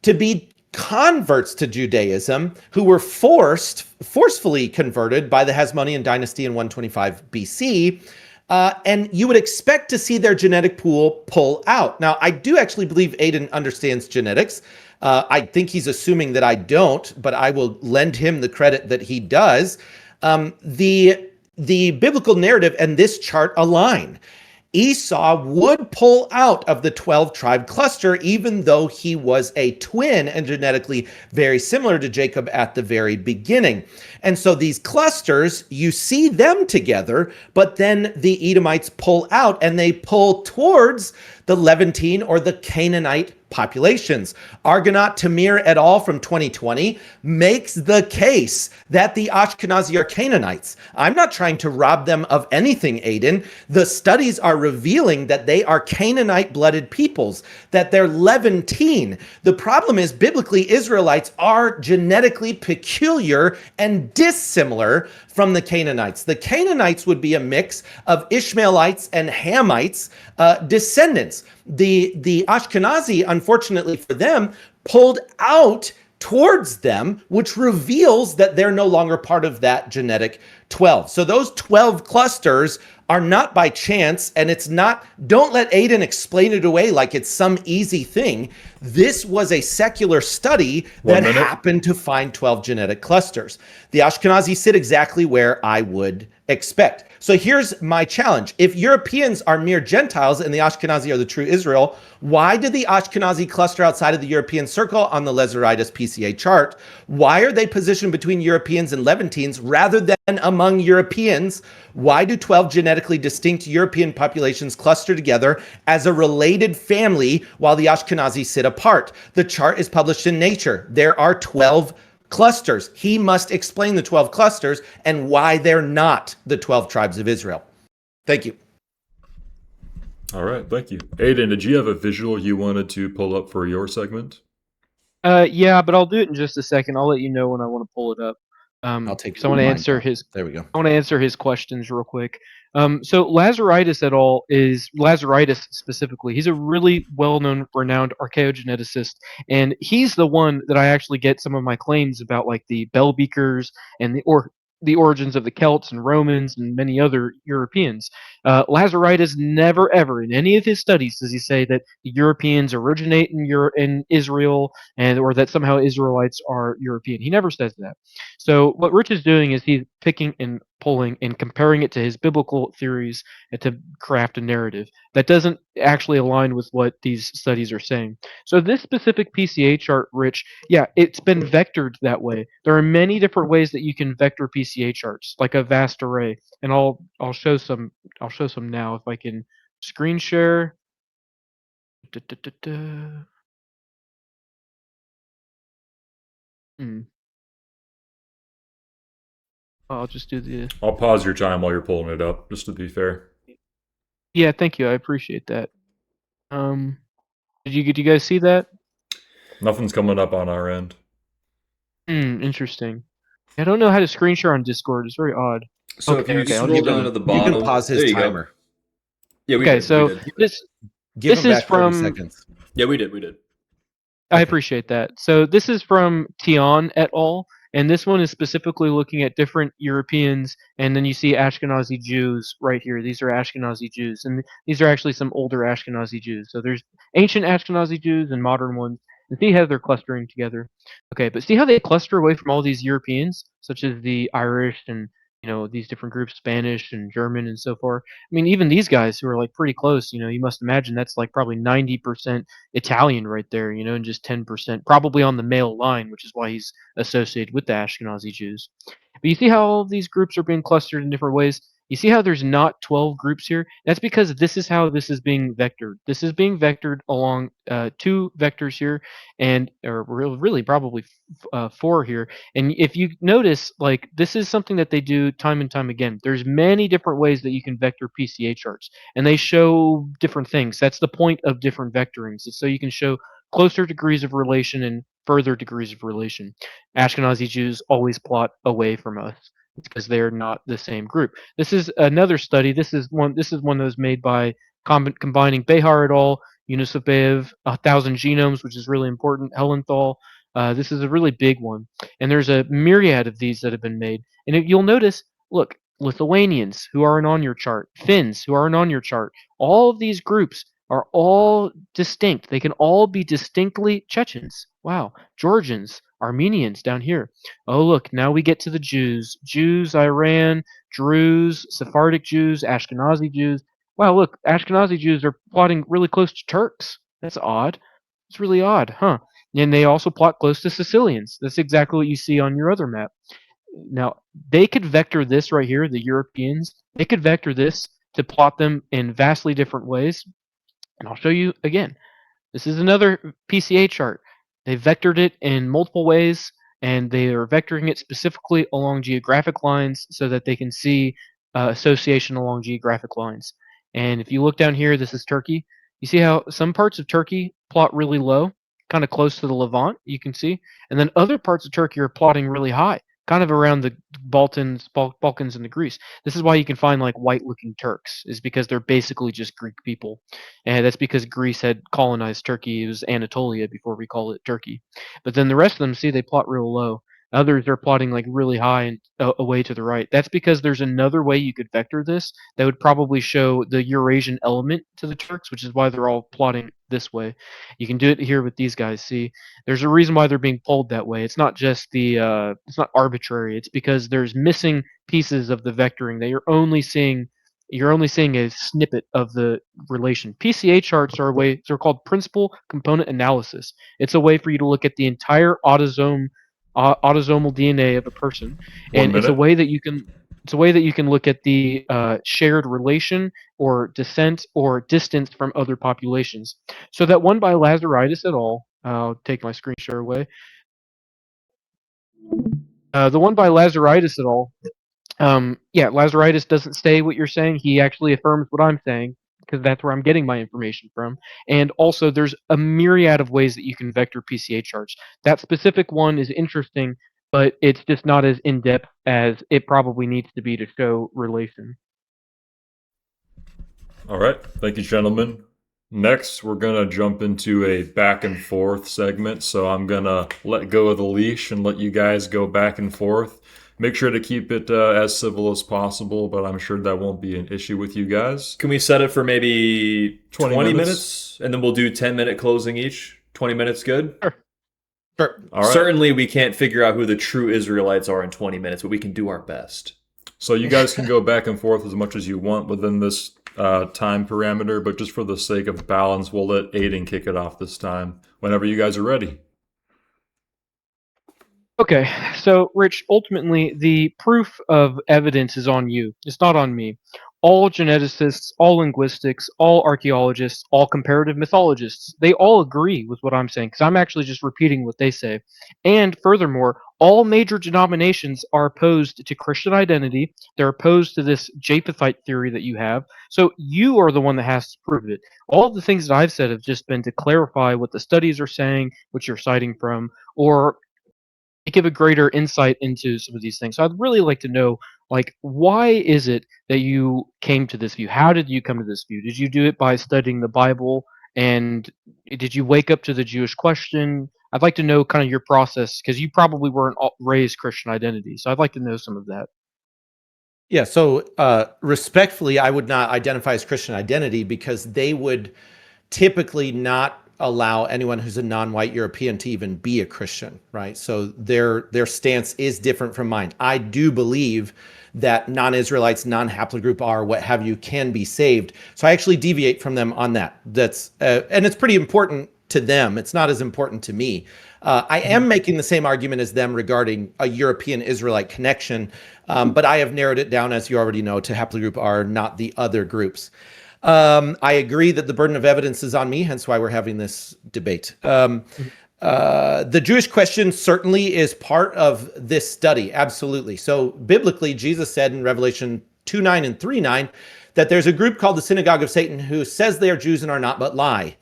to be converts to Judaism who were forcefully converted by the Hasmonean dynasty in 125 BC. And you would expect to see their genetic pool pull out. Now, I do actually believe Aodhan understands genetics. I think he's assuming that I don't, but I will lend him the credit that he does. The biblical narrative and this chart align. Esau would pull out of the 12 tribe cluster, even though he was a twin and genetically very similar to Jacob at the very beginning. And so these clusters, you see them together, but then the Edomites pull out and they pull towards the Levantine or the Canaanite populations. Argonaut Tamir et al. From 2020 makes the case that the Ashkenazi are Canaanites. I'm not trying to rob them of anything, Aodhan. The studies are revealing that they are Canaanite-blooded peoples, that they're Levantine. The problem is, biblically, Israelites are genetically peculiar and dissimilar from the Canaanites. The Canaanites would be a mix of Ishmaelites and Hamites descendants. The Ashkenazi, unfortunately for them, pulled out towards them, which reveals that they're no longer part of that genetic 12. So those 12 clusters are not by chance, and it's not, don't let Aodhan explain it away like it's some easy thing. This was a secular study that happened to find 12 genetic clusters. The Ashkenazi sit exactly where I would expect. So here's my challenge. If Europeans are mere Gentiles and the Ashkenazi are the true Israel, why did the Ashkenazi cluster outside of the European circle on the Lazaritis PCA chart? Why are they positioned between Europeans and Levantines rather than among Europeans? Why do 12 genetically distinct European populations cluster together as a related family while the Ashkenazi sit apart? The chart is published in Nature. There are 12 clusters. He must explain the 12 clusters and why they're not the 12 tribes of Israel. Thank you. All right, thank you. Aodhan, did you have a visual you wanted to pull up for your segment? Yeah, but I'll do it in just a second. I'll let you know when I want to pull it up. I'll take. So I want to answer his. There we go. I want to answer his questions real quick. So Lazaritis et al. Is Lazaritis specifically. He's a really well-known, renowned archaeogeneticist, and he's the one that I actually get some of my claims about, like the bell beakers and the origins of the Celts and Romans and many other Europeans. Lazaritis never ever in any of his studies does he say that the Europeans originate in Israel and or that somehow Israelites are European. He never says that. So what Rich is doing is he's picking and pulling and comparing it to his biblical theories and to craft a narrative that doesn't actually align with what these studies are saying. So this specific PCA chart, Rich, yeah, it's been vectored that way. There are many different ways that you can vector PCA charts, like a vast array. And I'll show some now if I can screen share. I'll just do the. I'll pause your time while you're pulling it up, just to be fair. Yeah, thank you. I appreciate that. Did you guys see that? Nothing's coming up on our end. Interesting. I don't know how to screen share on Discord. It's very odd. So Okay, if you I'll scroll just down do to the You bottom, can pause his there you timer. go. Yeah, we Okay, did. so we did. this Give This him is back 30 from- seconds. Yeah, we did. We did. I Okay. appreciate that. So this is from Tian et al. And this one is specifically looking at different Europeans, and then you see Ashkenazi Jews right here. These are Ashkenazi Jews, and these are actually some older Ashkenazi Jews. So there's ancient Ashkenazi Jews and modern ones. And see how they're clustering together. Okay, but see how they cluster away from all these Europeans, such as the Irish and these different groups, Spanish and German and so forth. I mean, even these guys who are like pretty close. You must imagine that's like probably 90% Italian right there. And just 10% probably on the male line, which is why he's associated with the Ashkenazi Jews. But you see how all of these groups are being clustered in different ways? You see how there's not 12 groups here? That's because this is how this is being vectored. This is being vectored along 2 vectors here, or really probably 4 here. And if you notice, like, this is something that they do time and time again. There's many different ways that you can vector PCA charts, and they show different things. That's the point of different vectorings. It's so you can show closer degrees of relation and further degrees of relation. Ashkenazi Jews always plot away from us because they're not the same group. This is another study. This is one that was made by combining Behar et al., Yunusovbev, 1,000 genomes, which is really important, Hellenthal. This is a really big one. And there's a myriad of these that have been made. And you'll notice, look, Lithuanians who aren't on your chart, Finns who aren't on your chart, all of these groups are all distinct. They can all be distinctly Chechens. Wow. Georgians, Armenians down here. Oh, look, now we get to the Jews. Jews, Iran, Druze, Sephardic Jews, Ashkenazi Jews. Wow, look, Ashkenazi Jews are plotting really close to Turks. That's odd. It's really odd, huh? And they also plot close to Sicilians. That's exactly what you see on your other map. Now, they could vector this right here, the Europeans. They could vector this to plot them in vastly different ways. And I'll show you again. This is another PCA chart. They vectored it in multiple ways, and they are vectoring it specifically along geographic lines so that they can see association along geographic lines. And if you look down here, this is Turkey. You see how some parts of Turkey plot really low, kind of close to the Levant, you can see. And then other parts of Turkey are plotting really high, kind of around the Balkans and the Greece. This is why you can find like white-looking Turks, is because they're basically just Greek people. And that's because Greece had colonized Turkey. It was Anatolia before we call it Turkey. But then the rest of them, see, they plot real low. Others are plotting like really high and away to the right. That's because there's another way you could vector this that would probably show the Eurasian element to the Turks, which is why they're all plotting this way. You can do it here with these guys. See, there's a reason why they're being pulled that way. It's not just it's not arbitrary. It's because there's missing pieces of the vectoring that you're only seeing a snippet of the relation. PCA charts are they're called principal component analysis. It's a way for you to look at the entire autosomal DNA of a person, and it's a way that you can look at the shared relation or descent or distance from other populations. So that one by Lazaridis et al. I'll take my screen share away. The one by Lazaridis et al. Lazaridis doesn't say what you're saying. He actually affirms what I'm saying because that's where I'm getting my information from. And also, there's a myriad of ways that you can vector PCA charts. That specific one is interesting, but it's just not as in-depth as it probably needs to be to show relation. All right. Thank you, gentlemen. Next, we're going to jump into a back and forth segment. So I'm going to let go of the leash and let you guys go back and forth. Make sure to keep it as civil as possible, but I'm sure that won't be an issue with you guys. Can we set it for maybe 20 minutes? And then we'll do 10-minute closing each? 20 minutes good? Sure. All right. Certainly we can't figure out who the true Israelites are in 20 minutes, but we can do our best. So you guys can go back and forth as much as you want within this time parameter, but just for the sake of balance, we'll let Aodhan kick it off this time whenever you guys are ready. Okay, so Rich, ultimately, the proof of evidence is on you. It's not on me. All geneticists, all linguistics, all archaeologists, all comparative mythologists, they all agree with what I'm saying because I'm actually just repeating what they say. And furthermore, all major denominations are opposed to Christian identity. They're opposed to this Japhethite theory that you have. So you are the one that has to prove it. All of the things that I've said have just been to clarify what the studies are saying, what you're citing from, or give a greater insight into some of these things. So I'd really like to know, like, why is it that you came to this view? How did you come to this view? Did you do it by studying the Bible? And did you wake up to the Jewish question? I'd like to know kind of your process because you probably weren't raised Christian identity. So I'd like to know some of that. Yeah, so respectfully, I would not identify as Christian identity because they would typically not allow anyone who's a non-white European to even be a Christian, right? So their stance is different from mine. I do believe that non-Israelites, non-haplogroup R, what have you, can be saved. So I actually deviate from them on that. That's and it's pretty important to them. It's not as important to me. I am making the same argument as them regarding a European Israelite connection, but I have narrowed it down, as you already know, to haplogroup R, not the other groups. I agree that the burden of evidence is on me, hence why we're having this debate. The Jewish question certainly is part of this study, absolutely. So biblically, Jesus said in Revelation 2:9 and 3:9 that there's a group called the Synagogue of Satan who says they are Jews and are not, but lie.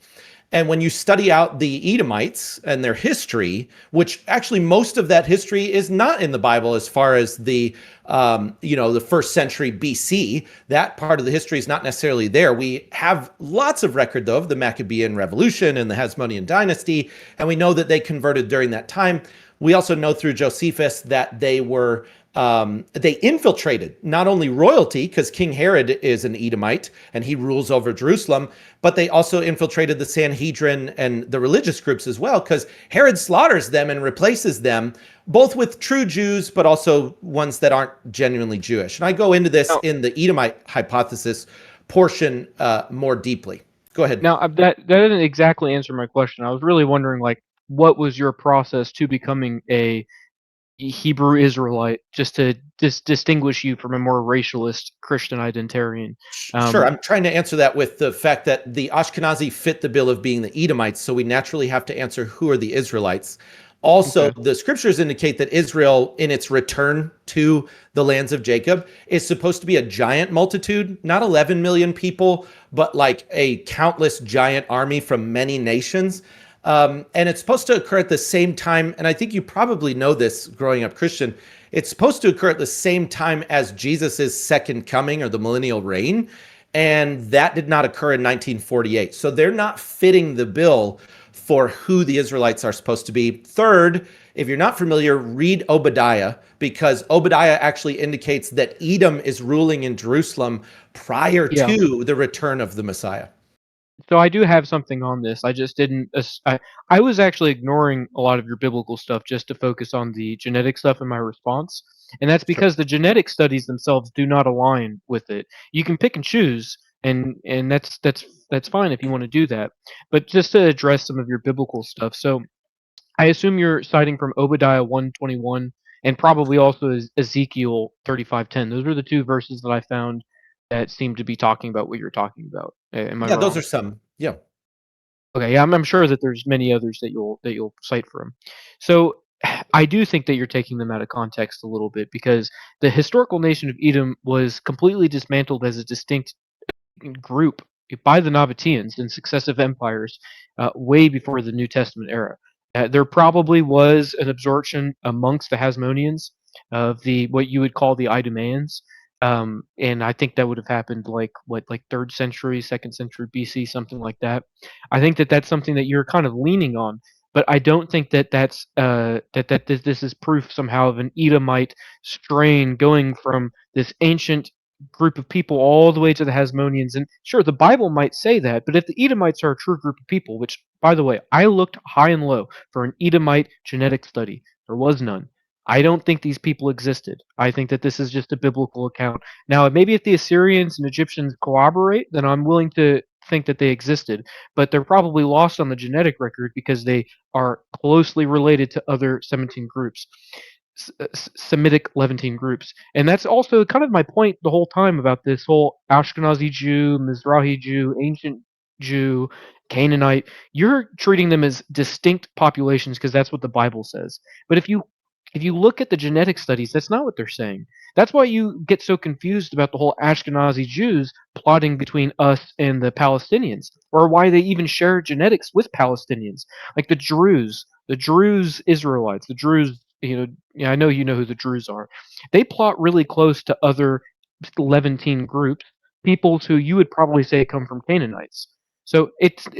And when you study out the Edomites and their history, which actually most of that history is not in the Bible as far as the, the first century BC, that part of the history is not necessarily there. We have lots of record, though, of the Maccabean Revolution and the Hasmonean dynasty, and we know that they converted during that time. We also know through Josephus that they were they infiltrated not only royalty, because King Herod is an Edomite and he rules over Jerusalem, but they also infiltrated the Sanhedrin and the religious groups as well, because Herod slaughters them and replaces them, both with true Jews, but also ones that aren't genuinely Jewish. And I go into this in the Edomite hypothesis portion more deeply. Go ahead. Now, that didn't exactly answer my question. I was really wondering, like, what was your process to becoming a Hebrew Israelite, just to distinguish you from a more racialist Christian identitarian? Sure, I'm trying to answer that with the fact that the Ashkenazi fit the bill of being the Edomites, so we naturally have to answer who are the Israelites. Also, the scriptures indicate that Israel, in its return to the lands of Jacob, is supposed to be a giant multitude, not 11 million people, but like a countless giant army from many nations. And it's supposed to occur at the same time, and I think you probably know this growing up Christian, it's supposed to occur at the same time as Jesus's second coming or the millennial reign, and that did not occur in 1948. So they're not fitting the bill for who the Israelites are supposed to be. Third, if you're not familiar, read Obadiah, because Obadiah actually indicates that Edom is ruling in Jerusalem prior to the return of the Messiah. So I do have something on this. I just didn't. I was actually ignoring a lot of your biblical stuff just to focus on the genetic stuff in my response, and that's because the genetic studies themselves do not align with it. You can pick and choose, and that's fine if you want to do that. But just to address some of your biblical stuff, so I assume you're citing from Obadiah 1:21 and probably also Ezekiel 35:10. Those were the two verses that I found that seem to be talking about what you're talking about. Am I Yeah, wrong? those are some. Yeah. Okay, yeah, I'm sure that there's many others that you'll cite from. So I do think that you're taking them out of context a little bit because the historical nation of Edom was completely dismantled as a distinct group by the Nabateans in successive empires way before the New Testament era. There probably was an absorption amongst the Hasmoneans of the what you would call the Idumeans, and I think that would have happened like third century, second century BC, something like that. I think that that's something that you're kind of leaning on, but I don't think that that's this is proof somehow of an Edomite strain going from this ancient group of people all the way to the Hasmoneans. And sure, the Bible might say that, but if the Edomites are a true group of people, which, by the way, I looked high and low for an Edomite genetic study, there was none. I don't think these people existed. I think that this is just a biblical account. Now, maybe if the Assyrians and Egyptians corroborate, then I'm willing to think that they existed, but they're probably lost on the genetic record because they are closely related to other 17 groups. Semitic Levantine groups. And that's also kind of my point the whole time about this whole Ashkenazi Jew, Mizrahi Jew, ancient Jew, Canaanite. You're treating them as distinct populations because that's what the Bible says. But if you look at the genetic studies, that's not what they're saying. That's why you get so confused about the whole Ashkenazi Jews plotting between us and the Palestinians, or why they even share genetics with Palestinians. Like the Druze Israelites, the Druze, yeah, I know you know who the Druze are. They plot really close to other Levantine groups, peoples who you would probably say come from Canaanites. So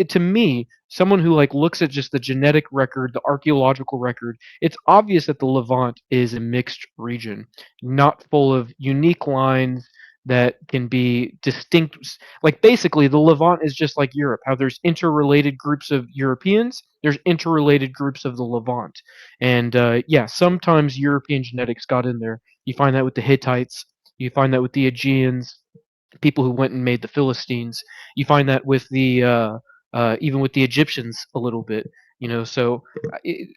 to me, someone who like looks at just the genetic record, the archaeological record, it's obvious that the Levant is a mixed region, not full of unique lines that can be distinct. Like basically, the Levant is just like Europe. How there's interrelated groups of Europeans, there's interrelated groups of the Levant, and yeah, sometimes European genetics got in there. You find that with the Hittites. You find that with the Aegeans, people who went and made the Philistines. You find that with the even with the Egyptians a little bit. So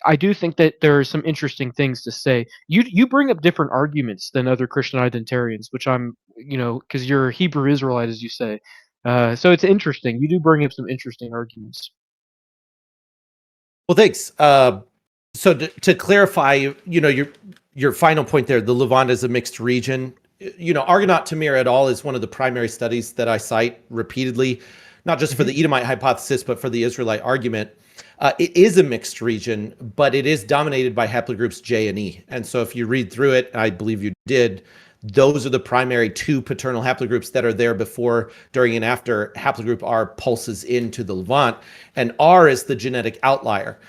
I do think that there are some interesting things to say. You bring up different arguments than other Christian identitarians, which I'm because you're a Hebrew Israelite, as you say. So it's interesting. You do bring up some interesting arguments. Well, thanks. So to clarify, your final point there, the Levant is a mixed region. Argonaut Tamir et al. Is one of the primary studies that I cite repeatedly, not just for the Edomite hypothesis, but for the Israelite argument. It is a mixed region, but it is dominated by haplogroups J and E. And so if you read through it, I believe you did, those are the primary two paternal haplogroups that are there before, during, and after haplogroup R pulses into the Levant. And R is the genetic outlier,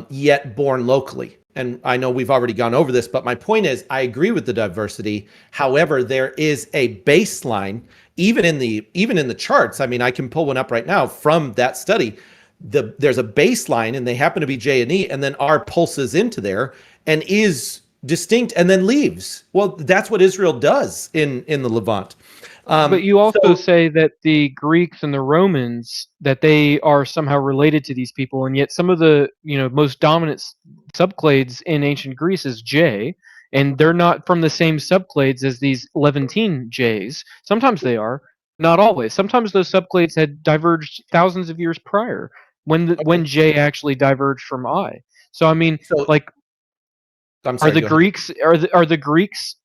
yet born locally. And I know we've already gone over this, but my point is I agree with the diversity. However, there is a baseline, even in the charts. I mean, I can pull one up right now from that study. There's a baseline, and they happen to be J and E, and then R pulses into there and is distinct and then leaves. Well, that's what Israel does in the Levant. But you also say that the Greeks and the Romans, that they are somehow related to these people, and yet some of the most dominant subclades in ancient Greece is J, and they're not from the same subclades as these Levantine J's. Sometimes they are, not always. Sometimes those subclades had diverged thousands of years prior when J actually diverged from I. So I mean, I'm sorry, are the Greeks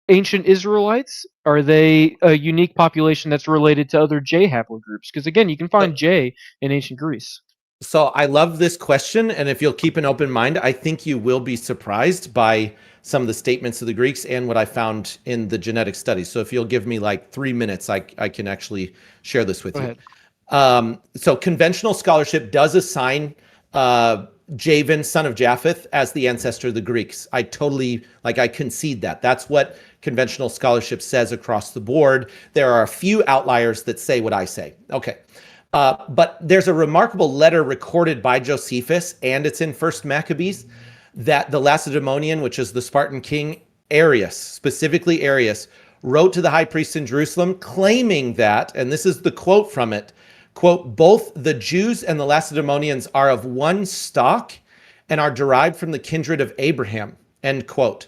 ancient Israelites? Are they a unique population that's related to other J haplogroups? Because again, you can find J in ancient Greece. So I love this question, and if you'll keep an open mind, I think you will be surprised by some of the statements of the Greeks and what I found in the genetic studies. So if you'll give me like 3 minutes, I can actually share this with you. So conventional scholarship does assign Javan, son of Japheth, as the ancestor of the Greeks. I concede that. That's what conventional scholarship says across the board. There are a few outliers that say what I say. Okay. But there's a remarkable letter recorded by Josephus, and it's in First Maccabees, that the Lacedaemonian, which is the Spartan king, Arius, specifically Arius, wrote to the high priest in Jerusalem claiming that, and this is the quote from it, quote, both the Jews and the Lacedaemonians are of one stock and are derived from the kindred of Abraham, end quote.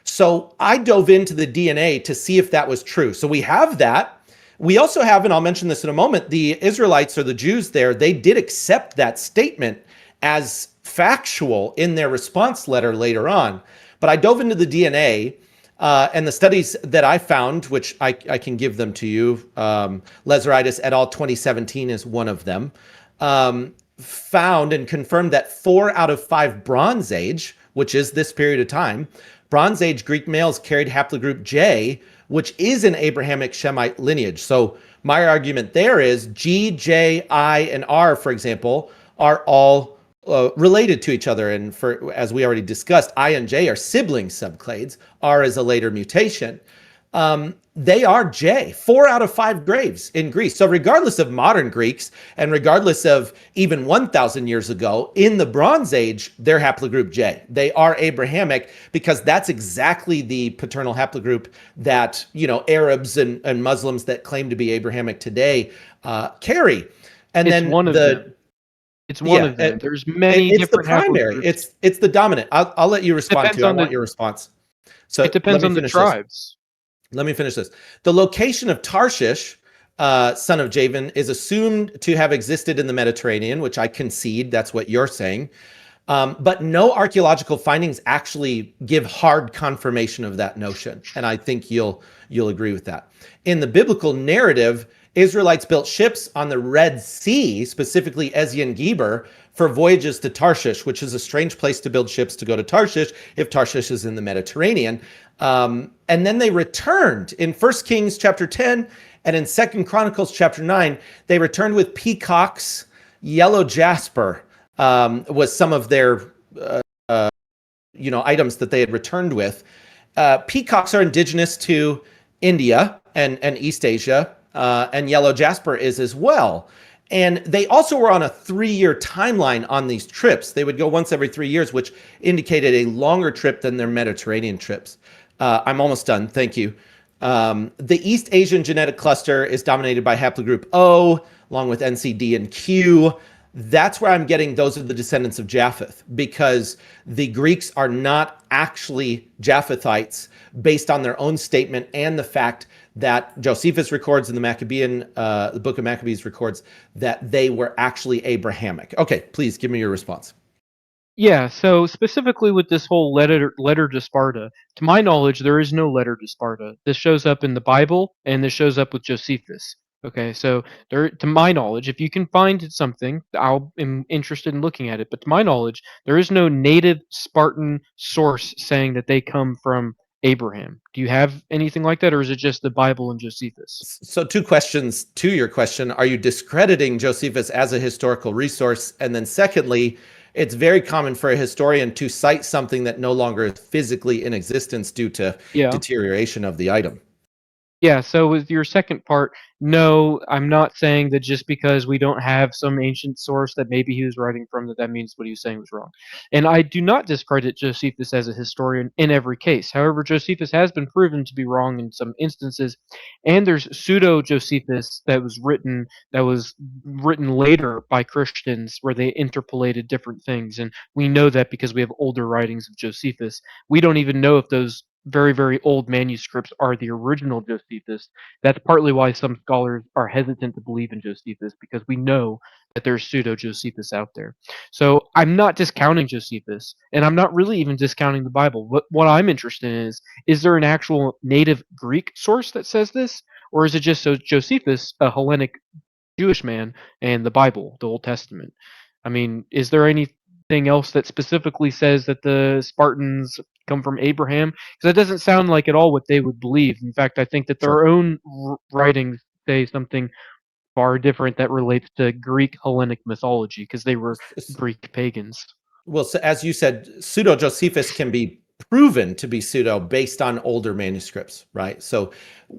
So I dove into the DNA to see if that was true. So we have that. We also have, and I'll mention this in a moment, the Israelites or the Jews there, they did accept that statement as factual in their response letter later on. But I dove into the DNA, and the studies that I found, which I can give them to you, Lazaritis et al. 2017 is one of them, found and confirmed that 4 out of 5 Bronze Age, which is this period of time, Bronze Age Greek males carried haplogroup J, which is an Abrahamic Shemite lineage. So my argument there is G, J, I, and R, for example, are all related to each other. And as we already discussed, I and J are sibling subclades. R is a later mutation. they are J. 4 out of 5 graves in Greece. So regardless of modern Greeks and regardless of even 1,000 years ago, in the Bronze Age, they're haplogroup J. They are Abrahamic because that's exactly the paternal haplogroup that, Arabs and Muslims that claim to be Abrahamic today carry. And It's then one of them. It's one of them. There's many it's the different primary. haplogroups. It's the dominant. I'll let you respond Depends to. I on want the- your response. So It depends on the tribes. Let me finish this. The location of Tarshish, son of Javan, is assumed to have existed in the Mediterranean, which I concede. That's what you're saying. But no archaeological findings actually give hard confirmation of that notion. And I think you'll agree with that. In the biblical narrative, Israelites built ships on the Red Sea, specifically Ezion Geber, for voyages to Tarshish, which is a strange place to build ships to go to Tarshish if Tarshish is in the Mediterranean. And then they returned in 1 Kings chapter 10 and in 2 Chronicles chapter 9. They returned with peacocks, yellow jasper was some of their items that they had returned with. Peacocks are indigenous to India and East Asia, and yellow jasper is as well. And they also were on a 3-year timeline on these trips. They would go once every 3 years, which indicated a longer trip than their Mediterranean trips. I'm almost done. Thank you. The East Asian genetic cluster is dominated by haplogroup O, along with NCD and Q. That's where I'm getting those are the descendants of Japheth, because the Greeks are not actually Japhethites based on their own statement and the fact that Josephus records in the book of Maccabees records that they were actually Abrahamic. Okay, please give me your response. Yeah, so specifically with this whole letter to Sparta, to my knowledge, there is no letter to Sparta. This shows up in the Bible, and this shows up with Josephus. Okay, so to my knowledge, if you can find something, I'm interested in looking at it. But to my knowledge, there is no native Spartan source saying that they come from Abraham. Do you have anything like that, or is it just the Bible and Josephus? So 2 questions to your question. Are you discrediting Josephus as a historical resource? And then secondly, it's very common for a historian to cite something that no longer is physically in existence due to deterioration of the item. Yeah, so with your second part, no, I'm not saying that just because we don't have some ancient source that maybe he was writing from, that means what he was saying was wrong. And I do not discredit Josephus as a historian in every case. However, Josephus has been proven to be wrong in some instances, and there's pseudo-Josephus that was written later by Christians where they interpolated different things, and we know that because we have older writings of Josephus. We don't even know if those very, very old manuscripts are the original Josephus. That's partly why some scholars are hesitant to believe in Josephus, because we know that there's pseudo-Josephus out there. So I'm not discounting Josephus, and I'm not really even discounting the Bible. What I'm interested in is there an actual native Greek source that says this? Or is it just so Josephus, a Hellenic Jewish man, and the Bible, the Old Testament? I mean, is there anything else that specifically says that the Spartans come from Abraham? Because that doesn't sound like at all what they would believe. In fact, I think that their own writings say something far different that relates to Greek Hellenic mythology, because they were Greek pagans. Well, so as you said, pseudo-Josephus can be proven to be pseudo based on older manuscripts, right? So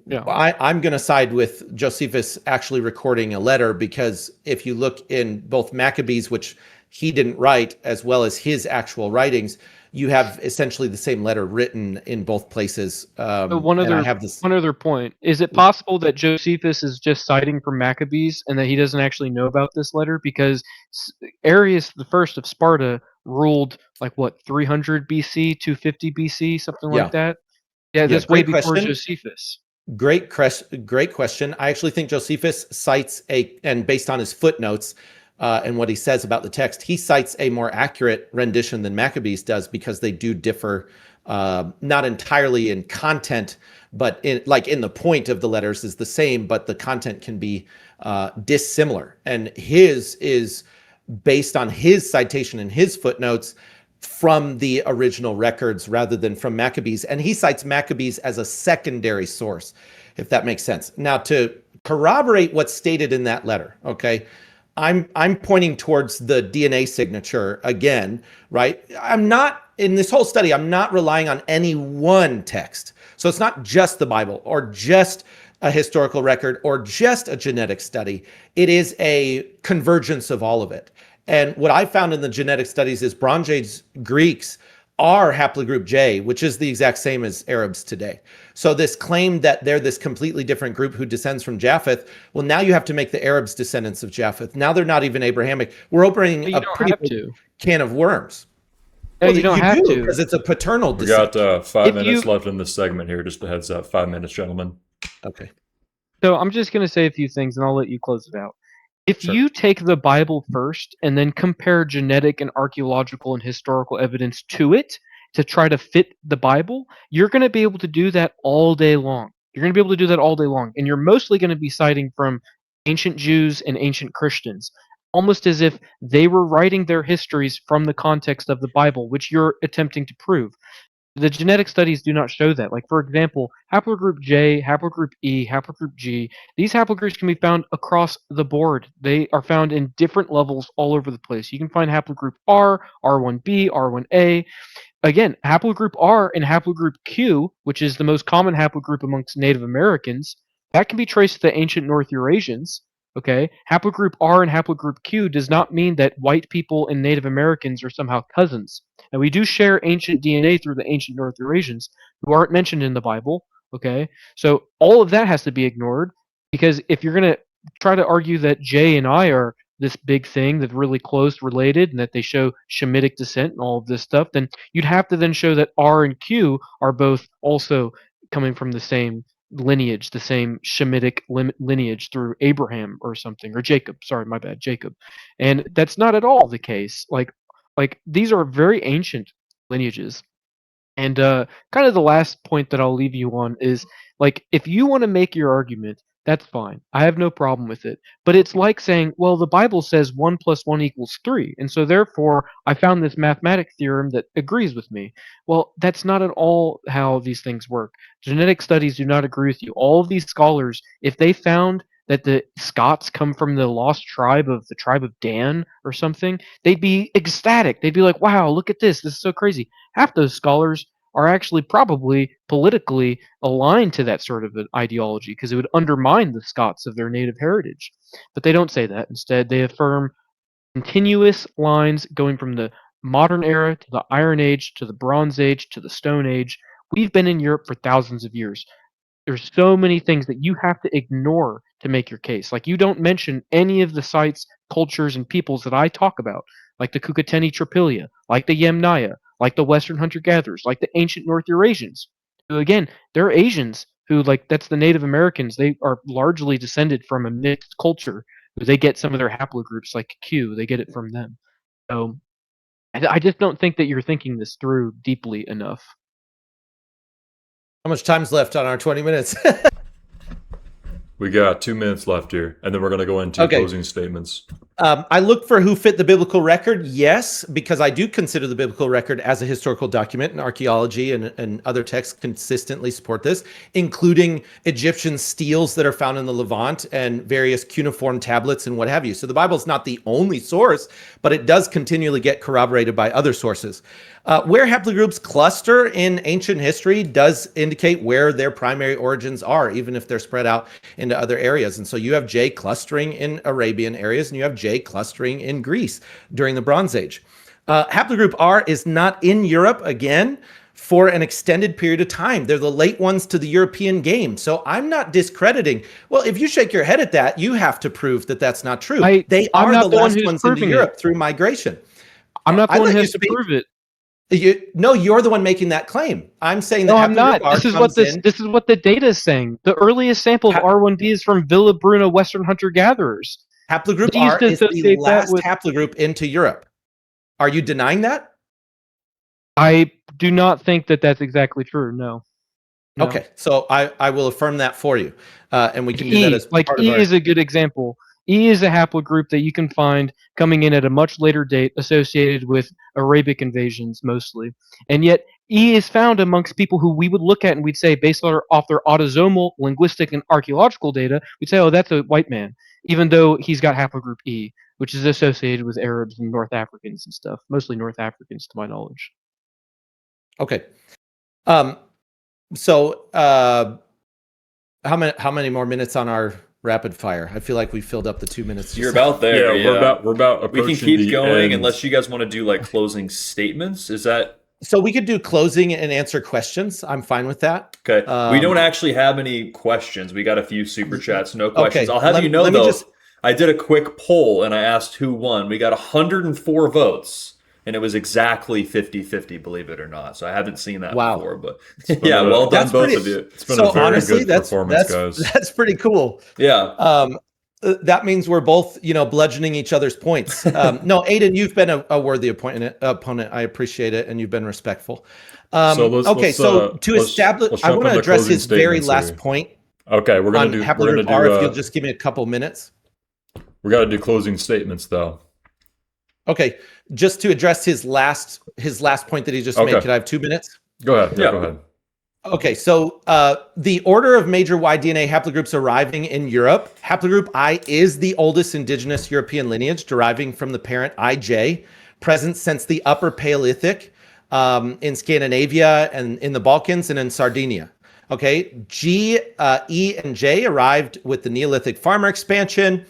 Yeah. I'm going to side with Josephus actually recording a letter, because if you look in both Maccabees, which he didn't write, as well as his actual writings, you have essentially the same letter written in both places. One other point. Is it possible that Josephus is just citing from Maccabees and that he doesn't actually know about this letter? Because Arius the First of Sparta ruled 300 BC, 250 BC, something like that? Yeah, that's way before Josephus. Great question. I actually think Josephus cites and based on his footnotes, and what he says about the text, he cites a more accurate rendition than Maccabees does, because they do differ, not entirely in content, but in the point of the letters is the same, but the content can be dissimilar. And his is based on his citation and his footnotes from the original records rather than from Maccabees. And he cites Maccabees as a secondary source, if that makes sense. Now, to corroborate what's stated in that letter, okay, I'm pointing towards the DNA signature again, right? I'm not in this whole study, I'm not relying on any one text. So it's not just the Bible or just a historical record or just a genetic study. It is a convergence of all of it. And what I found in the genetic studies is Bronze Age Greeks are haplogroup J, which is the exact same as Arabs today. So this claim that they're this completely different group who descends from Japheth, well, now you have to make the Arabs descendants of Japheth. Now they're not even Abrahamic. We're opening a pretty big can of worms. No, you don't have to. Because it's a paternal We descent. got 5 minutes left in this segment here. Just a heads up. 5 minutes, gentlemen. Okay. So I'm just going to say a few things, and I'll let you close it out. If you take the Bible first and then compare genetic and archaeological and historical evidence to it to try to fit the Bible, you're going to be able to do that all day long. You're going to be able to do that all day long. And you're mostly going to be citing from ancient Jews and ancient Christians, almost as if they were writing their histories from the context of the Bible, which you're attempting to prove. The genetic studies do not show that. Like, for example, haplogroup J, haplogroup E, haplogroup G, these haplogroups can be found across the board. They are found in different levels all over the place. You can find haplogroup R, R1b, R1a. Again, haplogroup R and haplogroup Q, which is the most common haplogroup amongst Native Americans, that can be traced to the ancient North Eurasians. Okay, haplogroup R and haplogroup Q does not mean that white people and Native Americans are somehow cousins. And we do share ancient DNA through the ancient North Eurasians, who aren't mentioned in the Bible. Okay, so all of that has to be ignored, because if you're going to try to argue that J and I are this big thing that's really close related and that they show Shemitic descent and all of this stuff, then you'd have to then show that R and Q are both also coming from the same lineage, the same Shemitic lineage through Abraham or something, or Jacob. Sorry, my bad, Jacob. And that's not at all the case. Like these are very ancient lineages. And kind of the last point that I'll leave you on is, like, if you want to make your argument, that's fine. I have no problem with it. But it's like saying, well, the Bible says 1 + 1 = 3, and so therefore I found this mathematic theorem that agrees with me. Well, that's not at all how these things work. Genetic studies do not agree with you. All of these scholars, if they found that the Scots come from the lost tribe of Dan or something, they'd be ecstatic. They'd be like, wow, look at this. This is so crazy. Half those scholars are actually probably politically aligned to that sort of an ideology, because it would undermine the Scots of their native heritage. But they don't say that. Instead, they affirm continuous lines going from the modern era to the Iron Age to the Bronze Age to the Stone Age. We've been in Europe for thousands of years. There's so many things that you have to ignore to make your case. Like, you don't mention any of the sites, cultures, and peoples that I talk about, like the Kukateni Tripilia, like the Yamnaya, like the Western hunter-gatherers, like the ancient North Eurasians, who, again, they're Asians who, like, that's the Native Americans. They are largely descended from a mixed culture. They get some of their haplogroups, like Q, they get it from them. So I just don't think that you're thinking this through deeply enough. How much time's left on our 20 minutes? We got 2 minutes left here, and then we're going to go into closing statements. I look for who fit the biblical record, yes, because I do consider the biblical record as a historical document, and archaeology and other texts consistently support this, including Egyptian steels that are found in the Levant and various cuneiform tablets and what have you. So the Bible is not the only source, but it does continually get corroborated by other sources. Where haplogroups cluster in ancient history does indicate where their primary origins are, even if they're spread out into other areas. And so you have J clustering in Arabian areas, and you have J clustering in Greece during the Bronze Age. Haplogroup R is not in Europe, again, for an extended period of time. They're the late ones to the European game. So I'm not discrediting. Well, if you shake your head at that, you have to prove that that's not true. They are the last ones into Europe through migration. I'm not the one who has to prove it. You're the one making that claim. I'm saying that. No, I'm not. This is what the data is saying. The earliest sample of R1b is from Villa Western hunter-gatherers. Haplogroup R is the last haplogroup into Europe. Are you denying that? I do not think that that's exactly true. No. Okay, so I will affirm that for you, and we can do that as like E is a good example. E is a haplogroup that you can find coming in at a much later date associated with Arabic invasions mostly. And yet E is found amongst people who we would look at and we'd say, based off their autosomal, linguistic, and archaeological data, we'd say, oh, that's a white man, even though he's got haplogroup E, which is associated with Arabs and North Africans and stuff, mostly North Africans to my knowledge. Okay. So how many more minutes on our rapid fire? I feel like we filled up the 2 minutes. You're about there. Yeah, we're about approaching we can keep the going end. unless you guys want to do like closing statements. Is that so? We could do closing and answer questions. I'm fine with that. okay? We don't actually have any questions. We got a few super chats, no questions. I'll have you know though, I did a quick poll and I asked who won. We got 104 votes. And it was exactly 50-50, believe it or not. So I haven't seen that before, but yeah, well done both of you. It's been a very honestly, good performance, guys. That's pretty cool. Yeah. That means we're both, bludgeoning each other's points. No, Aodhan, you've been a worthy opponent. I appreciate it, and you've been respectful. So to establish, I want to address his very last point. Okay, we're gonna do haplogroup R. If you'll just give me a couple minutes. We got to do closing statements, though. Okay, just to address his last point that he just made. Could I have 2 minutes? Go ahead. Yeah, go ahead. Okay, so the order of major Y DNA haplogroups arriving in Europe, haplogroup I is the oldest indigenous European lineage deriving from the parent IJ, present since the Upper Paleolithic in Scandinavia and in the Balkans and in Sardinia. Okay, G, E, and J arrived with the Neolithic farmer expansion.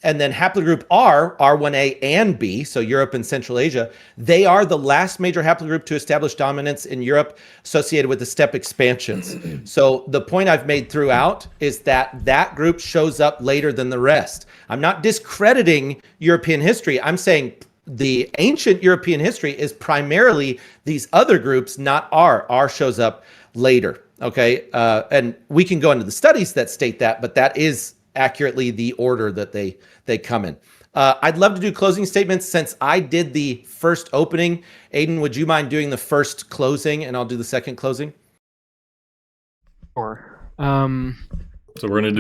And then haplogroup R, R1A and B, so Europe and Central Asia, they are the last major haplogroup to establish dominance in Europe associated with the steppe expansions. So the point I've made throughout is that group shows up later than the rest. I'm not discrediting European history. I'm saying the ancient European history is primarily these other groups, not R. R shows up later, okay? And we can go into the studies that state that, but that is accurately the order that they come in. I'd love to do closing statements since I did the first opening. Aodhan, would you mind doing the first closing and I'll do the second closing? Sure. So we're gonna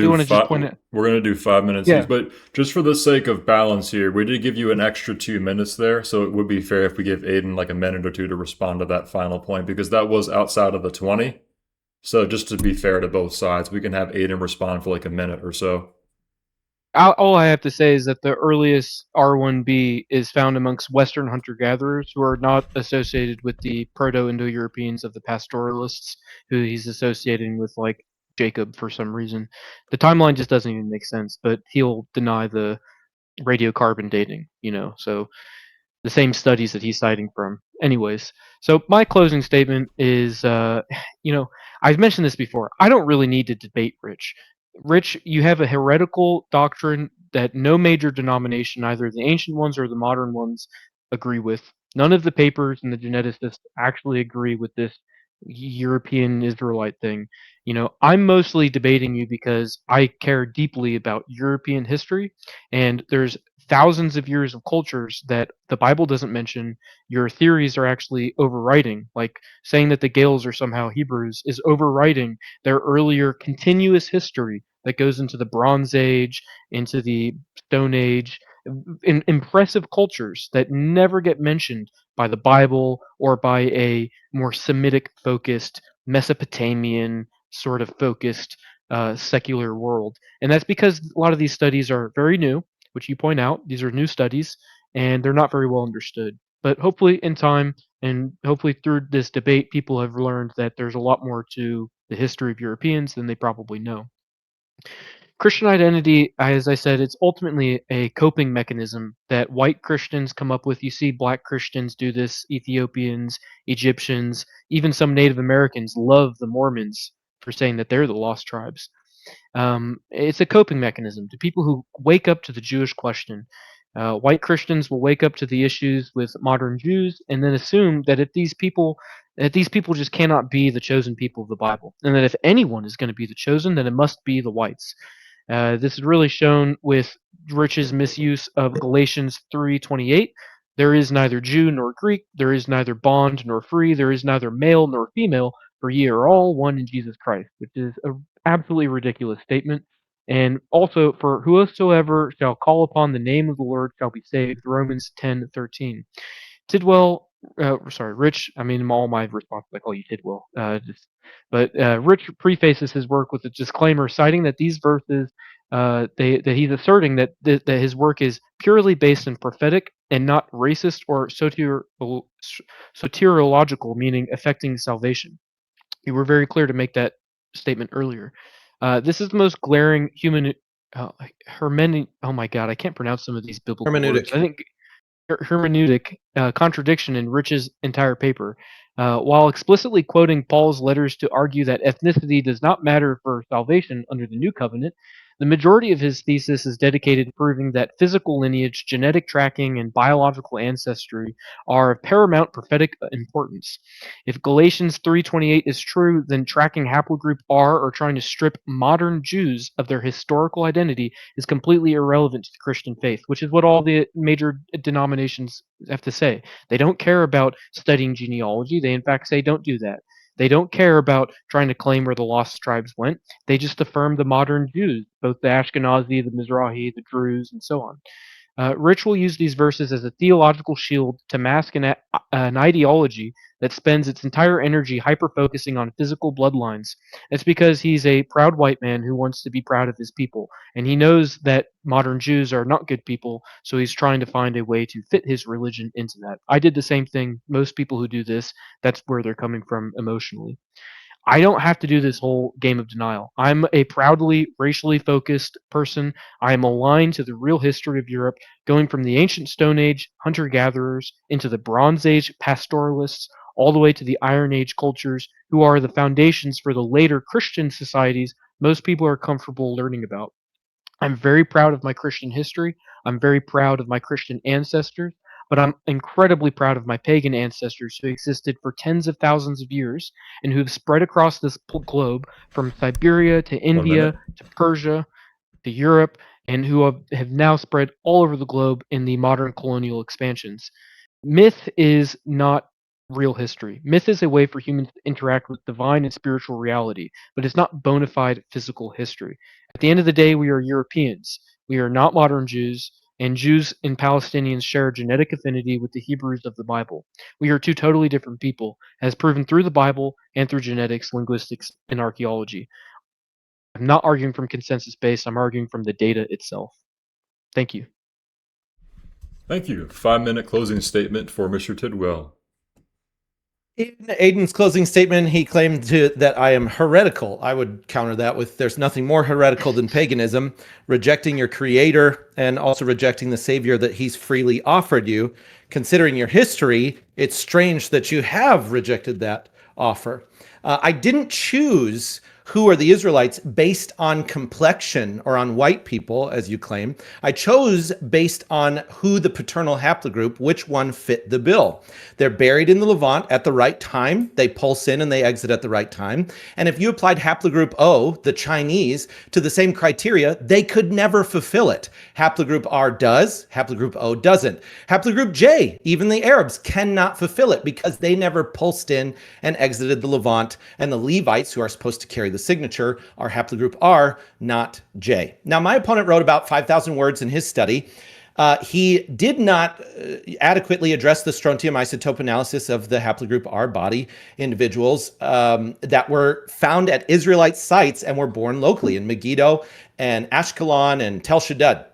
do 5 minutes each, but just for the sake of balance here, we did give you an extra 2 minutes there, so it would be fair if we give Aodhan like a minute or two to respond to that final point because that was outside of the 20. So just to be fair to both sides, we can have Aodhan respond for like a minute or so. All I have to say is that the earliest R1B is found amongst Western hunter-gatherers who are not associated with the Proto-Indo-Europeans of the pastoralists, who he's associating with like Jacob for some reason. The timeline just doesn't even make sense, but he'll deny the radiocarbon dating, so the same studies that he's citing from. Anyways, so my closing statement is, I've mentioned this before. I don't really need to debate Rich. Rich, you have a heretical doctrine that no major denomination, either the ancient ones or the modern ones, agree with. None of the papers and the geneticists actually agree with this European Israelite thing. I'm mostly debating you because I care deeply about European history, and there's thousands of years of cultures that the Bible doesn't mention. Your theories are actually overriding, like saying that the Gales are somehow Hebrews is overriding their earlier continuous history that goes into the Bronze Age, into the Stone Age, in impressive cultures that never get mentioned by the Bible or by a more Semitic focused Mesopotamian sort of focused secular world. And that's because a lot of these studies are very new, which you point out. These are new studies, and they're not very well understood. But hopefully in time, and hopefully through this debate, people have learned that there's a lot more to the history of Europeans than they probably know. Christian identity, as I said, it's ultimately a coping mechanism that white Christians come up with. You see black Christians do this, Ethiopians, Egyptians, even some Native Americans love the Mormons for saying that they're the lost tribes. It's a coping mechanism to people who wake up to the Jewish question. White Christians will wake up to the issues with modern Jews and then assume that these people just cannot be the chosen people of the Bible, and that if anyone is going to be the chosen, then it must be the whites. This is really shown with Rich's misuse of Galatians 3:28. There is neither Jew nor Greek, there is neither bond nor free, there is neither male nor female, for ye are all one in Jesus Christ, which is an absolutely ridiculous statement. And also, for whosoever shall call upon the name of the Lord shall be saved. Romans 10:13. Tidwell, Rich. I mean, in all my responses, I call you Tidwell. Rich prefaces his work with a disclaimer, citing that these verses, that he's asserting that that his work is purely based in prophetic and not racist or soteriological, meaning affecting salvation. You were very clear to make that statement earlier. This is the most glaring human Oh my God, I can't pronounce some of these biblical words. I think hermeneutic contradiction in Rich's entire paper. While explicitly quoting Paul's letters to argue that ethnicity does not matter for salvation under the new covenant, the majority of his thesis is dedicated to proving that physical lineage, genetic tracking, and biological ancestry are of paramount prophetic importance. If Galatians 3:28 is true, then tracking haplogroup R or trying to strip modern Jews of their historical identity is completely irrelevant to the Christian faith, which is what all the major denominations have to say. They don't care about studying genealogy. They, in fact, say don't do that. They don't care about trying to claim where the lost tribes went. They just affirm the modern Jews, both the Ashkenazi, the Mizrahi, the Druze, and so on. Rich will use these verses as a theological shield to mask an ideology that spends its entire energy hyper-focusing on physical bloodlines. It's because he's a proud white man who wants to be proud of his people, and he knows that modern Jews are not good people, so he's trying to find a way to fit his religion into that. I did the same thing. Most people who do this, that's where they're coming from emotionally. I don't have to do this whole game of denial. I'm a proudly racially focused person. I am aligned to the real history of Europe, going from the ancient Stone Age hunter-gatherers into the Bronze Age pastoralists, all the way to the Iron Age cultures, who are the foundations for the later Christian societies most people are comfortable learning about. I'm very proud of my Christian history. I'm very proud of my Christian ancestors, but I'm incredibly proud of my pagan ancestors who existed for tens of thousands of years and who have spread across this globe from Siberia to India to Persia to Europe, and who have now spread all over the globe in the modern colonial expansions. Myth is not real history. Myth is a way for humans to interact with divine and spiritual reality, but it's not bona fide physical history. At the end of the day, we are Europeans. We are not modern Jews, and Jews and Palestinians share a genetic affinity with the Hebrews of the Bible. We are two totally different people, as proven through the Bible and through genetics, linguistics, and archaeology. I'm not arguing from consensus based, I'm arguing from the data itself. Thank you. Thank you. 5-minute closing statement for Mr. Tidwell. In Aodhan's closing statement, he claimed that I am heretical. I would counter that with there's nothing more heretical than paganism, rejecting your creator and also rejecting the savior that he's freely offered you. Considering your history, it's strange that you have rejected that offer. I didn't choose who are the Israelites based on complexion or on white people, as you claim. I chose based on who the paternal haplogroup, which one fit the bill. They're buried in the Levant at the right time. They pulse in and they exit at the right time. And if you applied haplogroup O, the Chinese, to the same criteria, they could never fulfill it. Haplogroup R does, haplogroup O doesn't. Haplogroup J, even the Arabs, cannot fulfill it because they never pulsed in and exited the Levant. And the Levites, who are supposed to carry the signature, are haplogroup R, not J. Now, my opponent wrote about 5,000 words in his study. He did not adequately address the strontium isotope analysis of the haplogroup R body individuals that were found at Israelite sites and were born locally in Megiddo and Ashkelon and Tel Shaddad.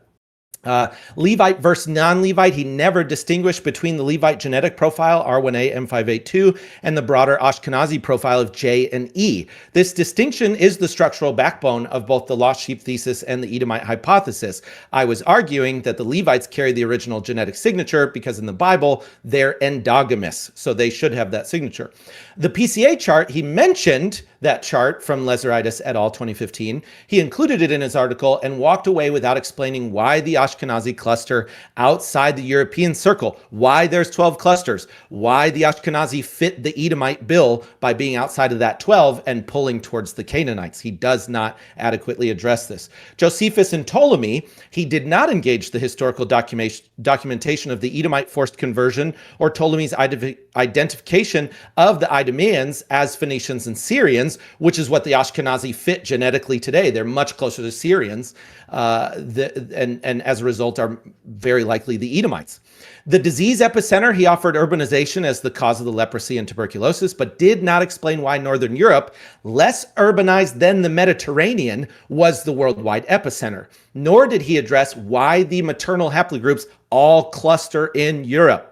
Levite versus non-Levite, he never distinguished between the Levite genetic profile, R1A M582, and the broader Ashkenazi profile of J and E. This distinction is the structural backbone of both the lost sheep thesis and the Edomite hypothesis. I was arguing that the Levites carry the original genetic signature because in the Bible, they're endogamous, so they should have that signature. The PCA chart, he mentioned that chart from Leseritis et al. 2015. He included it in his article and walked away without explaining why the Ashkenazi cluster outside the European circle. Why there's 12 clusters. Why the Ashkenazi fit the Edomite bill by being outside of that 12 and pulling towards the Canaanites. He does not adequately address this. Josephus and Ptolemy, he did not engage the historical documentation of the Edomite forced conversion or Ptolemy's identification of the Idumeans as Phoenicians and Syrians, which is what the Ashkenazi fit genetically today. They're much closer to Syrians, and as a result are very likely the Edomites. The disease epicenter, he offered urbanization as the cause of the leprosy and tuberculosis, but did not explain why Northern Europe, less urbanized than the Mediterranean, was the worldwide epicenter. Nor did he address why the maternal haplogroups all cluster in Europe.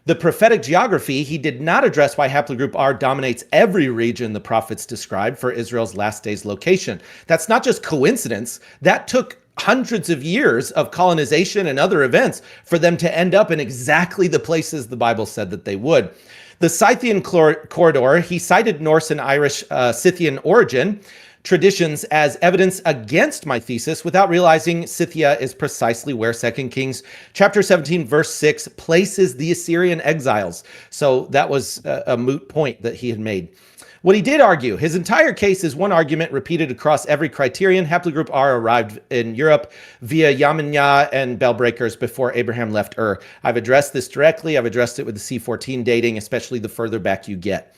The prophetic geography, he did not address why haplogroup R dominates every region the prophets described for Israel's last days location. That's not just coincidence. That took hundreds of years of colonization and other events for them to end up in exactly the places the Bible said that they would. The Scythian corridor, he cited Norse and Irish Scythian origin traditions as evidence against my thesis without realizing Scythia is precisely where 2 Kings chapter 17 verse 6 places the Assyrian exiles. So that was a moot point that he had made. What he did argue, his entire case is one argument repeated across every criterion. Haplogroup R arrived in Europe via Yamanya and bell breakers before Abraham left Ur. I've addressed this directly. I've addressed it with the C14 dating, especially the further back you get.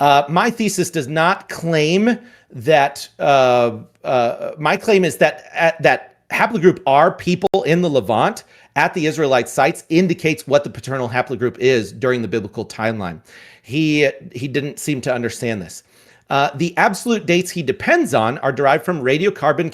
My thesis does not claim that, my claim is that that haplogroup R people in the Levant at the Israelite sites indicates what the paternal haplogroup is during the biblical timeline. He didn't seem to understand this. The absolute dates he depends on are derived from radiocarbon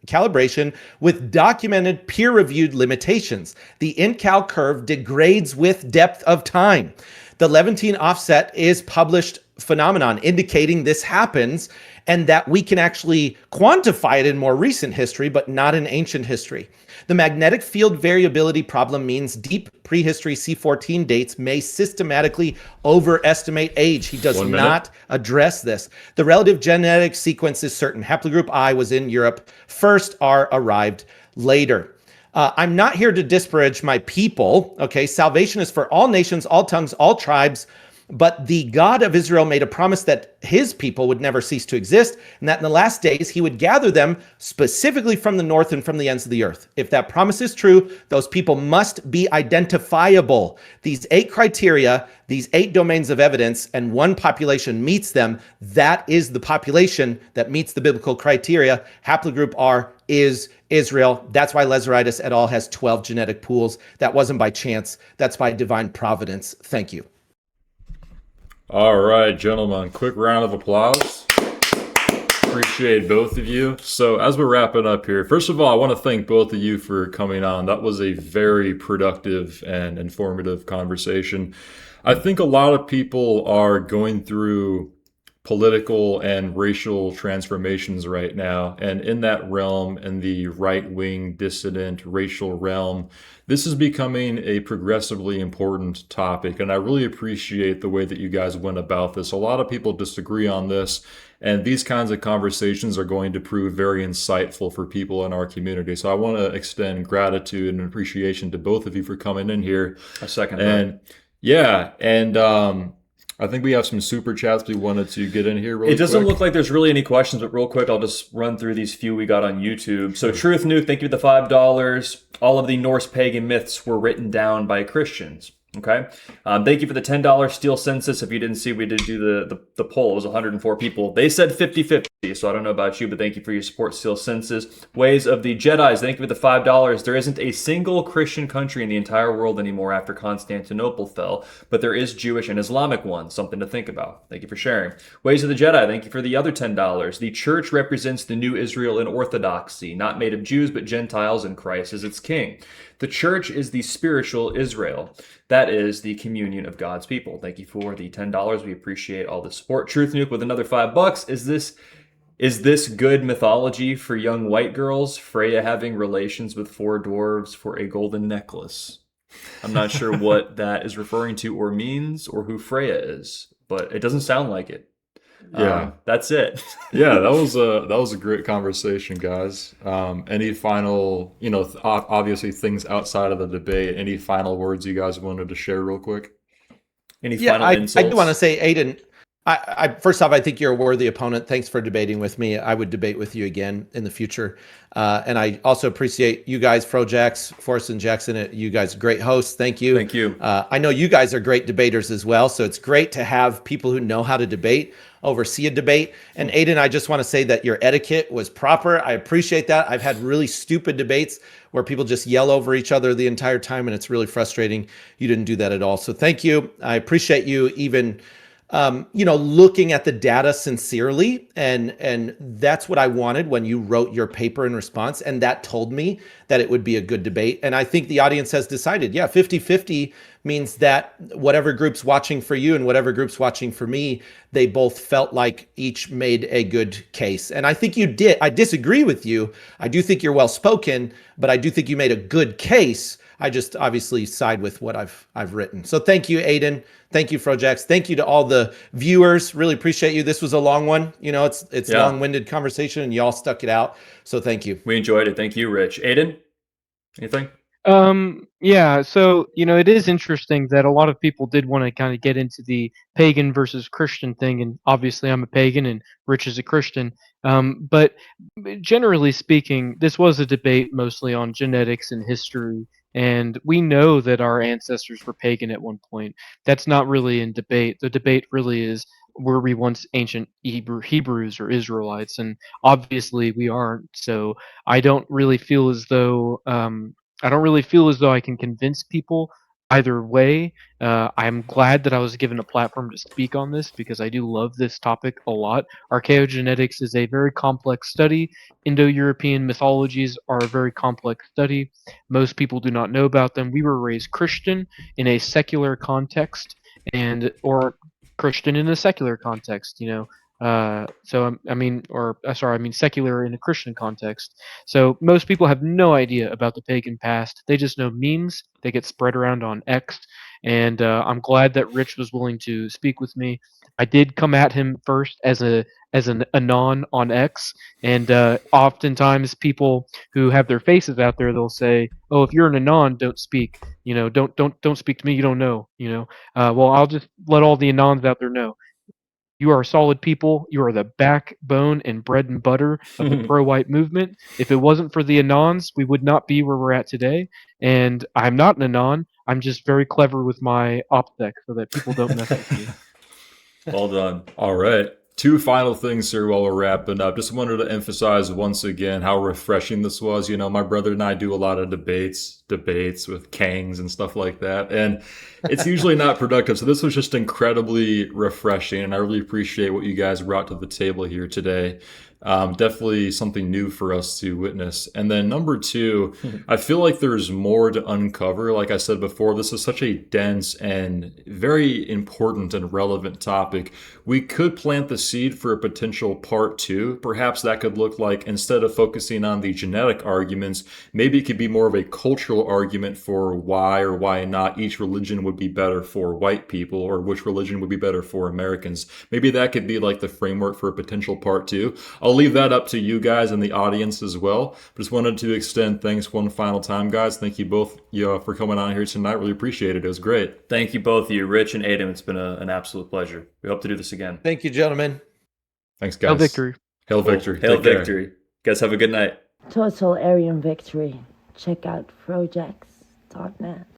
calibration with documented peer-reviewed limitations. The InCal curve degrades with depth of time. The Levantine offset is published phenomenon indicating this happens and that we can actually quantify it in more recent history, but not in ancient history. The magnetic field variability problem means deep prehistory C14 dates may systematically overestimate age. He does not address this. The relative genetic sequence is certain. Haplogroup I was in Europe first, R arrived later. I'm not here to disparage my people. Okay, salvation is for all nations, all tongues, all tribes. But the God of Israel made a promise that his people would never cease to exist, and that in the last days he would gather them specifically from the north and from the ends of the earth. If that promise is true, those people must be identifiable. These 8 criteria, these 8 domains of evidence, and one population meets them. That is the population that meets the biblical criteria. Haplogroup R is Israel. That's why Lazaritis et al. Has 12 genetic pools. That wasn't by chance. That's by divine providence. Thank you. All right, gentlemen, quick round of applause. Appreciate both of you. So as we're wrapping up here, first of all, I want to thank both of you for coming on. That was a very productive and informative conversation. I think a lot of people are going through political and racial transformations right now. And in that realm, in the right-wing dissident racial realm, this is becoming a progressively important topic. And I really appreciate the way that you guys went about this. A lot of people disagree on this, and these kinds of conversations are going to prove very insightful for people in our community. So I want to extend gratitude and appreciation to both of you for coming in here. I second and that. Yeah, and I think we have some super chats we wanted to get in here really quick. It doesn't look like there's really any questions, but real quick, I'll just run through these few we got on YouTube. So Truth Nuke, thank you for the $5. All of the Norse pagan myths were written down by Christians. Okay. Thank you for the $10 Steel Census. If you didn't see, we did do the poll. It was 104 people. They said 50-50. So I don't know about you, but thank you for your support, Steel Census. Ways of the Jedis. Thank you for the $5. There isn't a single Christian country in the entire world anymore after Constantinople fell, but there is Jewish and Islamic ones. Something to think about. Thank you for sharing. Ways of the Jedi. Thank you for the other $10. The church represents the new Israel in orthodoxy, not made of Jews, but Gentiles, and Christ is its king. The church is the spiritual Israel. That is the communion of God's people. Thank you for the $10. We appreciate all the support. Truth Nuke with another $5. Is this good mythology for young white girls? Freya having relations with 4 dwarves for a golden necklace. I'm not sure what that is referring to or means or who Freya is, but it doesn't sound like it. Yeah. That's it. Yeah, that was a great conversation, guys. Any final, obviously things outside of the debate, any final words you guys wanted to share real quick? Any Yeah, final I insults? do want to say, Aodhan, first off, I think you're a worthy opponent. Thanks for debating with me. I would debate with you again in the future. And I also appreciate you guys, FroJax, Forrest and Jackson. You guys are great hosts. Thank you. Thank you. I know you guys are great debaters as well. So it's great to have people who know how to debate oversee a debate. And Aodhan, I just want to say that your etiquette was proper. I appreciate that. I've had really stupid debates where people just yell over each other the entire time, and it's really frustrating. You didn't do that at all. So thank you. I appreciate you even looking at the data sincerely. And that's what I wanted when you wrote your paper in response. And that told me that it would be a good debate. And I think the audience has decided, 50-50 means that whatever group's watching for you and whatever group's watching for me, they both felt like each made a good case. And I think you did. I disagree with you. I do think you're well spoken, but I do think you made a good case. I just obviously side with what I've written. So thank you, Aodhan. Thank you, FroJax. Thank you to all the viewers. Really appreciate you. This was a long one. It's long-winded conversation, and y'all stuck it out. So thank you. We enjoyed it. Thank you, Rich. Aodhan, anything? Yeah, so, it is interesting that a lot of people did want to kind of get into the pagan versus Christian thing, and obviously I'm a pagan and Rich is a Christian. But generally speaking, this was a debate mostly on genetics and history, and we know that our ancestors were pagan at one point. That's not really in debate. The debate really is, were we once ancient Hebrews or Israelites? And obviously we aren't. So I don't really feel as though I can convince people either way. I'm glad that I was given a platform to speak on this because I do love this topic a lot. Archaeogenetics is a very complex study. Indo-European mythologies are a very complex study. Most people do not know about them. We were raised Christian in a secular context, or Christian in a secular context. Secular in a Christian context. So most people have no idea about the pagan past. They just know memes. They get spread around on X, and I'm glad that Rich was willing to speak with me. I did come at him first as an anon on X, and oftentimes people who have their faces out there, they'll say, "Oh, if you're an anon, don't speak. Don't speak to me. You don't know. Well, I'll just let all the anons out there know. You are solid people. You are the backbone and bread and butter of the pro-white movement. If it wasn't for the Anons, we would not be where we're at today. And I'm not an Anon. I'm just very clever with my OpSec so that people don't mess with me." Well done. All right. Two final things here while we're wrapping up. Just wanted to emphasize once again how refreshing this was. My brother and I do a lot of debates with Kangs and stuff like that. And it's usually not productive. So this was just incredibly refreshing. And I really appreciate what you guys brought to the table here today. Definitely something new for us to witness. And then number two, I feel like there's more to uncover. Like I said before, this is such a dense and very important and relevant topic. We could plant the seed for a potential part two. Perhaps that could look like, instead of focusing on the genetic arguments, maybe it could be more of a cultural argument for why or why not each religion would be better for white people, or which religion would be better for Americans. Maybe that could be like the framework for a potential part two. I'll leave that up to you guys and the audience as well. Just wanted to extend thanks one final time, guys. Thank you both for coming on here tonight. Really appreciate it. It was great. Thank you both of you, Rich and Aodhan. It's been an absolute pleasure. We hope to do this again. Thank you, gentlemen. Thanks, guys. Hail victory. Hail victory. Hail Take care. victory. Guys, have a good night. Total Aryan victory. Check out FroJax.net.